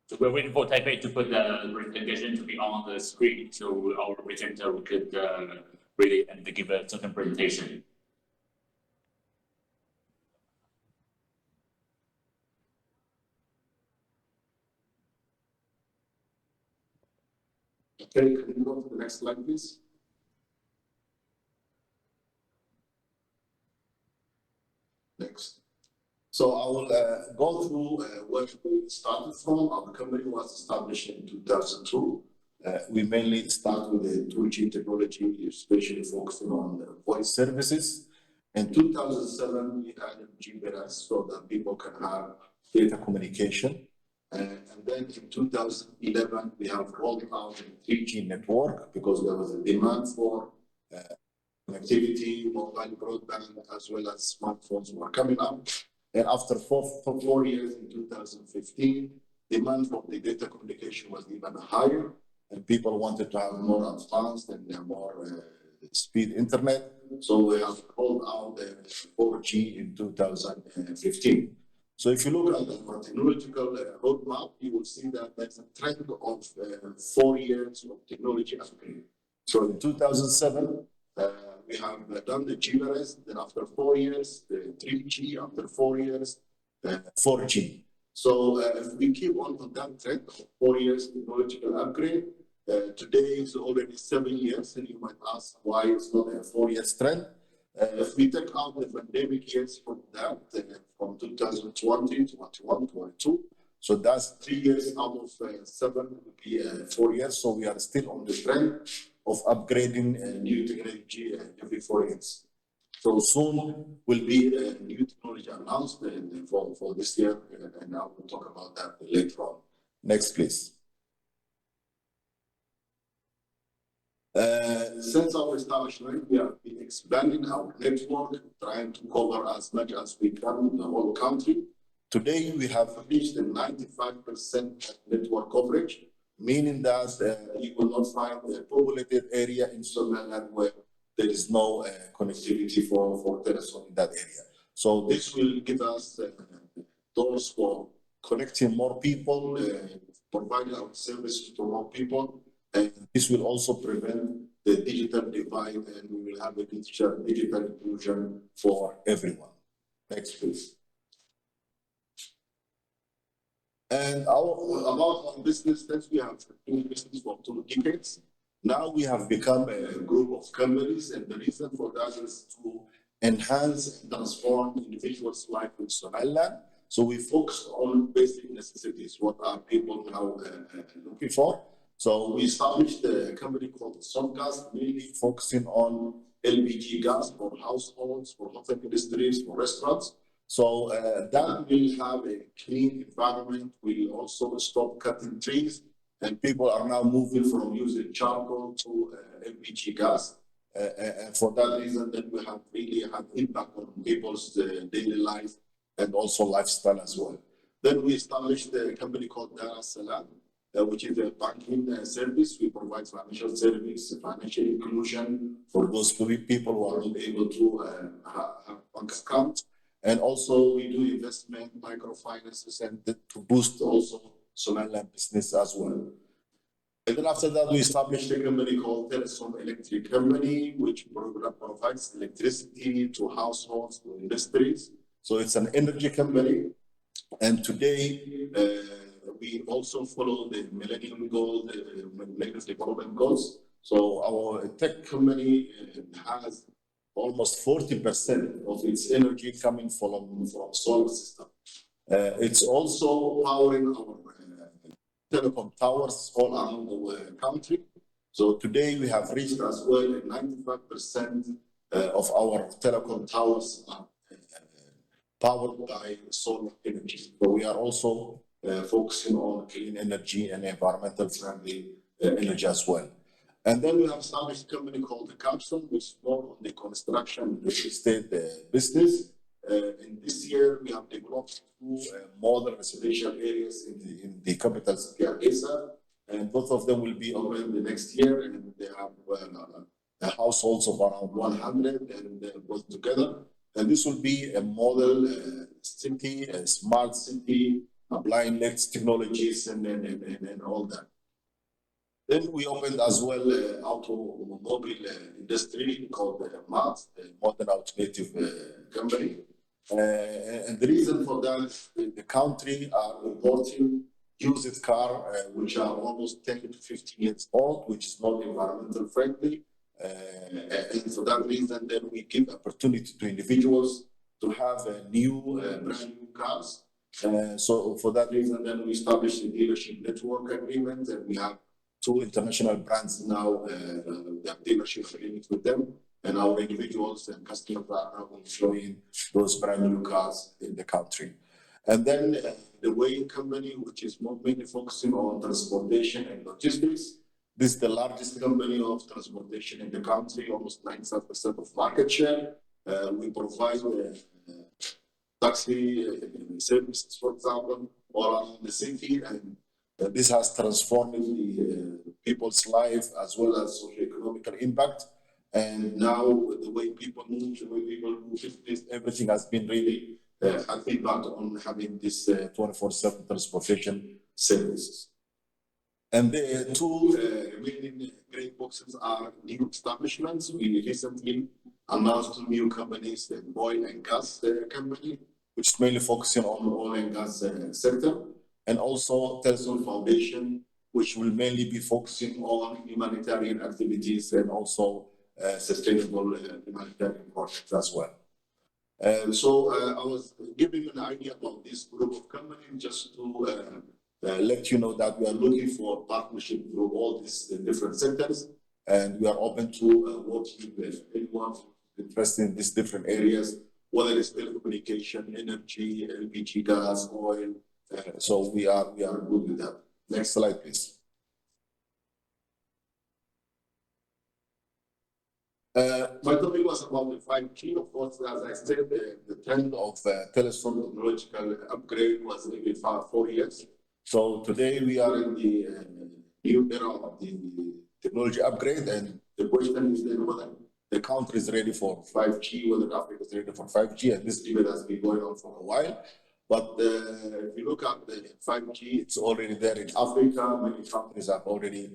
So we're waiting for Taipei to put the presentation to be on the screen, so our presenter could really give a certain presentation. Okay, can you go to the next slide, please? Next. So I will go through where we started from. Our company was established in 2002. We mainly start with the 2G technology, especially focusing on voice services. In 2007, we added GPRS so that people can have data communication. And then in 2011, we have rolled out a 3G network because there was a demand for connectivity, mobile broadband, as well as smartphones were coming up. And after four years in 2015, demand for the data communication was even higher, and people wanted to have more advanced and more speed internet. So we have rolled out the 4G in 2015. So if you look at the technological roadmap, you will see that there's a trend of 4 years of technology upgrade. So in 2007, we have done the GPRS, then after 4 years, the 3G, after 4 years, 4G. So if we keep on that trend of 4 years technological upgrade, today is already 7 years, and you might ask why it's not a 4 year trend. If we take out the pandemic years from that, from 2020, 21, 22, so that's 3 years out of 7 would be 4 years. So we are still on the trend of upgrading new technology every 4 years. So soon will be a new technology announced for this year, and I will talk about that later on. Next, please. Since our establishment, we have been expanding our network, trying to cover as much as we can in the whole country. Today, we have reached a 95% network coverage, meaning that you will not find a populated area in Somaliland where there is no connectivity for telephone in that area. So this will give us doors for connecting more people, providing our services to more people. And this will also prevent the digital divide, and we will have a digital inclusion for everyone. Next, please. And about our business, since we have been in business for 2 decades, now we have become a group of companies, and the reason for that is to enhance and transform individuals' life in Somaliland. So we focus on basic necessities, what are people now looking for. So we established a company called Somgas, mainly focusing on LPG gas for households, for hotel industries, for restaurants. So that will have a clean environment. We'll also stop cutting trees, and people are now moving from using charcoal to LPG gas. And for that reason, that we have really had impact on people's daily life and also lifestyle as well. Then we established a company called Dar es Salaam, which is a banking service. We provide financial service, financial inclusion for those people who are not able to have bank accounts. And also we do investment, microfinances, and to boost also Somaliland business as well. And then after that, we established a company called Telesom Electric Company, which provides electricity to households, to industries. So it's an energy company. And today, we also follow the Millennium Goals, Millennium Development Goals. So our tech company has almost 40% of its energy coming from solar system. It's also powering our telecom towers all around the country. So today we have reached as well 95% of our telecom towers are powered by solar energy. So we are also focusing on clean energy and environmental friendly energy as well. And then we have established a company called the Capstone, which is more on the construction real estate business. In this year, we have developed 2 modern residential areas in the capital city, Hargeisa, and both of them will be open the next year, and they have households of around 100 and both together. And this will be a model city, a smart city, applying latest technologies and all that. Then we opened as well automobile industry called MAT, Modern Automotive Company. And the reason for that, the country are importing used car, which are almost 10 to 15 years old, which is not environmental friendly. And for that reason, then we give opportunity to individuals to have new, brand new cars. So for that reason, then we established a dealership network agreement, and we have 2 international brands now, that dealership agreement with them, and our individuals and customers are now enjoying those brand new cars in the country. And then the Way company, which is mainly focusing on transportation and logistics. This is the largest company of transportation in the country, almost 95% of market share. We provide taxi services, for example, all around the city, and this has transformed the people's life as well as socio-economical impact. And now the way people move, the way people do business, everything has been really an impact on having this 24/7 transportation services. And the 2 remaining great boxes are new establishments. We recently announced 2 new companies, the oil and gas company, which is mainly focusing on the oil and gas sector, and also Telson Foundation, which will mainly be focusing on humanitarian activities and also sustainable humanitarian projects as well. So I was giving you an idea about this group of companies just to let you know that we are looking for partnership through all these different sectors, and we are open to working with anyone interested in these different areas, whether it's telecommunication, energy, LPG, gas, oil. So we are good with that. Next slide, please. My topic was about the 5G. Of course, as I said, the trend of telecom technological upgrade was every 4 years. So today we are in the new era of the technology upgrade, and the question is then whether the country is ready for 5G, whether Africa is ready for 5G, and this debate has been going on for a while. But if you look at the 5G, it's already there in Africa. Many countries have already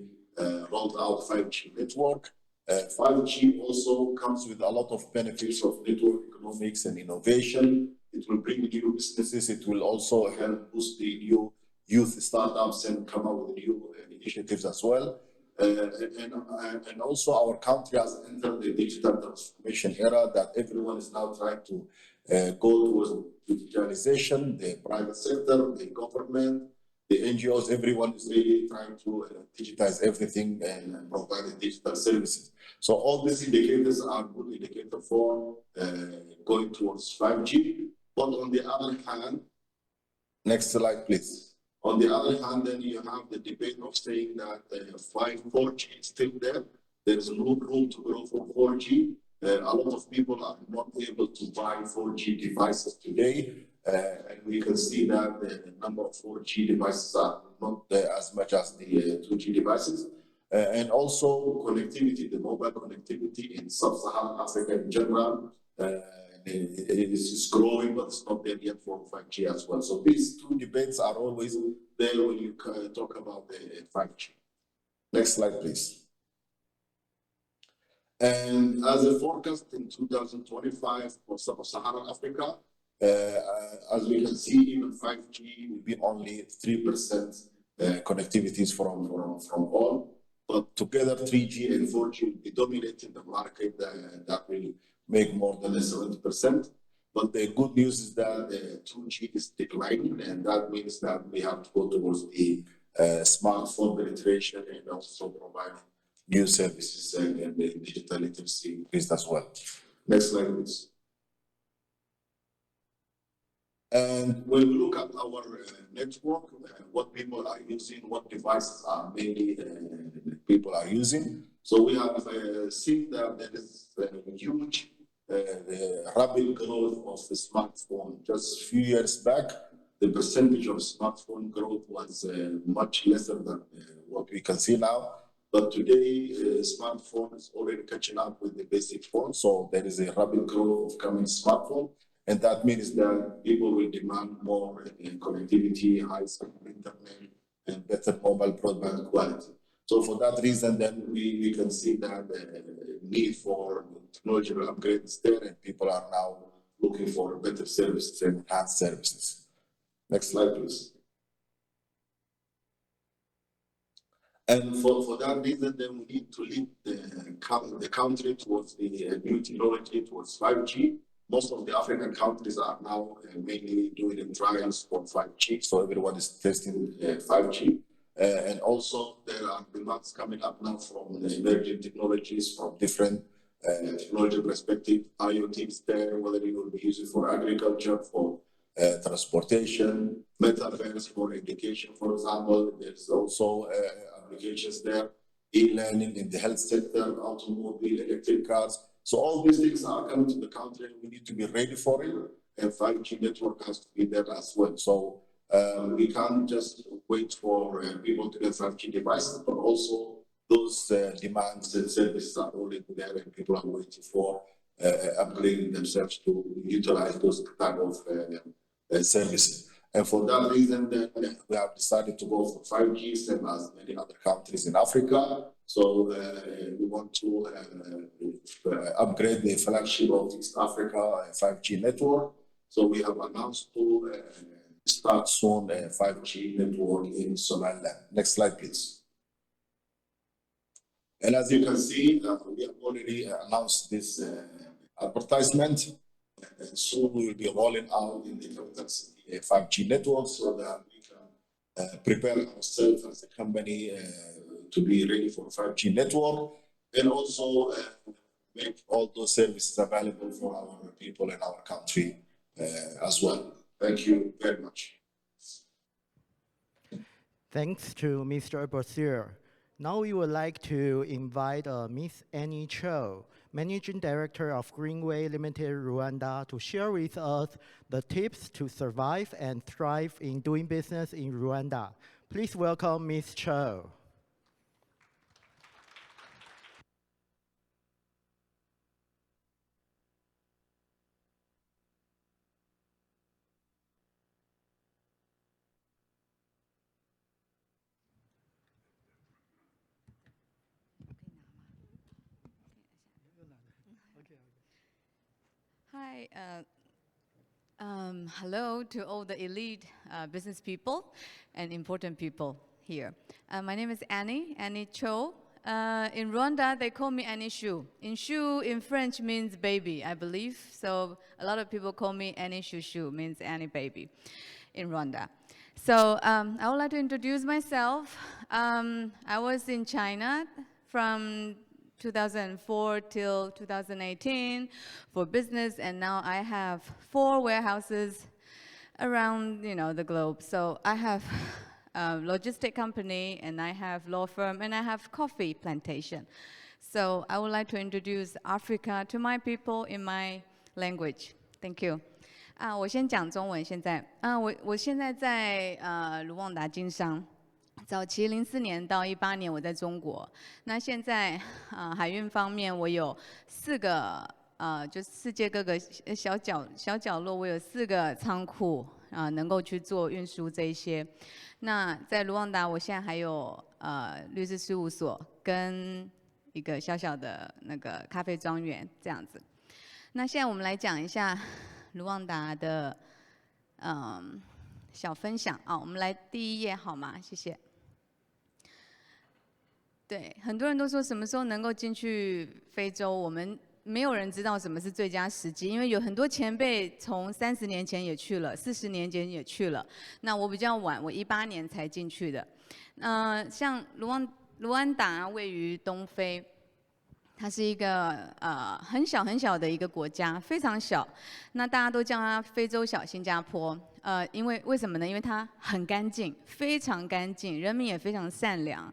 rolled out 5G network. 5G also comes with a lot of benefits of network economics and innovation. It will bring new businesses. It will also help boost the new youth startups and come up with new initiatives as well. And also our country has entered the digital transformation era that everyone is now trying to go towards digitalization, the private sector, the government, the NGOs, everyone is really trying to digitize everything and provide digital services. So all these indicators are good indicators for going towards 5G. But on the other hand, next slide, please. On the other hand, then you have the debate of saying that 4G is still there. There is no room to grow for 4G. A lot of people are not able to buy 4G devices today. And we can see that the number of 4G devices are not as much as the 2G devices. And also connectivity, the mobile connectivity in sub-Saharan Africa in general, it is growing, but it's not there yet for 5G as well. So these 2 debates are always there when you talk about the 5G. Next slide, please. And as a forecast in 2025 for sub-Saharan Africa, as we can see, even 5G will be only 3% connectivities from all. But together, 3G and 4G will be dominating the market that will make more than 70%. But the good news is that 2G is declining, and that means that we have to go towards the smartphone penetration and also providing new services and the digital literacy increased as well. Next slide, please. And when we look at our network, what people are using, what devices are mainly people are using. So we have seen that there is a huge rapid growth of the smartphone. Just a few years back, the percentage of smartphone growth was much lesser than what we can see now. But today, smartphone is already catching up with the basic phone. So there is a rapid growth of coming smartphone. And that means that people will demand more connectivity, high-speed internet, and better mobile broadband quality. So for that reason, then we can see that the need for technological upgrades there, and people are now looking for better services and enhanced services. Next slide, please. And for that reason, then we need to lead the country towards the new technology, towards 5G. Most of the African countries are now mainly doing trials for 5G, so everyone is testing 5G. And also there are demands coming up now from the emerging technologies from different technology perspective. IoT is there, whether you will be using for agriculture, for transportation, metaverse for education, for example. There's also applications there, e-learning in the health sector, automobile, electric cars. So all these things are coming to the country, and we need to be ready for it. And 5G network has to be there as well. So we can't just wait for people to get 5G devices, but also those demands and services are already there, and people are waiting for upgrading themselves to utilize those type of services. And for that reason, then we have decided to go for 5G, same as many other countries in Africa. So we want to upgrade the flagship of East Africa 5G network. So we have announced to start soon a 5G network in Somaliland. Next slide, please. And as you can see, we have already announced this advertisement. And soon we will be rolling out in the capital city a 5G network so that we can prepare ourselves as a company to be ready for 5G network, and also make all those services available for our people in our country as well. Thank you very much. Thanks to Mr. Bosir. Now we would like to invite Ms. Annie Cho, Managing Director of Greenway Limited Rwanda, to share with us the tips to survive and thrive in doing business in Rwanda. Please welcome Ms. Cho. Hi, hello to all the elite business people and important people here. My name is Annie Cho. In Rwanda, they call me Annie Shu. In French means baby, I believe. So a lot of people call me Annie Shu, means Annie baby in Rwanda. So I would like to introduce myself. I was in China from 2004 till 2018 for business, and now I have 4 warehouses around the globe. So I have a logistic company, and I have law firm, and I have coffee plantation. So I would like to introduce Africa to my people in my language. Thank you. 我先讲中文。现在我现在在卢旺达经商。早期04年到18年我在中国，那现在海运方面我有4个就世界各个小角落，我有4个仓库能够去做运输这一些。那在卢旺达，我现在还有律师事务所跟一个小小的那个咖啡庄园这样子。那现在我们来讲一下卢旺达的小分享啊，我们来第1页好吗？谢谢。对，很多人都说什么时候能够进去非洲，我们没有人知道什么是最佳时机，因为有很多前辈从30年前也去了，40年前也去了。那我比较晚，我18年才进去的。像卢安达位于东非，它是一个很小很小的一个国家，非常小。那大家都叫它非洲小新加坡。为什么呢？因为它很干净，非常干净，人民也非常善良。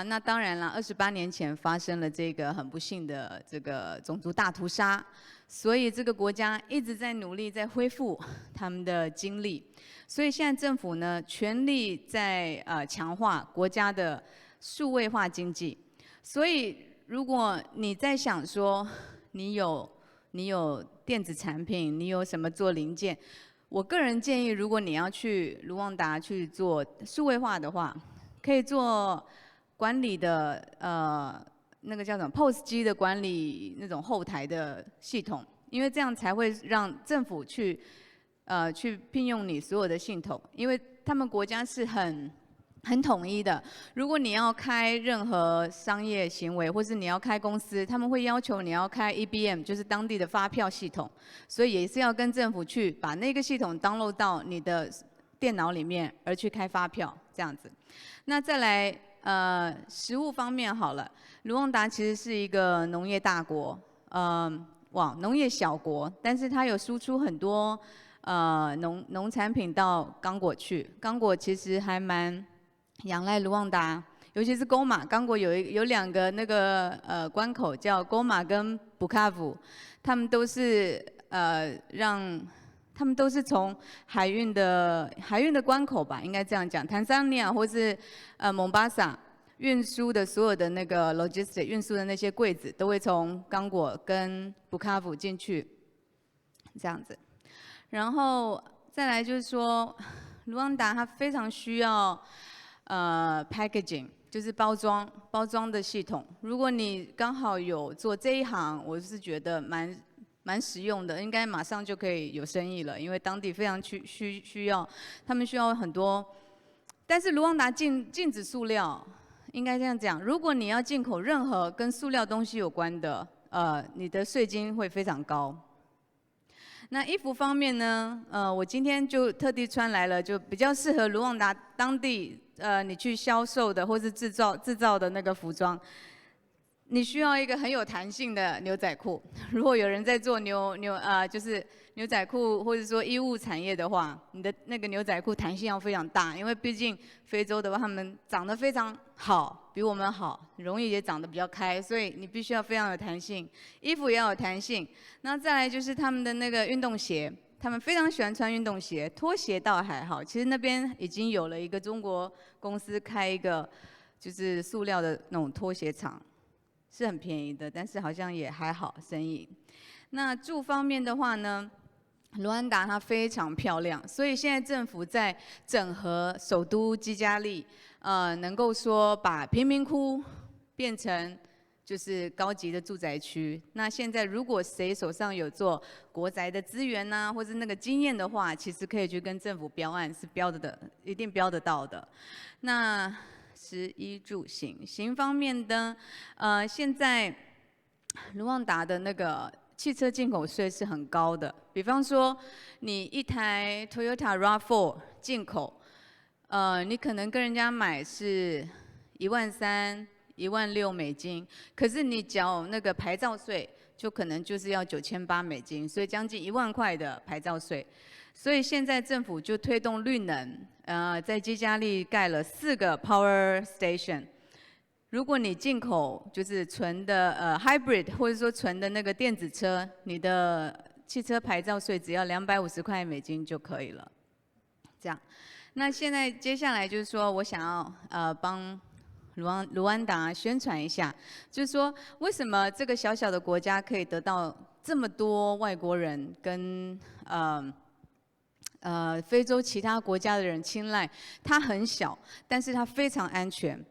那当然了，28年前发生了这个很不幸的这个种族大屠杀，所以这个国家一直在努力在恢复他们的经历，所以现在政府呢全力在强化国家的数位化经济。所以如果你在想说你有电子产品，你有什么做零件。我个人建议，如果你要去卢旺达去做数位化的话，可以做管理的那个叫什么 POS 机的管理那种后台的系统，因为这样才会让政府去聘用你所有的系统，因为他们国家是很统一的。如果你要开任何商业行为，或是你要开公司，他们会要求你要开 EBM， 就是当地的发票系统，所以也是要跟政府去把那个系统 download 到你的电脑里面，而去开发票这样子。那再来食物方面好了，卢旺达其实是一个农业大国，农业小国，但是它有输出很多农产品到刚果去。刚果其实还蛮仰赖卢旺达，尤其是勾马。刚果有两个那个关口叫勾马跟布卡夫，他们都是他们都是从海运的关口吧，应该这样讲。坦桑尼亚或是蒙巴萨运输的所有的那个 logistic 运输的那些柜子，都会从刚果跟布卡夫进去，这样子。然后再来就是说，卢旺达它非常需要packaging， 就是包装的系统。如果你刚好有做这一行，我是觉得蛮实用的，应该马上就可以有生意了，因为当地非常需要，他们需要很多。但是卢旺达禁止塑料，应该这样讲，如果你要进口任何跟塑料东西有关的，你的税金会非常高。那衣服方面呢，我今天就特地穿来了，就比较适合卢旺达当地你去销售的或是制造的那个服装。你需要一个很有弹性的牛仔裤。如果有人在做就是牛仔裤或者说衣物产业的话，你的那个牛仔裤弹性要非常大，因为毕竟非洲的话，他们长得非常好，比我们好，容易也长得比较开，所以你必须要非常有弹性，衣服也要有弹性。那再来就是他们的那个运动鞋，他们非常喜欢穿运动鞋，拖鞋倒还好。其实那边已经有了一个中国公司开一个就是塑料的那种拖鞋厂。是很便宜的，但是好像也还好生意。那住方面的话呢，卢安达它非常漂亮，所以现在政府在整合首都基加利，能够说把贫民窟变成就是高级的住宅区。那现在如果谁手上有做国宅的资源呐，或是那个经验的话，其实可以去跟政府标案，是标的，一定标得到的。那食衣住行方面的，现在卢旺达的那个汽车进口税是很高的。比方说，你一台 Toyota RAV4 进口，你可能跟人家买是13000、16000美金，可是你缴那个牌照税，就可能就是要9800美金，所以将近1万块的牌照税。所以现在政府就推动绿能，在基加利盖了4个 power station。如果你进口就是纯的hybrid 或者说纯的那个电子车，你的汽车牌照税只要250块美金就可以了。这样，那现在接下来就是说我想要帮卢安达宣传一下，就是说为什么这个小小的国家可以得到这么多外国人跟非洲其他国家的人青睐。它很小，但是它非常安全。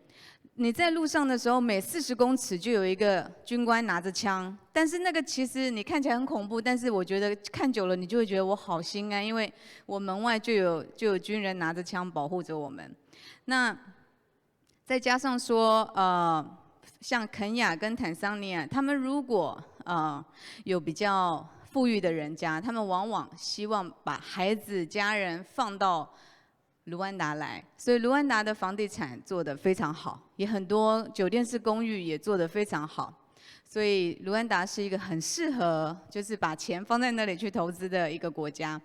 你在路上的时候，每40公尺就有一个军官拿着枪，但是那个其实你看起来很恐怖，但是我觉得看久了你就会觉得我好心安，因为我门外就有军人拿着枪保护着我们。那再加上说像肯亚跟坦桑尼亚，他们如果有比较富裕的人家，他们往往希望把孩子、家人放到卢安达来，所以卢安达的房地产做得非常好，也很多酒店式公寓也做得非常好，所以卢安达是一个很适合就是把钱放在那里去投资的一个国家。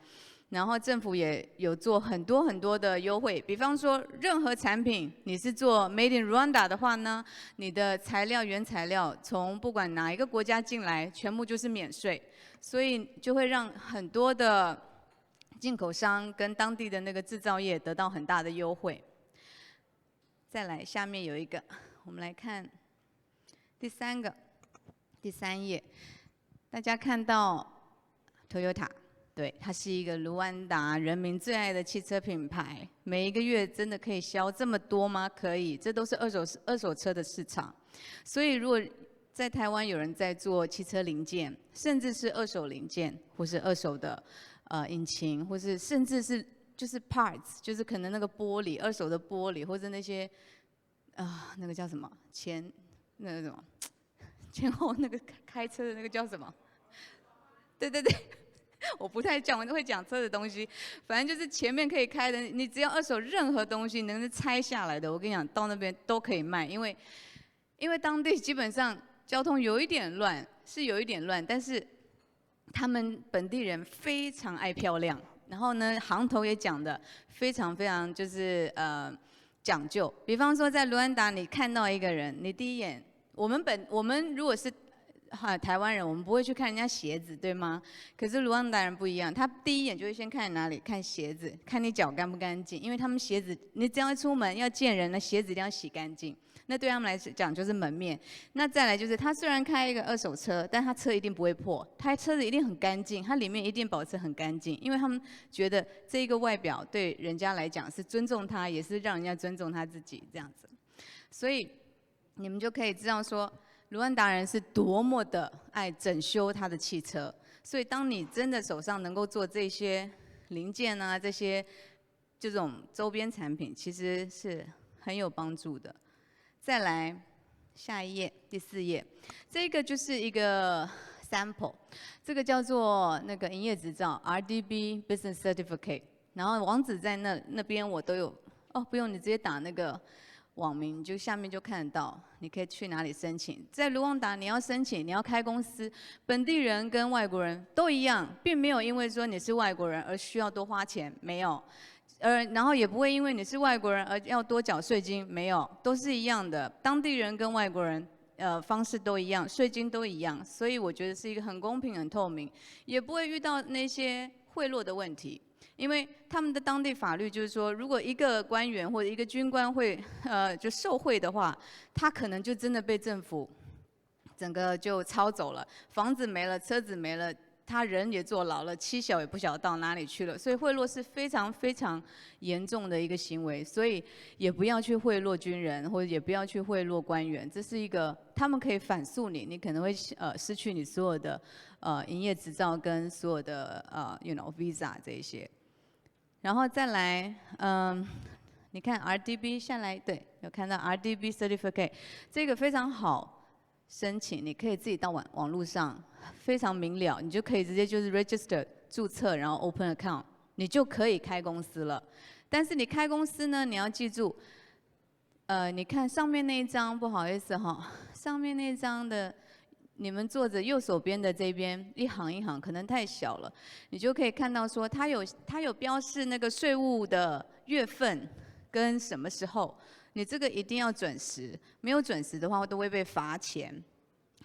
然后政府也有做很多的优惠，比方说任何产品你是做 Made in Rwanda 的话呢，你的原材料从不管哪一个国家进来，全部就是免税，所以就会让很多的进口商跟当地的那个制造业得到很大的优惠。再来，下面有一个，我们来看第3页，大家看到 Toyota， 对，它是一个卢安达人民最爱的汽车品牌。每一个月真的可以销这么多吗？可以，这都是二手车的市场。所以如果在台湾有人在做汽车零件，甚至是二手零件，或是二手的引擎，或是甚至是就是 parts， 就是可能那个玻璃，二手的玻璃，或者那些那个叫什么那个什么前后那个开车的那个叫什么？对对对，我不太会讲车的东西，反正就是前面可以开的，你只要二手任何东西能拆下来的，我跟你讲，到那边都可以卖，因为当地基本上交通有一点乱，是有一点乱，但是他们本地人非常爱漂亮，然后呢，行头也讲的非常非常就是讲究。比方说在卢安达，你看到一个人，你第一眼，我们如果是台湾人，我们不会去看人家鞋子，对吗？可是卢安达人不一样，他第一眼就会先看哪里，看鞋子，看你脚干不干净，因为他们鞋子，你只要一出门要见人，那鞋子一定要洗干净。那对他们来讲就是门面。那再来就是，他虽然开一个二手车，但他车一定不会破，他车子一定很干净，他里面一定保持很干净，因为他们觉得这一个外表对人家来讲是尊重他，也是让人家尊重他自己这样子。所以你们就可以知道说，卢安达人是多么的爱整修他的汽车。所以当你真的手上能够做这些零件啊，这种周边产品，其实是很有帮助的。再来，下一页，第4页，这个就是一个 sample， 这个叫做那个营业执照 RDB Business Certificate， 然后网址在那边我都有，不用你直接打那个网名，你就下面就看得到，你可以去哪里申请。在卢旺达你要申请，你要开公司，本地人跟外国人都一样，并没有因为说你是外国人而需要多花钱，没有。然后也不会因为你是外国人而要多缴税金，没有，都是一样的。当地人跟外国人，方式都一样，税金都一样，所以我觉得是一个很公平、很透明，也不会遇到那些贿赂的问题。因为他们的当地法律就是说，如果一个官员或者一个军官会就受贿的话，他可能就真的被政府整个就抄走了，房子没了，车子没了。他人也坐牢了，妻小也不晓得到哪里去了，所以贿赂是非常非常严重的一个行为，所以也不要去贿赂军人，或者也不要去贿赂官员，这是一个他们可以反诉你，你可能会失去你所有的营业执照跟所有的visa 这一些，然后再来你看 RDB 下来，对，有看到 RDB Certificate 这个非常好申请，你可以自己到网络上。非常明了，你就可以直接就是 register 注册，然后 open account， 你就可以开公司了。但是你开公司呢，你要记住，你看上面那一张，不好意思哈，上面那一张的，你们坐着右手边的这边一行一行可能太小了，你就可以看到说它有标示那个税务的月份跟什么时候，你这个一定要准时，没有准时的话都会被罚钱。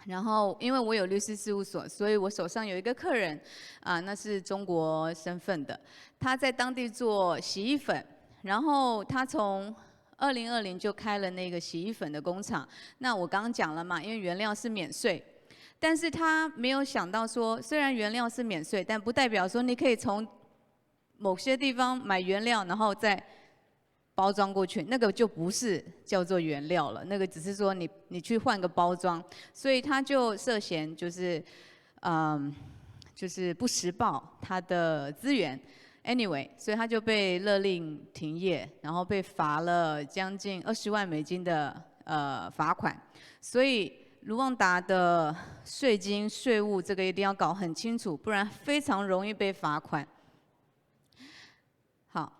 然后，因为我有律师事务所，所以我手上有一个客人，那是中国身份的，他在当地做洗衣粉，然后他从2020就开了那个洗衣粉的工厂。那我刚刚讲了嘛，因为原料是免税，但是他没有想到说，虽然原料是免税，但不代表说你可以从某些地方买原料，然后再包装过去，那个就不是叫做原料了，那个只是说你去换个包装，所以他就涉嫌就是不实报他的资源 ，anyway， 所以他就被勒令停业，然后被罚了将近20万美金的罚款，所以卢旺达的税金税务这个一定要搞很清楚，不然非常容易被罚款。好，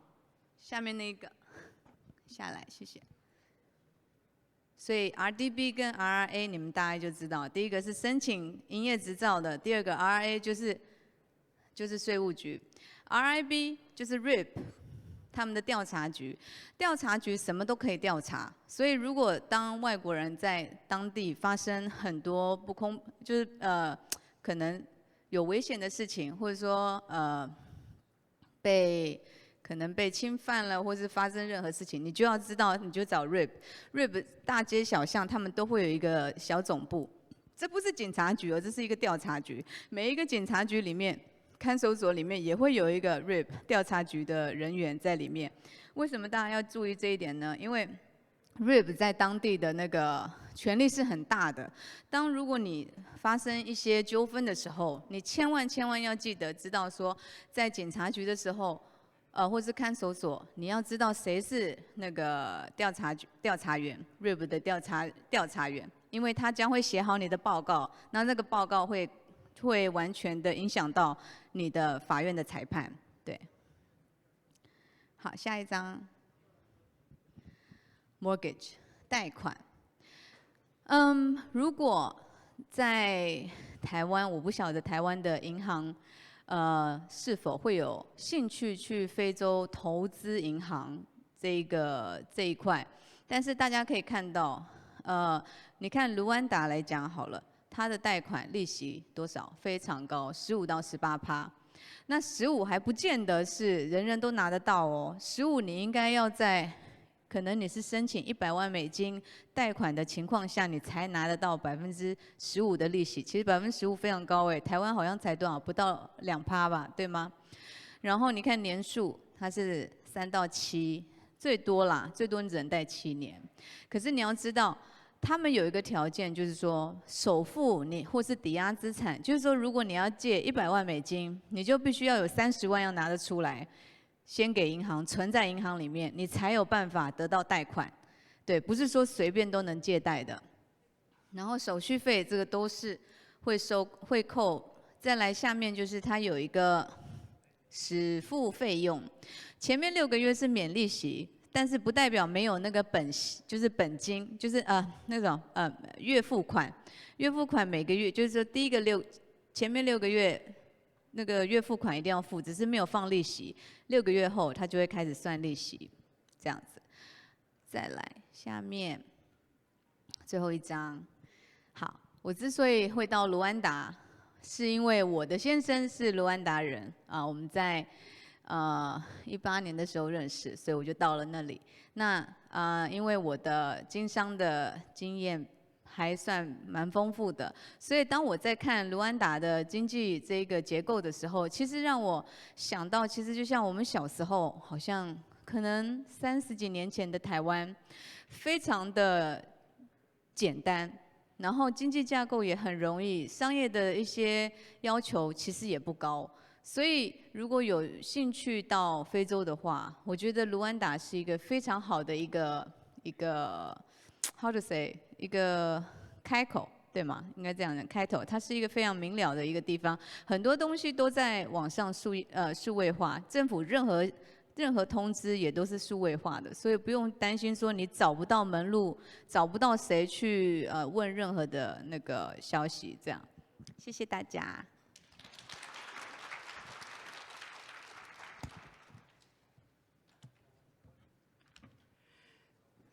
下面那个。下来，谢谢。所以 RDB 跟 RRA 你们大概就知道，第一个是申请营业执照的，第二个 RRA 就是税务局 ，RIB 就是 RIP 他们的调查局，调查局什么都可以调查，所以如果当外国人在当地发生很多就是可能有危险的事情，或者说可能被侵犯了，或是发生任何事情，你就要知道，你就找 RIP 大街小巷他们都会有一个小总部，这不是警察局哦，这是一个调查局。每一个警察局里面看守所里面也会有一个 RIP 调查局的人员在里面。为什么大家要注意这一点呢？因为 RIP 在当地的那个权力是很大的。如果你发生一些纠纷的时候，你千万要记得知道说，在警察局的时候，或是看守所，你要知道谁是那个调查员 RIP 的调查员，因为他将会写好你的报告，那个报告会完全的影响到你的法院的裁判。对，好，下一张 ，mortgage 贷款。如果在台湾，我不晓得台湾的银行，是否会有兴趣去非洲投资银行这一块？但是大家可以看到，你看卢安达来讲好了，它的贷款利息多少？非常高，15%到18%。那15还不见得是人人都拿得到哦，15你应该要在可能你是申请100万美金贷款的情况下，你才拿得到15%的利息。其实15%非常高哎，台湾好像才多少，不到2%吧，对吗？然后你看年数，它是3到7，最多啦，最多你只能贷7年。可是你要知道，他们有一个条件，就是说首付你或是抵押资产，就是说如果你要借100万美金，你就必须要有30万要拿得出来。先给银行存在银行里面，你才有办法得到贷款。对，不是说随便都能借贷的。然后手续费这个都是会扣。再来下面就是它有一个使付费用，前面6个月是免利息，但是不代表没有那个就是本金，就是那种月付款。月付款每个月就是说前面6个月。那个月付款一定要付，只是没有放利息。6个月后，它就会开始算利息，这样子。再来，下面最后一张。好，我之所以会到卢安达，是因为我的先生是卢安达人啊，我们在18年的时候认识，所以我就到了那里。那因为我的经商的经验还算蛮丰富的，所以当我在看卢安达的经济这个结构的时候，其实让我想到，其实就像我们小时候，好像可能30几年前的台湾，非常的简单，然后经济架构也很容易，商业的一些要求其实也不高。所以如果有兴趣到非洲的话，我觉得卢安达是一个非常好的一个 how to say 一个开口，对吗？应该这样讲，开头，它是一个非常明了的一个地方，很多东西都在网上数位化，政府任何通知也都是数位化的，所以不用担心说你找不到门路，找不到谁去问任何的那个消息，这样。谢谢大家。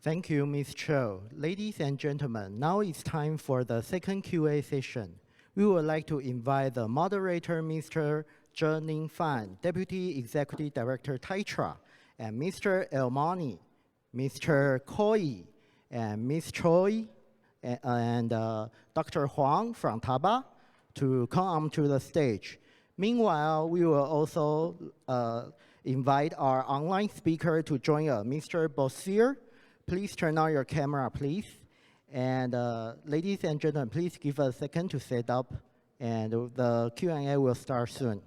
Thank you, Ms. Cho. Ladies and gentlemen, now it's time for the second Q&A session. We would like to invite the moderator, Mr. Zhening Fan, Deputy Executive Director, TAITRA, and Mr. Elmani, Mr. Koi, and Ms. Choi, and Dr. Huang from TABA to come onto the stage. Meanwhile, we will also invite our online speaker to join us, Mr. Bossier. Please turn on your camera, please. And ladies and gentlemen, please give us a second to set up, and the Q&A will start soon.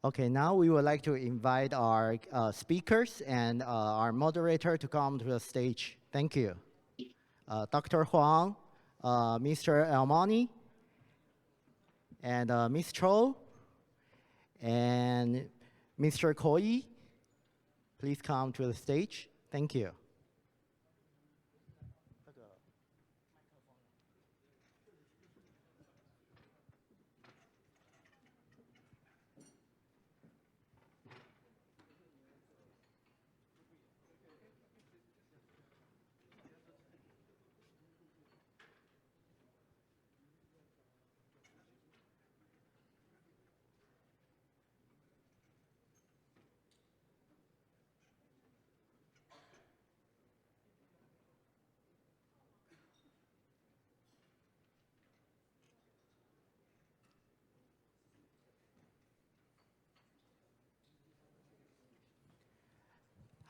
Okay, now we would like to invite our speakers and our moderator to come to the stage. Thank you. Dr. Huang, Mr. Elmani, and Ms. Cho, And Mr. Koi, please come to the stage. Thank you.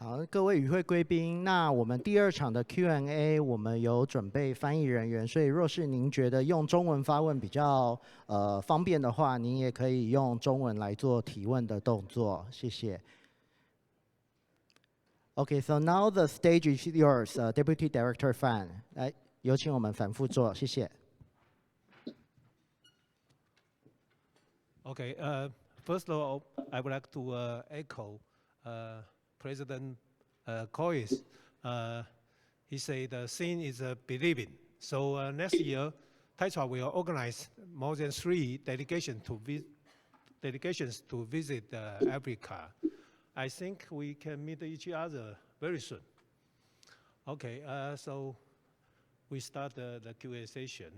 好，各位与会贵宾，那我们第2场的 Q&A 我们有准备翻译人员，所以若是您觉得用中文发问比较方便的话，您也可以用中文来做提问的动作，谢谢。Okay, so now the stage is yours, Deputy Director Fan. 来，有请我们反复座，谢谢。Okay, first of all, I would like to echo President Koi's. He said seeing is believing. So next year, TAITRA will organize more than 3 delegations to visit Africa. I think we can meet each other very soon. Okay, so we start the Q&A session.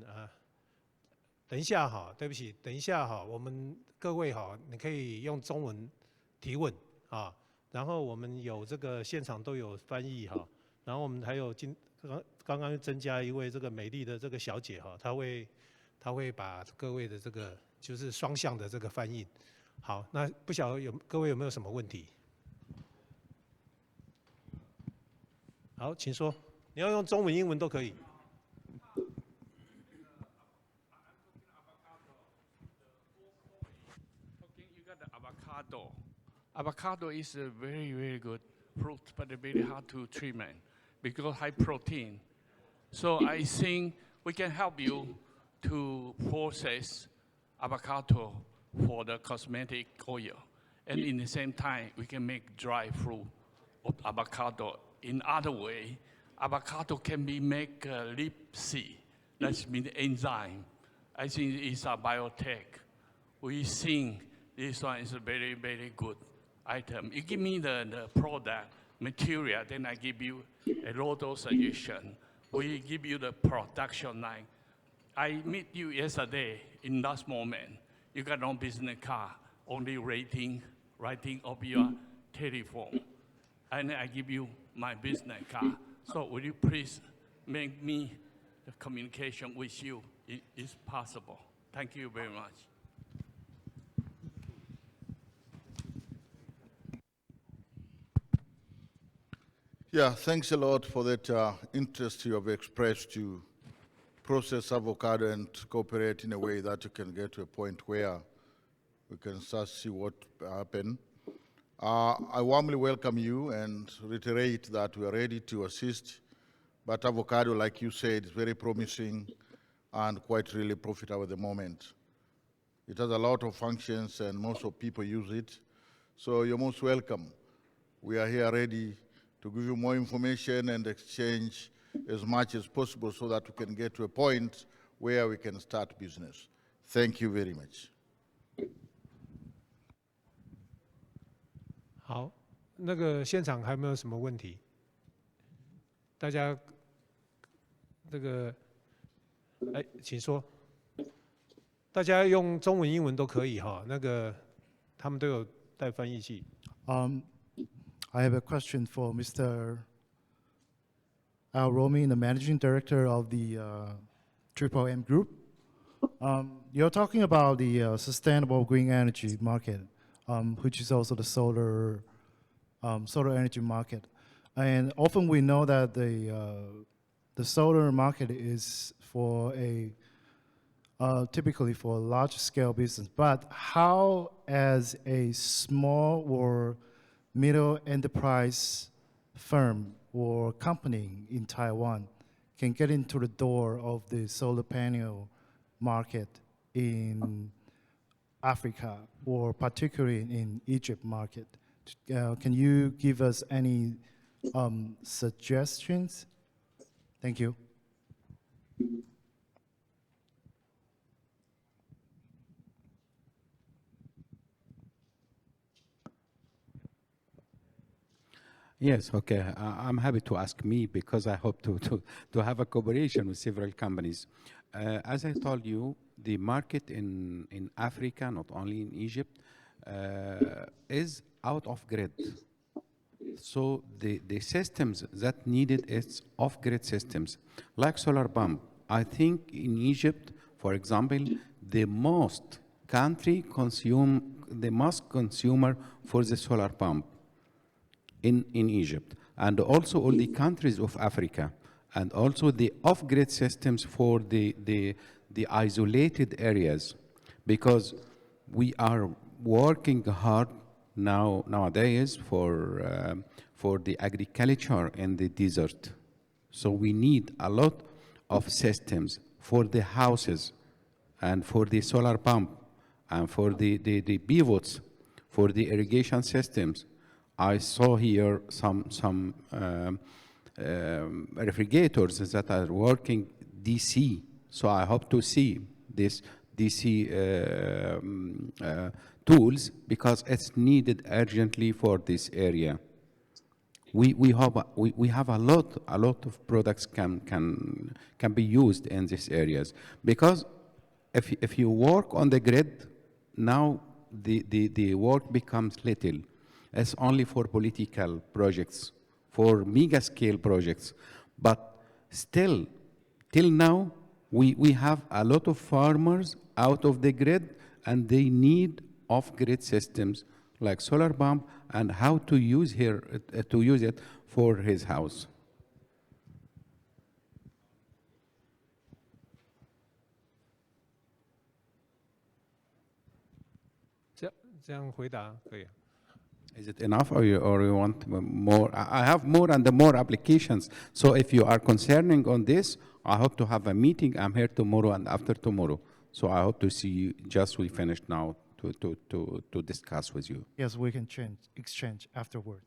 等一下哈，对不起，等一下哈，我们各位哈，你可以用中文提问啊。然后我们有这个现场都有翻译哈，然后我们还有刚刚增加一位这个美丽的这个小姐哈，她会把各位的这个就是双向的这个翻译。好，那不晓得各位有没有什么问题？好，请说，你要用中文、英文都可以。Avocado is a very, very good fruit, but very hard to treatment because high protein. So I think we can help you to process avocado for the cosmetic oil. And in the same time, we can make dry fruit of avocado. In other way, avocado can be make lipsy. That means enzyme. I think it's a biotech. We think this one is a very, very good item. You give me the product material, then I give you a total solution. We give you the production line. I meet you yesterday in last moment. You got no business card, only writing of your telephone. And I give you my business card. So will you please make me the communication with you is possible. Thank you very much. Yeah, thanks a lot for that interest you have expressed to process avocado and cooperate in a way that you can get to a point where we can start to see what happen. I warmly welcome you and reiterate that we are ready to assist, but avocado, like you said, is very promising and quite really profitable at the moment. It has a lot of functions and most of people use it, so you're most welcome. We are here ready to give you more information and exchange as much as possible so that we can get to a point where we can start business. Thank you very much. 好，那个现场还有没有什么问题？大家这个，哎，请说。大家用中文、英文都可以哈。那个他们都有带翻译器。I have a question for Mr. Al Romi, the Managing Director of the Triple M Group. You're talking about the sustainable green energy market, which is also the solar energy market. And often we know that the solar market is for typically for a large-scale business. But how, as a small or middle enterprise firm or company in Taiwan can get into the door of the solar panel market in Africa, or particularly in Egypt market. Can you give us any suggestions? Thank you. Yes, okay. I'm happy to ask me because I hope to have a cooperation with several companies. As I told you, the market in Africa, not only in Egypt, is out of grid. So the systems that needed is off-grid systems, like solar pump. I think in Egypt, for example, the most consumer for the solar pump in Egypt, and also all the countries of Africa, and also the off-grid systems for the isolated areas, because we are working hard nowadays for the agriculture in the desert. So we need a lot of systems for the houses and for the solar pump and for the pivots for the irrigation systems. I saw here some refrigerators that are working DC. So I hope to see this DC tools because it's needed urgently for this area. We have a lot of products can be used in these areas, because if you work on the grid now, the work becomes little. It's only for political projects, for mega scale projects, but still till now we have a lot of farmers out of the grid, and they need off-grid systems like solar pump and how to use it for his house. 这样回答可以。 Is it enough, or you want more? I have more and more applications. So if you are concerning on this, I hope to have a meeting. I'm here tomorrow and after tomorrow. So I hope to see you. Just we finished now to discuss with you. Yes, we can exchange afterwards.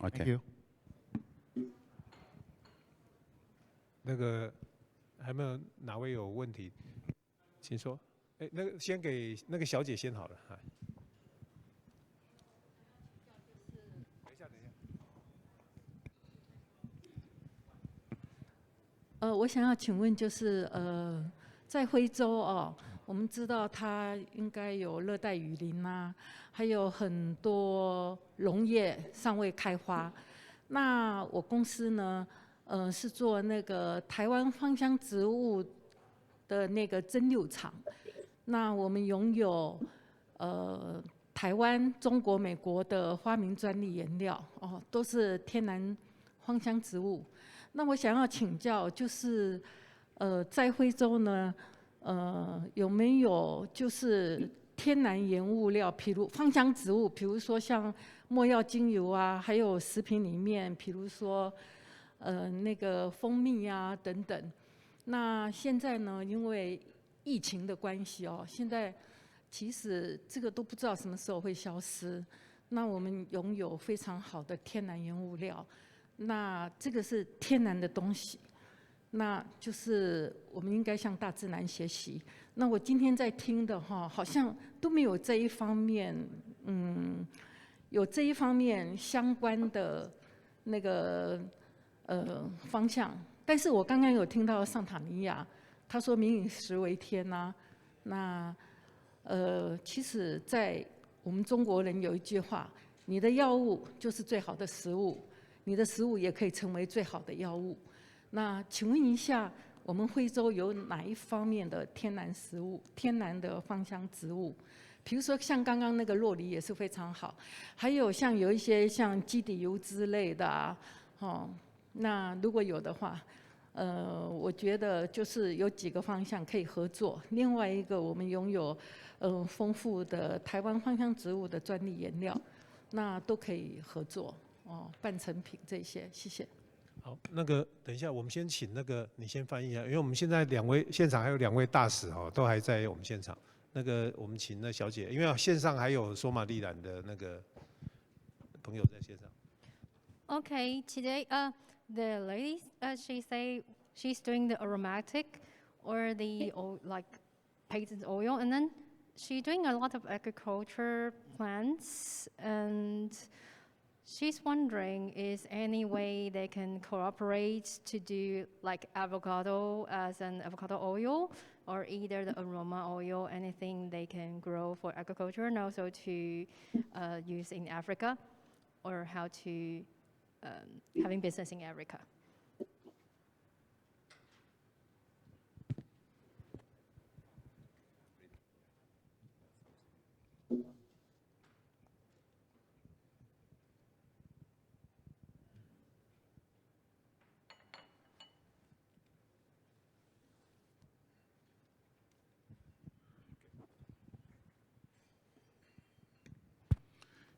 Okay. Thank you. 那个还没有哪位有问题，请说。哎，那个先给那个小姐先好了。我想要请问，就是在非洲哦，我们知道它应该有热带雨林啊，还有很多农业尚未开发。那我公司呢，是做那个台湾芳香植物的那个蒸馏厂。那我们拥有台湾、中国、美国的花名专利原料哦，都是天然芳香植物。 那我想要请教，就是在非洲呢，有没有就是天然原物料，譬如芳香植物，比如说像没药精油啊，还有食品里面，比如说那个蜂蜜啊等等。那现在呢，因为疫情的关系哦，现在其实这个都不知道什么时候会消失。那我们拥有非常好的天然原物料。 那这个是天然的东西，那就是我们应该向大自然学习。那我今天在听的哈，好像都没有这一方面，有这一方面相关的那个方向。但是我刚刚有听到尚塔尼亚，他说民以食为天呐、那其实，在我们中国人有一句话：你的药物就是最好的食物。 你的食物也可以成为最好的药物。那请问一下，我们非洲有哪一方面的天然食物、天然的芳香植物？比如说像刚刚那个洛梨也是非常好，还有像有一些像基底油之类的啊，那如果有的话，我觉得就是有几个方向可以合作。另外一个，我们拥有丰富的台湾芳香植物的专利原料，那都可以合作。 半成品这些，谢谢。好，那个等一下，我们先请那个你先翻译一下，因为我们现在现场还有2位大使哦，都还在我们现场。我们请那小姐，因为线上还有索马利兰的那个朋友在线上。Okay, today the lady she say she's doing the aromatic or the like patent oil, and then she's doing a lot of agriculture plants, and she's wondering is any way they can cooperate to do like avocado as an avocado oil, or either the aroma oil, anything they can grow for agriculture and also to use in Africa, or how to having business in Africa.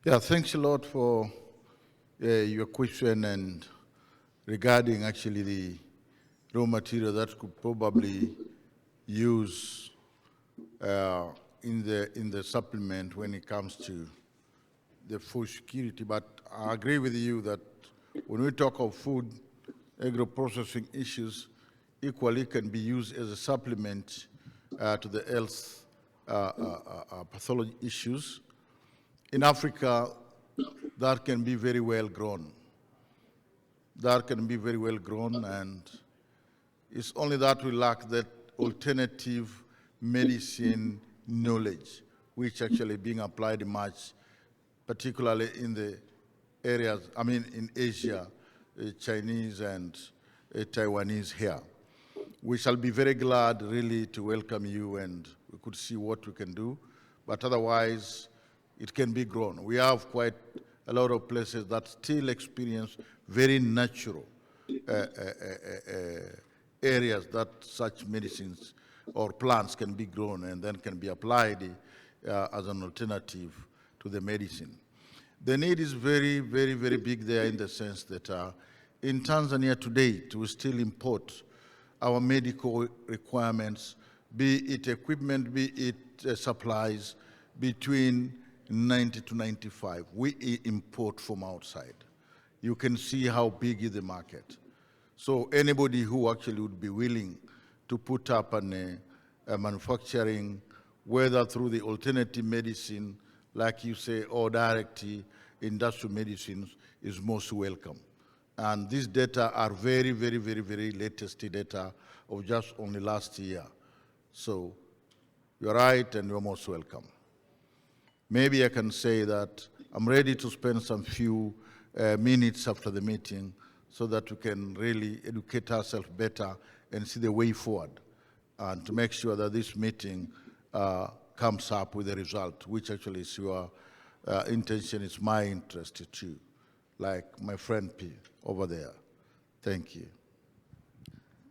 Yeah, thanks a lot for your question and regarding actually the raw material that could probably use in the supplement when it comes to the food security. But I agree with you that when we talk of food, agro-processing issues equally can be used as a supplement to the health pathology issues. In Africa, that can be very well grown. That can be very well grown, and it's only that we lack that alternative medicine knowledge, which actually being applied much, particularly in the areas, in Asia, Chinese and Taiwanese here. We shall be very glad really to welcome you, and we could see what we can do, but otherwise, it can be grown. We have quite a lot of places that still experience very natural areas that such medicines or plants can be grown and then can be applied as an alternative to the medicine. The need is very, very, very big there in the sense that in Tanzania today, we still import our medical requirements, be it equipment, be it supplies, between 90 to 95. We import from outside. You can see how big is the market. So anybody who actually would be willing to put up a manufacturing, whether through the alternative medicine, like you say, or directly industrial medicines, is most welcome. And these data are very, very, very, very latest data of just only last year. So you're right, and you're most welcome. Maybe I can say that I'm ready to spend some few minutes after the meeting so that we can really educate ourselves better and see the way forward, and to make sure that this meeting comes up with a result, which actually is your intention, is my interest too, like my friend P over there. Thank you.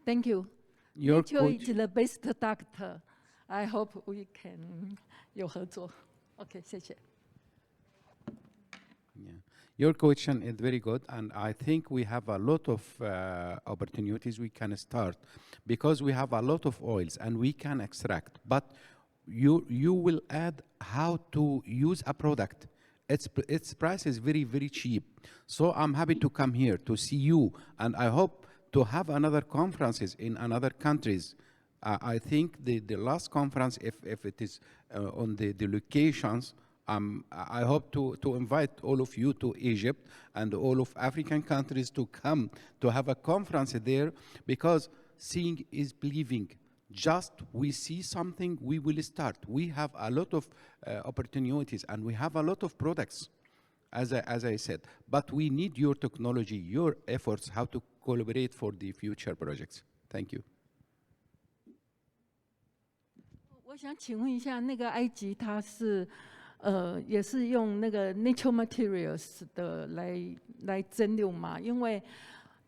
Thank you. Nature is the best doctor. I hope we can 有合作。Okay, 谢谢。 Yeah. Your question is very good, and I think we have a lot of opportunities we can start, because we have a lot of oils and we can extract, but you will add how to use a product. Its price is very, very cheap. So I'm happy to come here to see you, and I hope to have another conferences in another countries. I think the last conference, if it is on the locations, I hope to invite all of you to Egypt and all of African countries to come to have a conference there, because seeing is believing. Just we see something, we will start. We have a lot of opportunities, and we have a lot of products, as I said. But we need your technology, your efforts, how to collaborate for the future projects. Thank you. 我想请问一下，那个埃及它是也是用那个 natural materials 的来蒸馏嘛？因为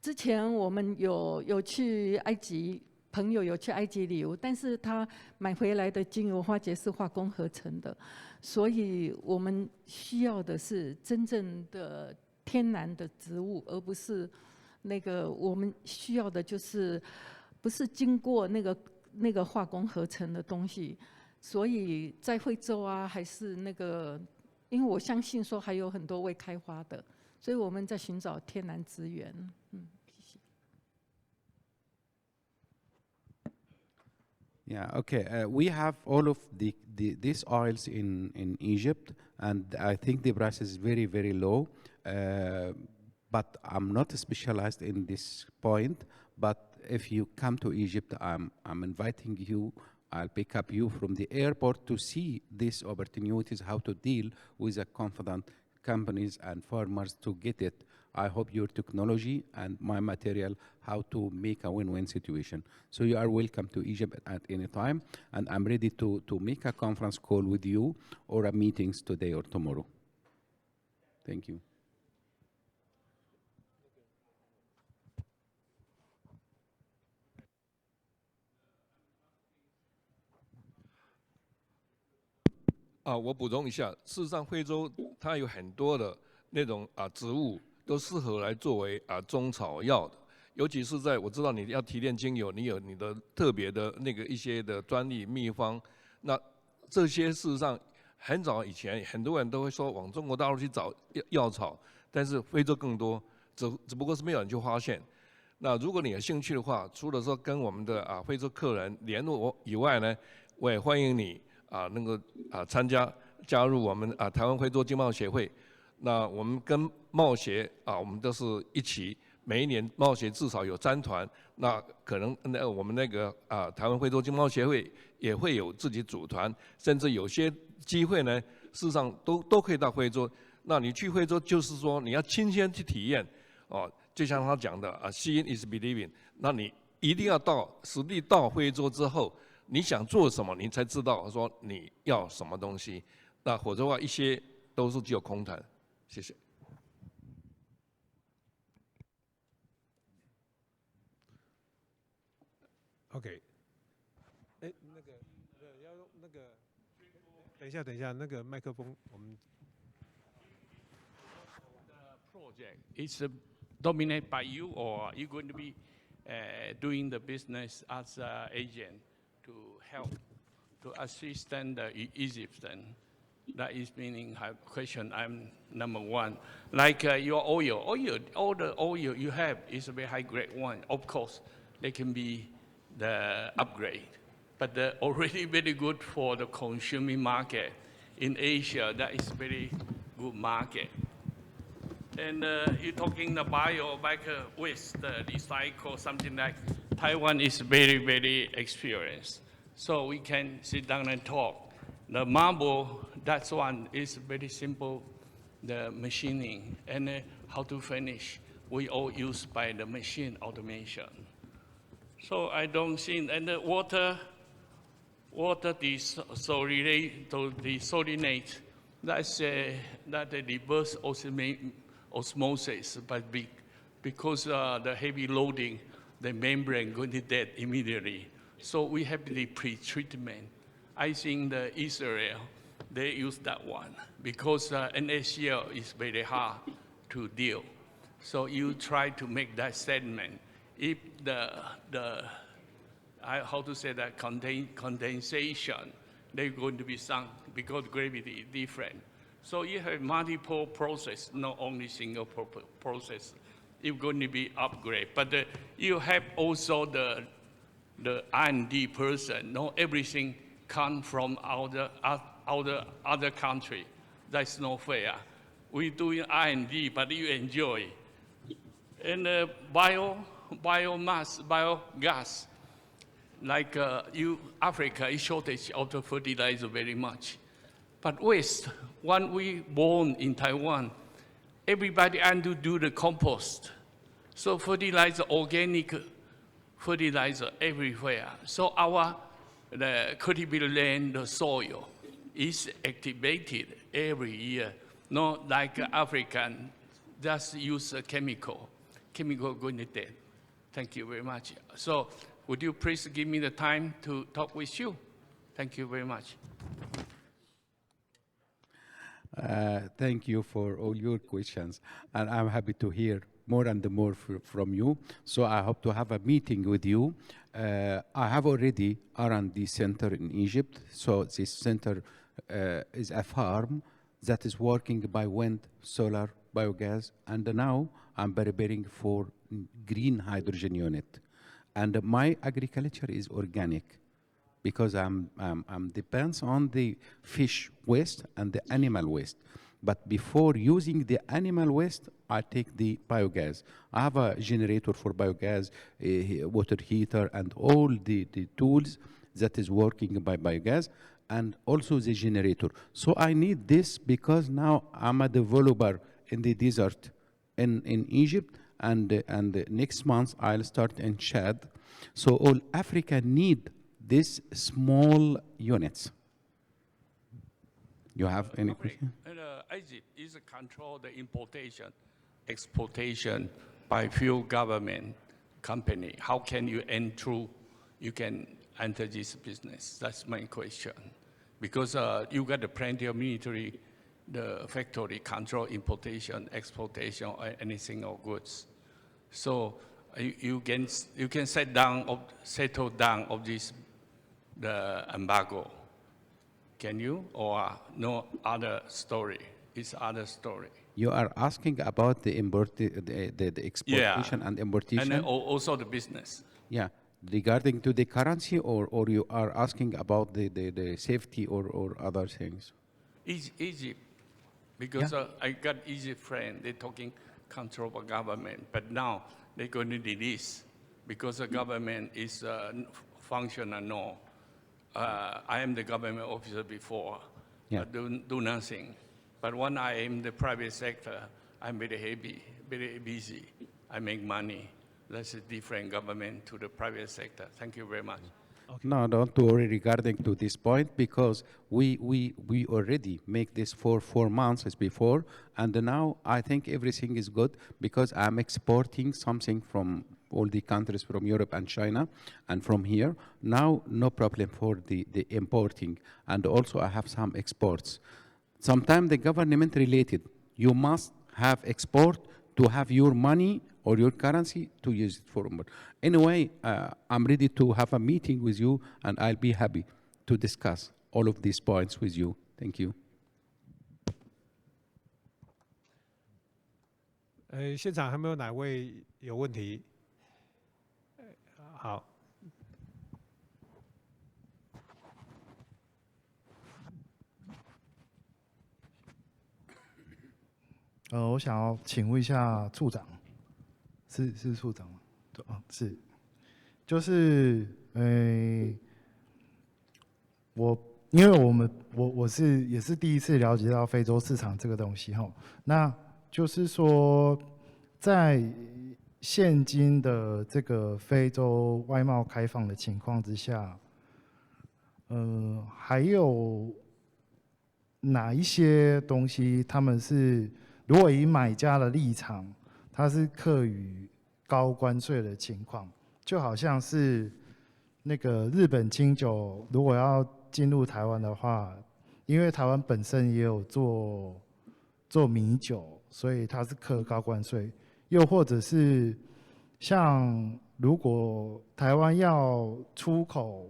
之前我们有去埃及，朋友有去埃及旅游，但是他买回来的精油花节是化工合成的，所以我们需要的是真正的天然的植物，而不是那个我们需要的就是不是经过那个化工合成的东西。所以在惠州啊，还是那个，因为我相信说还有很多未开发的，所以我们在寻找天然资源。谢谢。Yeah, okay. We have all of these oils in Egypt, and I think the price is very, very low. But I'm not specialized in this point. But if you come to Egypt, I'm inviting you. I'll pick up you from the airport to see these opportunities, how to deal with the confident companies and farmers to get it. I hope your technology and my material, how to make a win-win situation. So you are welcome to Egypt at any time, and I'm ready to make a conference call with you or a meetings today or tomorrow. Thank you.啊，我补充一下，事实上，非洲它有很多的那种植物都适合来作为中草药的，尤其是在我知道你要提炼精油，你有你的特别的那个一些的专利秘方，那这些事实上很早以前很多人都会说往中国大陆去找药草，但是非洲更多，只不过是没有人去发现。那如果你有兴趣的话，除了说跟我们的非洲客人联络我以外呢，我也欢迎你加入我们台湾非洲经贸协会。那我们跟贸协我们都是一起，每一年贸协至少有3团。那可能我们那个台湾非洲经贸协会也会有自己组团，甚至有些机会呢，事实上都可以到非洲。那你去非洲就是说你要亲身去体验就像他讲的seeing is believing。那你一定要实地到非洲之后，你想做什么，你才知道说你要什么东西。那否则的话，一些都是只有空谈。谢谢。OK， 那个要用那个，等一下，那个麦克风我们。The project is dominated by you, or are you going to be doing the business as an agent to help to assist the Egyptian? That is meaning question. I'm number one. Like your oil, all the oil you have is a very high grade one. Of course, they can be the upgrade, but they're already very good for the consuming market. In Asia, that is very good market. And you're talking the bio, like waste, recycle, something like Taiwan is very, very experienced. So we can sit down and talk. The marble, that one is very simple, the machining and how to finish. We all use by the machine automation. So I don't think, and the water desalinate, that's that the reverse osmosis, but because the heavy loading, the membrane going to dead immediately. So we have the pre-treatment. I think the Israel, they use that one because NaCl is very hard to deal. So you try to make that sediment. If how to say that, condensation, they're going to be sunk because gravity is different. So you have multiple process, not only single process. It's going to be upgrade, but you have also the R&D person. Not everything come from other country. That's not fair. We doing R&D, but you enjoy. And biomass, biogas, like Africa is shortage of the fertilizer very much. But waste, when we born in Taiwan, everybody had to do the compost. So fertilizer, organic fertilizer everywhere. So the cultivated land, the soil is activated every year. Not like African, just use a chemical. Chemical going to dead. Thank you very much. So would you please give me the time to talk with you? Thank you very much. Thank you for all your questions, and I'm happy to hear more and more from you. So I hope to have a meeting with you. I have already R&D center in Egypt. So this center is a farm that is working by wind, solar, biogas, and now I'm preparing for green hydrogen unit. And my agriculture is organic, because I'm depends on the fish waste and the animal waste. But before using the animal waste, I take the biogas. I have a generator for biogas, a water heater, and all the tools that is working by biogas, and also the generator. So I need this because now I'm a developer in the desert in Egypt, and next month I'll start in Chad. So all Africa need these small units. You have any question? Egypt is control the importation, exportation by few government company. How can you you can enter this business? That's my question. Because you got plenty of military, the factory control importation, exportation, or anything of goods. So you can settle down of this the embargo. Can you, or no other story? It's other story. You are asking about the exportation and importation? And also the business. Yeah, regarding to the currency, or you are asking about the safety or other things? Egypt, because I got Egypt friend, they're talking control by government, but now they're going to release because the government is functional no. I am the government officer before, do nothing. But when I am the private sector, I'm very happy, very busy. I make money. That's a different government to the private sector. Thank you very much. Okay. No, don't worry regarding to this point, because we already make this for 4 months before, and now I think everything is good because I'm exporting something from all the countries from Europe and China and from here. Now, no problem for the importing, and also I have some exports. Sometimes the government related, you must have export to have your money or your currency to use it for import. Anyway, I'm ready to have a meeting with you, and I'll be happy to discuss all of these points with you. Thank you. 现场还没有哪位有问题？好。我想要请问一下处长，是处长吗？对啊，是，就是因为我也是第一次了解到非洲市场这个东西哈，那就是说在现今的这个非洲外贸开放的情况之下，还有哪一些东西他们是？如果以买家的立场，它是课予高关税的情况，就好像是那个日本清酒，如果要进入台湾的话，因为台湾本身也有做米酒，所以它是课高关税。又或者是像如果台湾要出口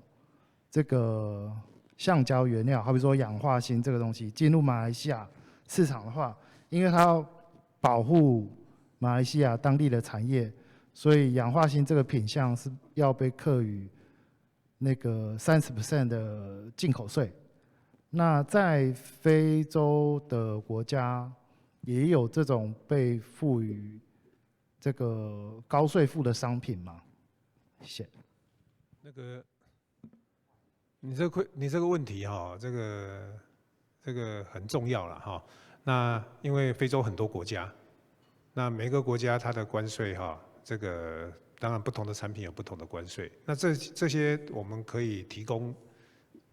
这个橡胶原料，好比说氧化锌这个东西进入马来西亚市场的话，因为它要保护马来西亚当地的产业，所以氧化锌这个品项是要被课予那个30% 的进口税。那在非洲的国家也有这种被赋予这个高税负的商品吗？谢谢。那个，你这个问题哈，这个很重要了哈。那因为非洲很多国家，那每个国家它的关税哈，这个当然不同的产品有不同的关税。那这些我们可以提供，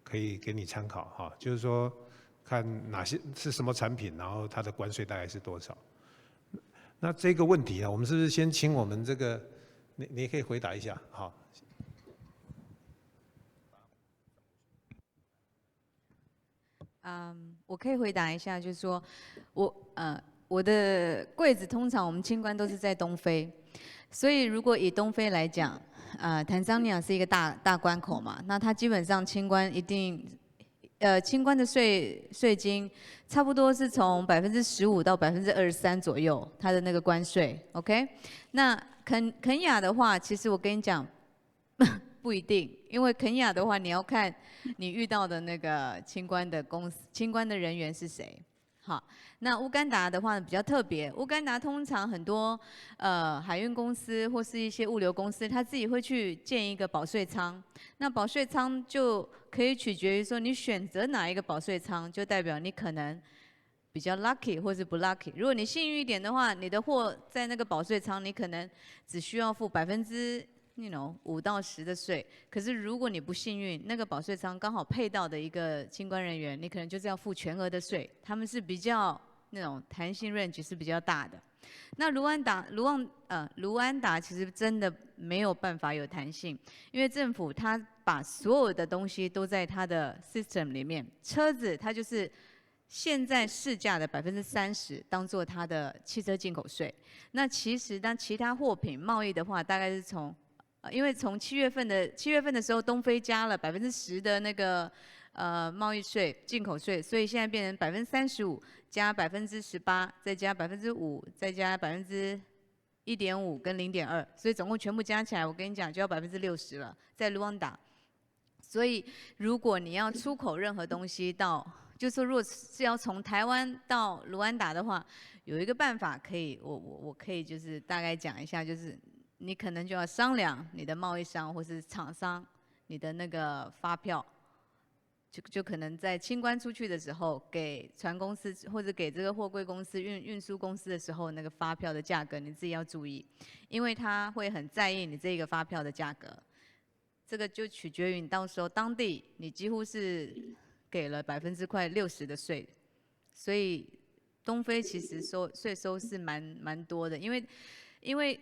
可以给你参考哈，就是说看哪些是什么产品，然后它的关税大概是多少。那这个问题啊，我们是不是先请我们这个，你也可以回答一下好。我可以回答一下，就是说，我的柜子通常我们清关都是在东非，所以如果以东非来讲，坦桑尼亚是一个大关口嘛，那它基本上清关一定，清关的税金差不多是从15%到23%左右，它的那个关税 ，OK？ 那肯亚的话，其实我跟你讲。不一定，因为肯亚的话，你要看你遇到的那个清关的人员是谁。好，那乌干达的话比较特别，乌干达通常很多海运公司或是一些物流公司，他自己会去建一个保税仓。那保税仓就可以取决于说你选择哪一个保税仓，就代表你可能比较 lucky 或是不 lucky。如果你幸运一点的话，你的货在那个保税仓，你可能只需要付5到10%的税，可是如果你不幸运，那个保税仓刚好配到的一个清关人员，你可能就是要付全额的税。他们是比较那种弹性 range 是比较大的。那卢安达其实真的没有办法有弹性，因为政府它把所有的东西都在它的 system 里面，车子它就是现在市价的30%当做它的汽车进口税。那其实当其他货品贸易的话，大概是因为从7月份的时候，东非加了10%的那个贸易税、进口税，所以现在变成35%加18%，再加5%，再加1.5%跟0.2%，所以总共全部加起来，我跟你讲就要60%了，在卢旺达。所以如果你要出口任何东西到，就是说如果是要从台湾到卢安达的话，有一个办法可以，我可以就是大概讲一下，就是。你可能就要商量你的贸易商或是厂商，你的那个发票，就可能在清关出去的时候，给船公司或者给这个货柜公司、运输公司的时候，那个发票的价格你自己要注意，因为他会很在意你这个发票的价格。这个就取决于你到时候当地你几乎是给了快60%的税，所以东非其实税收是蛮多的，因为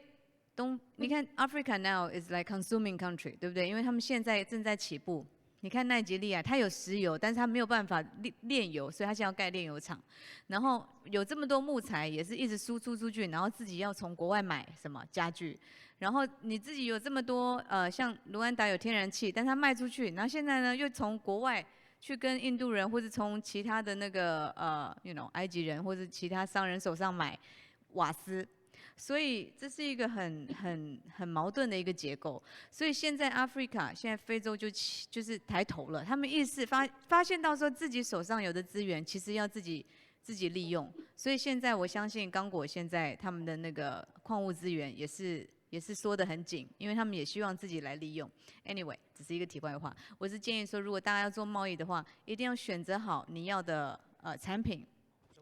你看 Africa now is like consuming country， 对不对？因为他们现在正在起步。你看奈及利亚，它有石油，但是它没有办法炼油，所以它现在要盖炼油厂。然后有这么多木材，也是一直输出出去，然后自己要从国外买什么家具。然后你自己有这么多像卢安达有天然气，但它卖出去，然后现在呢又从国外去跟印度人或者从其他的那个埃及人或者其他商人手上买瓦斯。所以这是一个很矛盾的一个结构。所以现在 Africa 现在非洲就是抬头了，他们意识发现到说自己手上有的资源，其实要自己利用。所以现在我相信刚果现在他们的那个矿物资源也是缩得很紧，因为他们也希望自己来利用。Anyway， 只是一个题外话。我是建议说，如果大家要做贸易的话，一定要选择好你要的产品。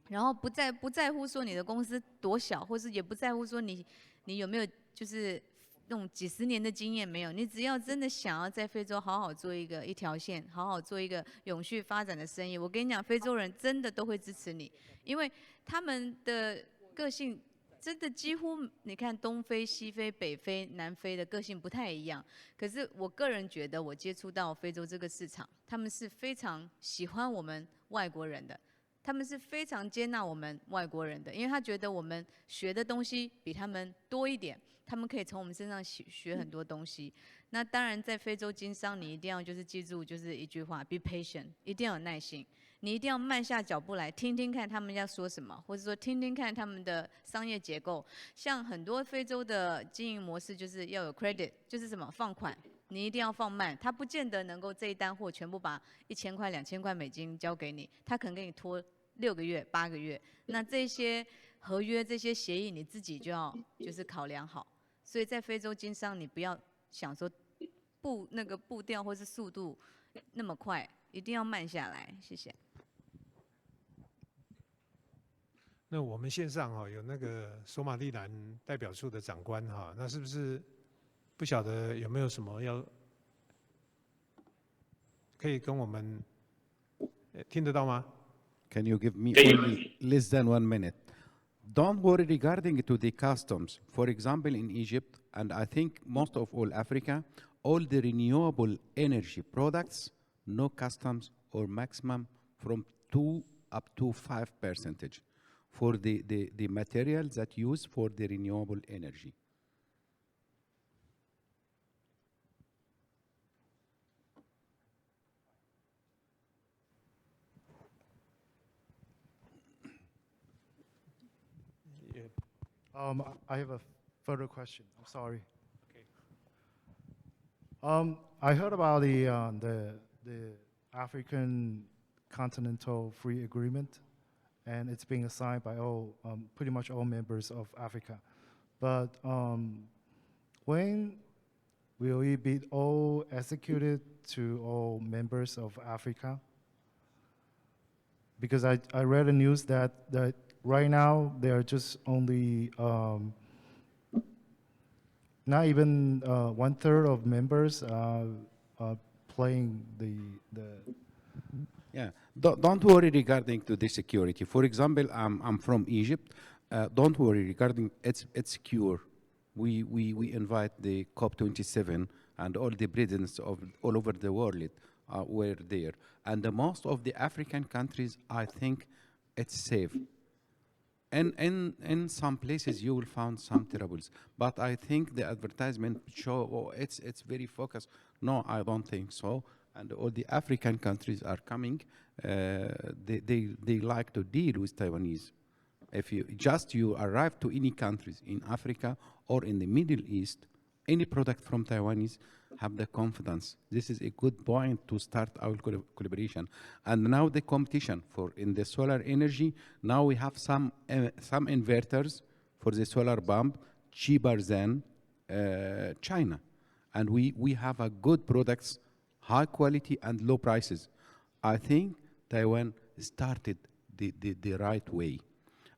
然后不在乎说你的公司多小，或是也不在乎说你有没有就是那种几10年的经验没有，你只要真的想要在非洲好好做一条线，好好做一个永续发展的生意，我跟你讲，非洲人真的都会支持你，因为他们的个性真的几乎你看东非、西非、北非、南非的个性不太一样。可是我个人觉得，我接触到非洲这个市场，他们是非常喜欢我们外国人的。他们是非常接纳我们外国人的，因为他觉得我们学的东西比他们多一点，他们可以从我们身上学很多东西。那当然，在非洲经商，你一定要就是记住就是一句话 ，be patient， 一定要有耐心，你一定要慢下脚步来听听看他们要说什么，或者说听听看他们的商业结构。像很多非洲的经营模式就是要有 credit， 就是什么放款。你一定要放慢，他不见得能够这一单货全部把1000块、2000块美金交给你，他可能给你拖6个月、8个月。那这些合约、这些协议，你自己就要就是考量好。所以在非洲经商，你不要想说那个步调或是速度那么快，一定要慢下来。谢谢。那我们线上有那个索马利兰代表处的长官那是不是？不晓得有没有什么可以跟我们听得到吗 ？Can you give me only less than 1 minute? Don't worry regarding to the customs. For example, in Egypt, and I think most of all Africa, all the renewable energy products, no customs or maximum from up to 5% for the materials that use for the renewable energy. I have a further question. I'm sorry. I heard about the African Continental Free Agreement, and it's being signed by all, pretty much all members of Africa. But when will it be all executed to all members of Africa? Because I read the news that right now there are just only not even 1/3 of members playing the. Yeah, don't worry regarding to the security. For example, I'm from Egypt. Don't worry regarding it's secure. We invite the COP27 and all the presidents of all over the world were there, and most of the African countries, I think, it's safe. And in some places you will find some troubles, but I think the advertisement show, oh, it's very focused. No, I don't think so. And all the African countries are coming. They like to deal with Taiwanese. If you arrive to any countries in Africa or in the Middle East, any product from Taiwanese, have the confidence. This is a good point to start our collaboration. And now the competition for in the solar energy, now we have some inverters for the solar pump cheaper than China. And we have a good products, high quality and low prices. I think Taiwan started the right way.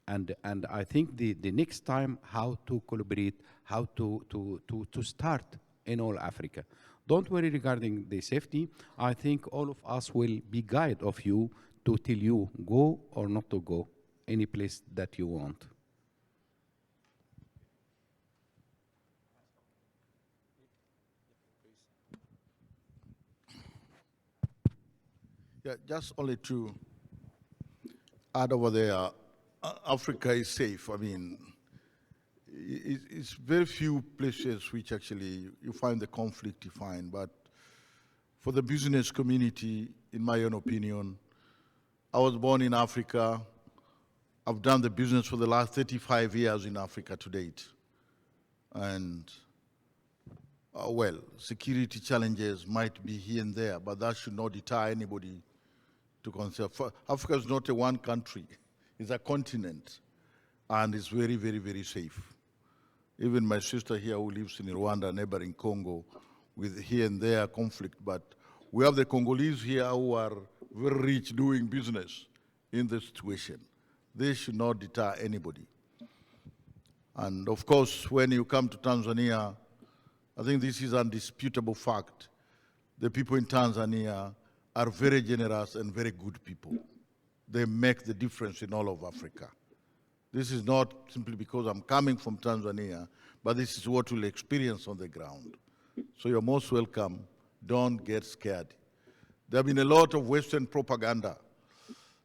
And I think the next time how to collaborate, how to start in all Africa. Don't worry regarding the safety. I think all of us will be guide of you to tell you go or not to go any place that you want. Yeah, just only to add over there, Africa is safe. I mean, it's very few places which actually you find the conflict defined, but for the business community, in my own opinion, I was born in Africa. I've done the business for the last 35 years in Africa to date. And well, security challenges might be here and there, but that should not deter anybody to consider. Africa is not a one country, it's a continent, and it's very, very, very safe. Even my sister here who lives in Rwanda, neighboring Congo, with here and there conflict, but we have the Congolese here who are very rich doing business in this situation. They should not deter anybody. And of course, when you come to Tanzania, I think this is an undisputable fact. The people in Tanzania are very generous and very good people. They make the difference in all of Africa. This is not simply because I'm coming from Tanzania, but this is what we'll experience on the ground. So you're most welcome. Don't get scared. There have been a lot of Western propaganda.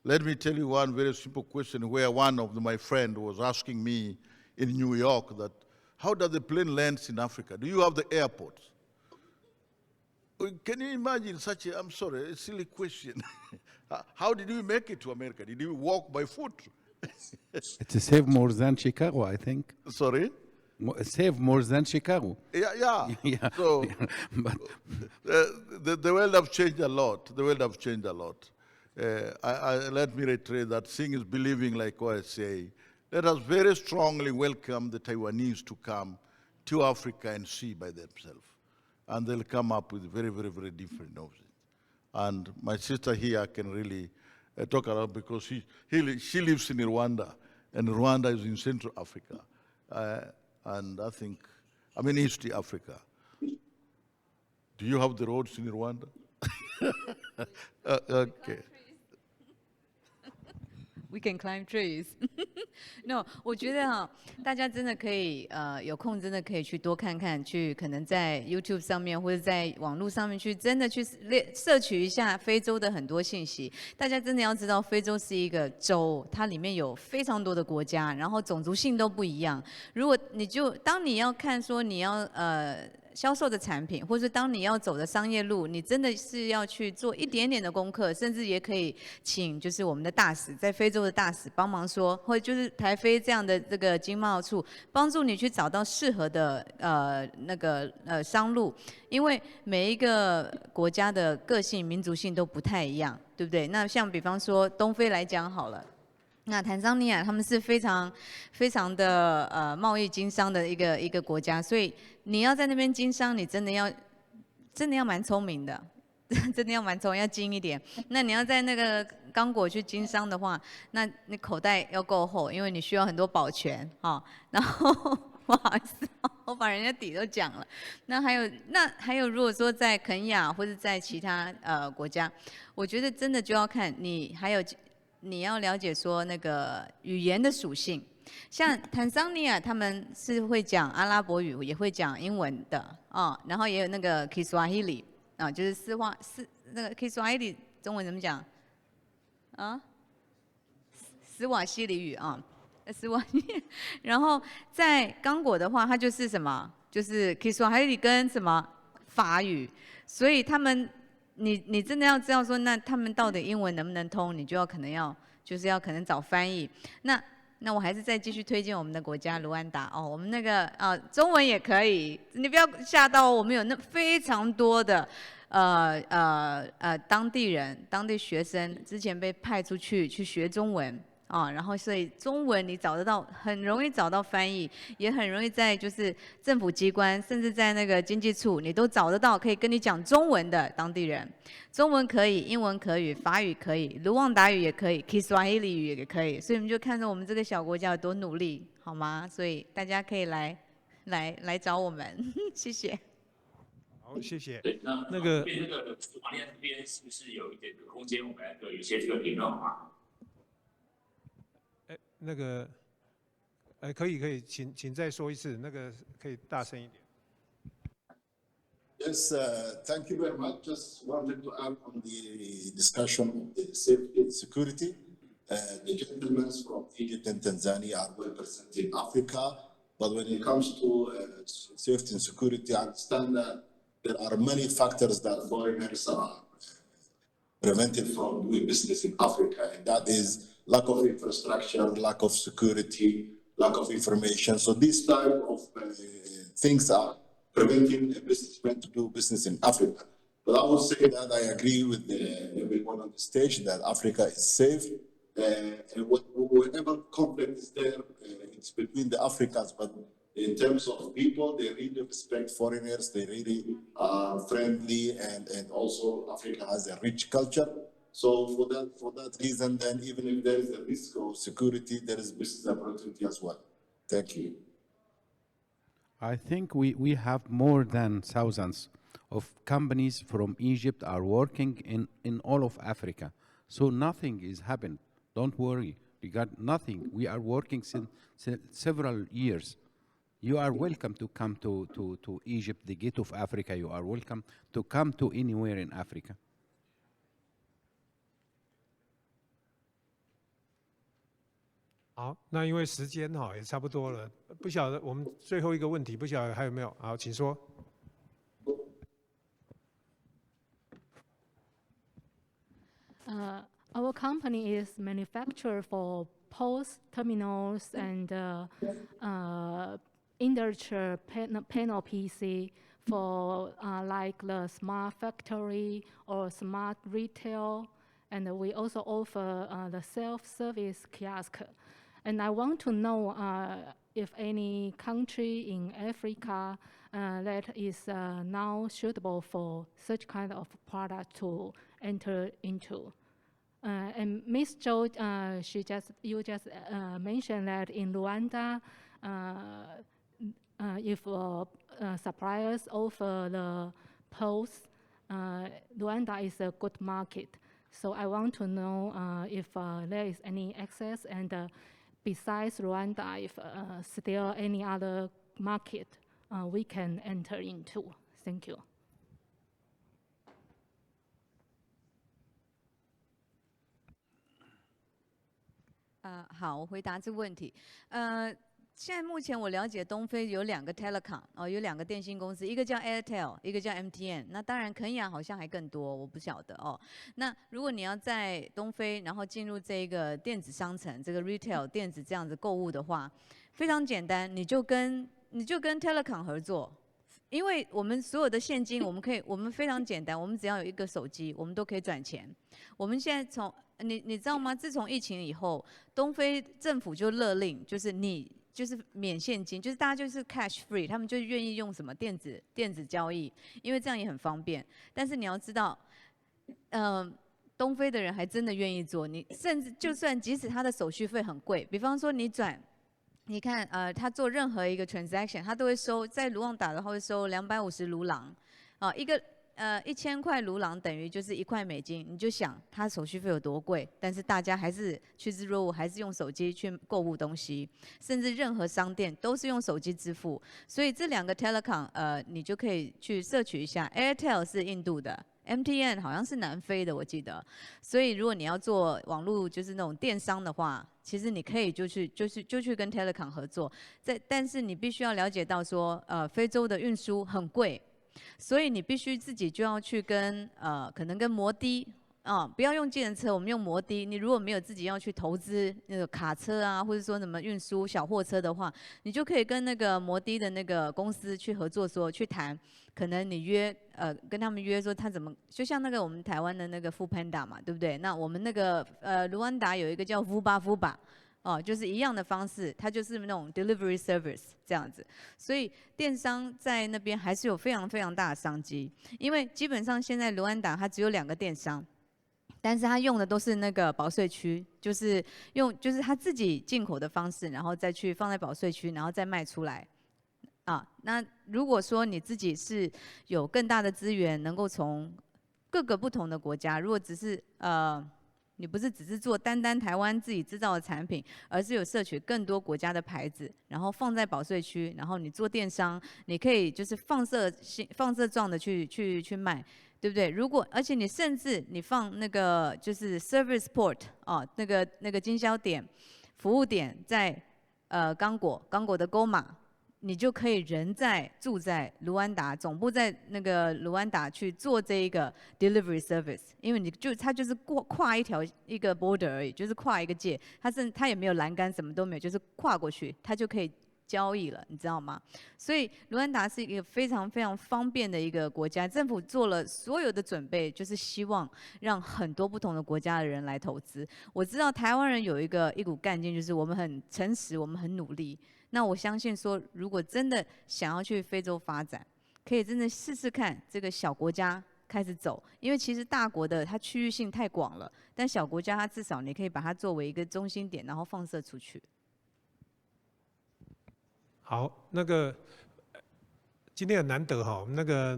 Let me tell you one very simple question where one of my friends was asking me in New York that, how does the plane land in Africa? Do you have the airport? Can you imagine such a, I'm sorry, a silly question. How did you make it to America? Did you walk by foot? It's a save more than Chicago, I think. Sorry? Save more than Chicago. Yeah. Yeah. So but the world has changed a lot. The world has changed a lot. Let me reiterate that seeing is believing, like what I say. Let us very strongly welcome the Taiwanese to come to Africa and see by themselves. And they'll come up with very, very, very different notions. And my sister here can really talk a lot because she lives in Rwanda, and Rwanda is in Central Africa. And I think, East Africa. Do you have the roads in Rwanda? Okay. We can climb trees 。No， 我觉得哈，大家真的可以有空真的可以去多看看，去可能在 YouTube 上面或者在网络上面去真的去摄取一下非洲的很多信息。大家真的要知道，非洲是一个洲，它里面有非常多的国家，然后种族性都不一样。如果当你要看说你要销售的产品，或是当你要走的商业路，你真的是要去做一点点的功课，甚至也可以请就是我们的大使，在非洲的大使帮忙说，或者就是台非这样的这个经贸处，帮助你去找到适合的商路，因为每一个国家的个性、民族性都不太一样，对不对？那像比方说东非来讲好了。那坦桑尼亚他们是非常的贸易经商的一个国家，所以你要在那边经商，你真的要蛮聪明的，真的要蛮聪明，要精一点。那你要在那个刚果去经商的话，那你口袋要够厚，因为你需要很多保全啊。然后不好意思，我把人家底都讲了。那还有，如果说在肯亚或者在其他国家，我觉得真的就要看你要了解说那个语言的属性，像坦桑尼亚他们是会讲阿拉伯语，也会讲英文的啊，然后也有那个 Kiswahili 啊，就是那个 Kiswahili 中文怎么讲啊？斯瓦西里语啊，斯瓦西。然后在刚果的话，它就是什么？就是 Kiswahili 跟什么法语，所以他们。你真的要知道说，那他们到底英文能不能通，你就要可能找翻译。那我还是再继续推荐我们的国家卢安达哦，我们那个中文也可以，你不要吓到我们有非常多的当地人、当地学生之前被派出去学中文。然后所以中文你找得到，很容易找到翻译，也很容易在就是政府机关，甚至在那个经济处，你都找得到可以跟你讲中文的当地人。中文可以，英文可以，法语可以，卢旺达语也可以 ，Kiswahili 语也可以。所以我们就看到我们这个小国家有多努力，好吗？所以大家可以来找我们，谢谢。好，谢谢。对，那个华联这边是不是有一点空间，我们有一些这个评论吗？那个，可以，请再说一次，那个可以大声一点。Yes, thank you very much. Just wanted to add on the discussion of the safety and security. The gentlemen from Egypt and Tanzania are well represented in Africa, but when it comes to safety and security, I understand that there are many factors that foreigners are prevented from doing business in Africa, and that is lack of infrastructure, lack of security, lack of information. So these type of things are preventing a businessman to do business in Africa. But I would say that I agree with everyone on the stage that Africa is safe. And whatever conflict is there, it's between the Africans. But in terms of people, they really respect foreigners. They really are friendly, and also Africa has a rich culture. So for that reason, then even if there is a risk of security, there is business opportunity as well. Thank you. I think we have more than thousands of companies from Egypt are working in all of Africa. So nothing is happened. Don't worry. We got nothing. We are working since several years. You are welcome to come to Egypt, the gate of Africa. You are welcome to come to anywhere in Africa. 好，那因为时间也差不多了，不晓得我们最后一个问题，不晓得还有没有？好，请说。Our company is manufacturer for post terminals and industrial panel PC for like the smart factory or smart retail, and we also offer the self-service kiosk. And I want to know if any country in Africa that is now suitable for such kind of product to enter into. And Ms. Zhou, you just mentioned that in Rwanda, if suppliers offer the post, Rwanda is a good market. So I want to know if there is any access, and besides Rwanda, if still any other market we can enter into. Thank you. 好，我回答这个问题。现在目前我了解东非有2个 telecom 哦，有2个电信公司，一个叫 Airtel， 一个叫 MTN。那当然肯亚好像还更多，我不晓得哦。那如果你要在东非，然后进入这个电子商城，这个 retail 电子这样子购物的话，非常简单，你就跟 telecom 合作。因为我们所有的现金，我们非常简单，我们只要有一个手机，我们都可以转钱。我们现在你知道吗？自从疫情以后，东非政府就勒令，就是免现金，就是大家就是 cash free， 他们就愿意用什么电子交易，因为这样也很方便。但是你要知道，东非的人还真的愿意做，你甚至即使他的手续费很贵，比方说你看他做任何一个 transaction， 他都会收，在卢旺达的话会收250卢朗，一个1000块卢朗等于就是1块美金，你就想它手续费有多贵，但是大家还是趋之若鹜，还是用手机去购物东西，甚至任何商店都是用手机支付。所以这2个 telecom， 你就可以去摄取一下。Airtel 是印度的 ，MTN 好像是南非的，我记得。所以如果你要做网络就是那种电商的话，其实你可以就去跟 telecom 合作。但是你必须要了解到说，非洲的运输很贵。所以你必须自己就要去可能跟摩的不要用计程车，我们用摩的。你如果没有自己要去投资那个卡车啊，或者说什么运输小货车的话，你就可以跟那个摩的的那个公司去合作，去谈。可能你跟他们约说他怎么，就像那个我们台湾的那个 Foodpanda 嘛，对不对？那我们那个卢旺达有一个叫 Vuba。就是一样的方式，它就是那种 delivery service 这样子，所以电商在那边还是有非常非常大的商机。因为基本上现在卢旺达它只有2个电商，但是它用的都是那个保税区，就是它自己进口的方式，然后再去放在保税区，然后再卖出来。那如果说你自己是有更大的资源，能够从各个不同的国家，如果只是你不是只是做单台湾自己制造的产品，而是有摄取更多国家的牌子，然后放在保税区，然后你做电商，你可以就是放射状的去卖，对不对？而且你甚至你放那个就是 service port 那个经销点、服务点在刚果的勾马。你就可以住在卢旺达，总部在那个卢旺达去做这一个 delivery service， 因为它就是跨一个 border 而已，就是跨一个界，它也没有栏杆，什么都没有，就是跨过去，它就可以交易了，你知道吗？所以卢旺达是一个非常非常方便的一个国家，政府做了所有的准备，就是希望让很多不同的国家的人来投资。我知道台湾人有一股干劲，就是我们很诚实，我们很努力。那我相信说，如果真的想要去非洲发展，可以真的试试看这个小国家开始走，因为其实大国的它区域性太广了，但小国家它至少你可以把它作为一个中心点，然后放射出去。好，那个今天很难得哈，那个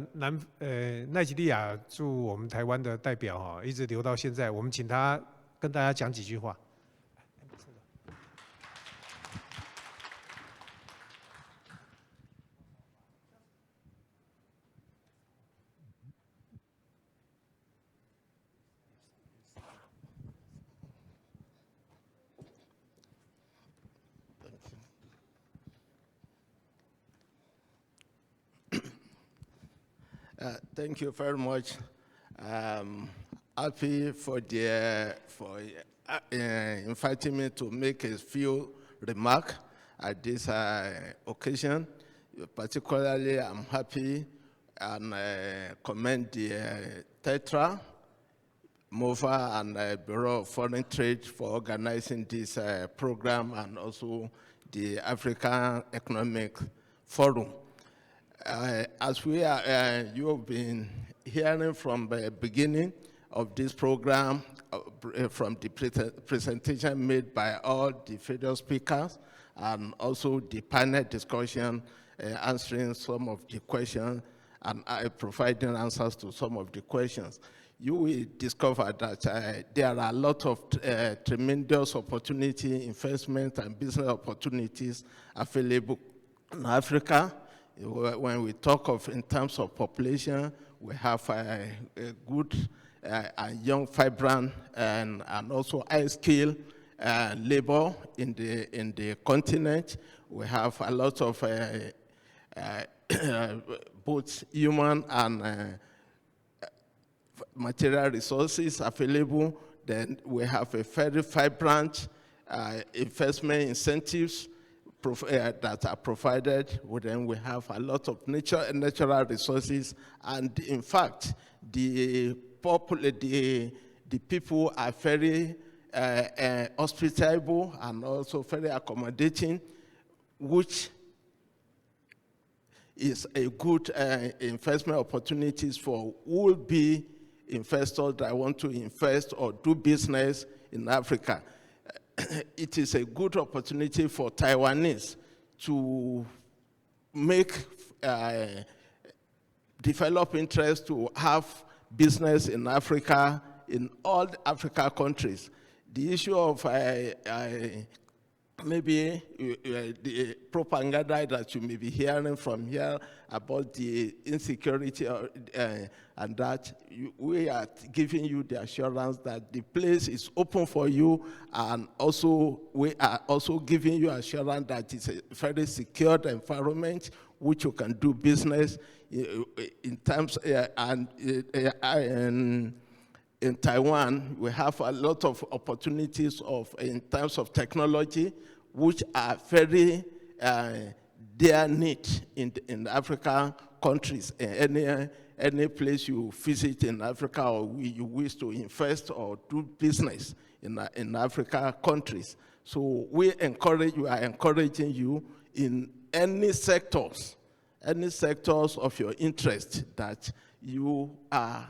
奈及利亚驻我们台湾的代表哈，一直留到现在，我们请他跟大家讲几句话。Thank you very much. Happy for inviting me to make a few remarks at this occasion. Particularly, I'm happy and commend the Tetra, MOVA, and Bureau of Foreign Trade for organizing this program, and also the African Economic Forum. As you have been hearing from the beginning of this program, from the presentation made by all the federal speakers, and also the panel discussion, answering some of the questions and providing answers to some of the questions. you will discover that there are a lot of tremendous opportunity, investment and business opportunities available in Africa. When we talk of in terms of population, we have a good and young, vibrant, and also high-skilled labor in the continent. We have a lot of both human and material resources available. Then we have a very vibrant investment incentives that are provided. Then we have a lot of natural resources, and in fact, the people are very hospitable and also very accommodating, which is a good investment opportunities for who will be investors that want to invest or do business in Africa. It is a good opportunity for Taiwanese to make develop interest to have business in Africa, in all the Africa countries. The issue of maybe the propaganda that you may be hearing from here about the insecurity and that, we are giving you the assurance that the place is open for you, and also we are also giving you assurance that it's a very secured environment which you can do business in terms in Taiwan. We have a lot of opportunities in terms of technology, which are very dear need in African countries. Any place you visit in Africa, or you wish to invest or do business in Africa countries. So we are encouraging you in any sectors of your interest, that you are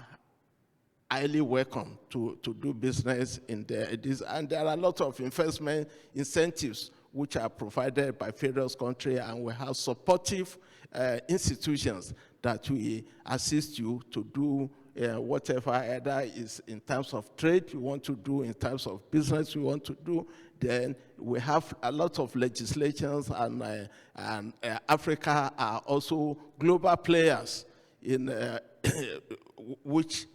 highly welcome to do business in there. And there are a lot of investment incentives which are provided by various countries, and we have supportive institutions that will assist you to do whatever, either is in terms of trade you want to do, in terms of business you want to do. Then we have a lot of legislations, and Africa are also global players in which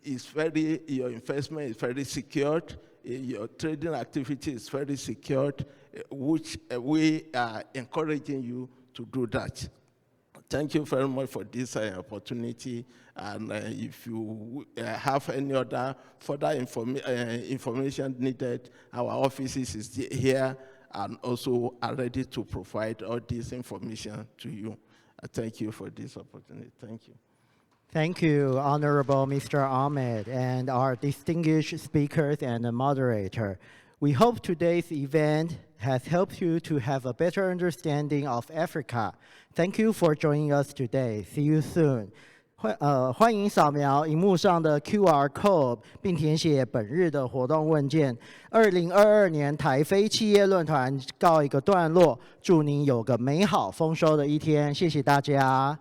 is your investment is very secured, your trading activity is very secured, which we are encouraging you to do that. Thank you very much for this opportunity, and if you have any other further information needed, our offices is here and also are ready to provide all this information to you. Thank you for this opportunity. Thank you. Thank you, Honorable Mr. Ahmed, and our distinguished speakers and the moderator. We hope today's event has helped you to have a better understanding of Africa. Thank you for joining us today. See you soon. 欢迎扫描荧幕上的 QR code， 并填写本日的活动问件。2022年台非企业论坛告一个段落，祝您有个美好丰收的一天，谢谢大家。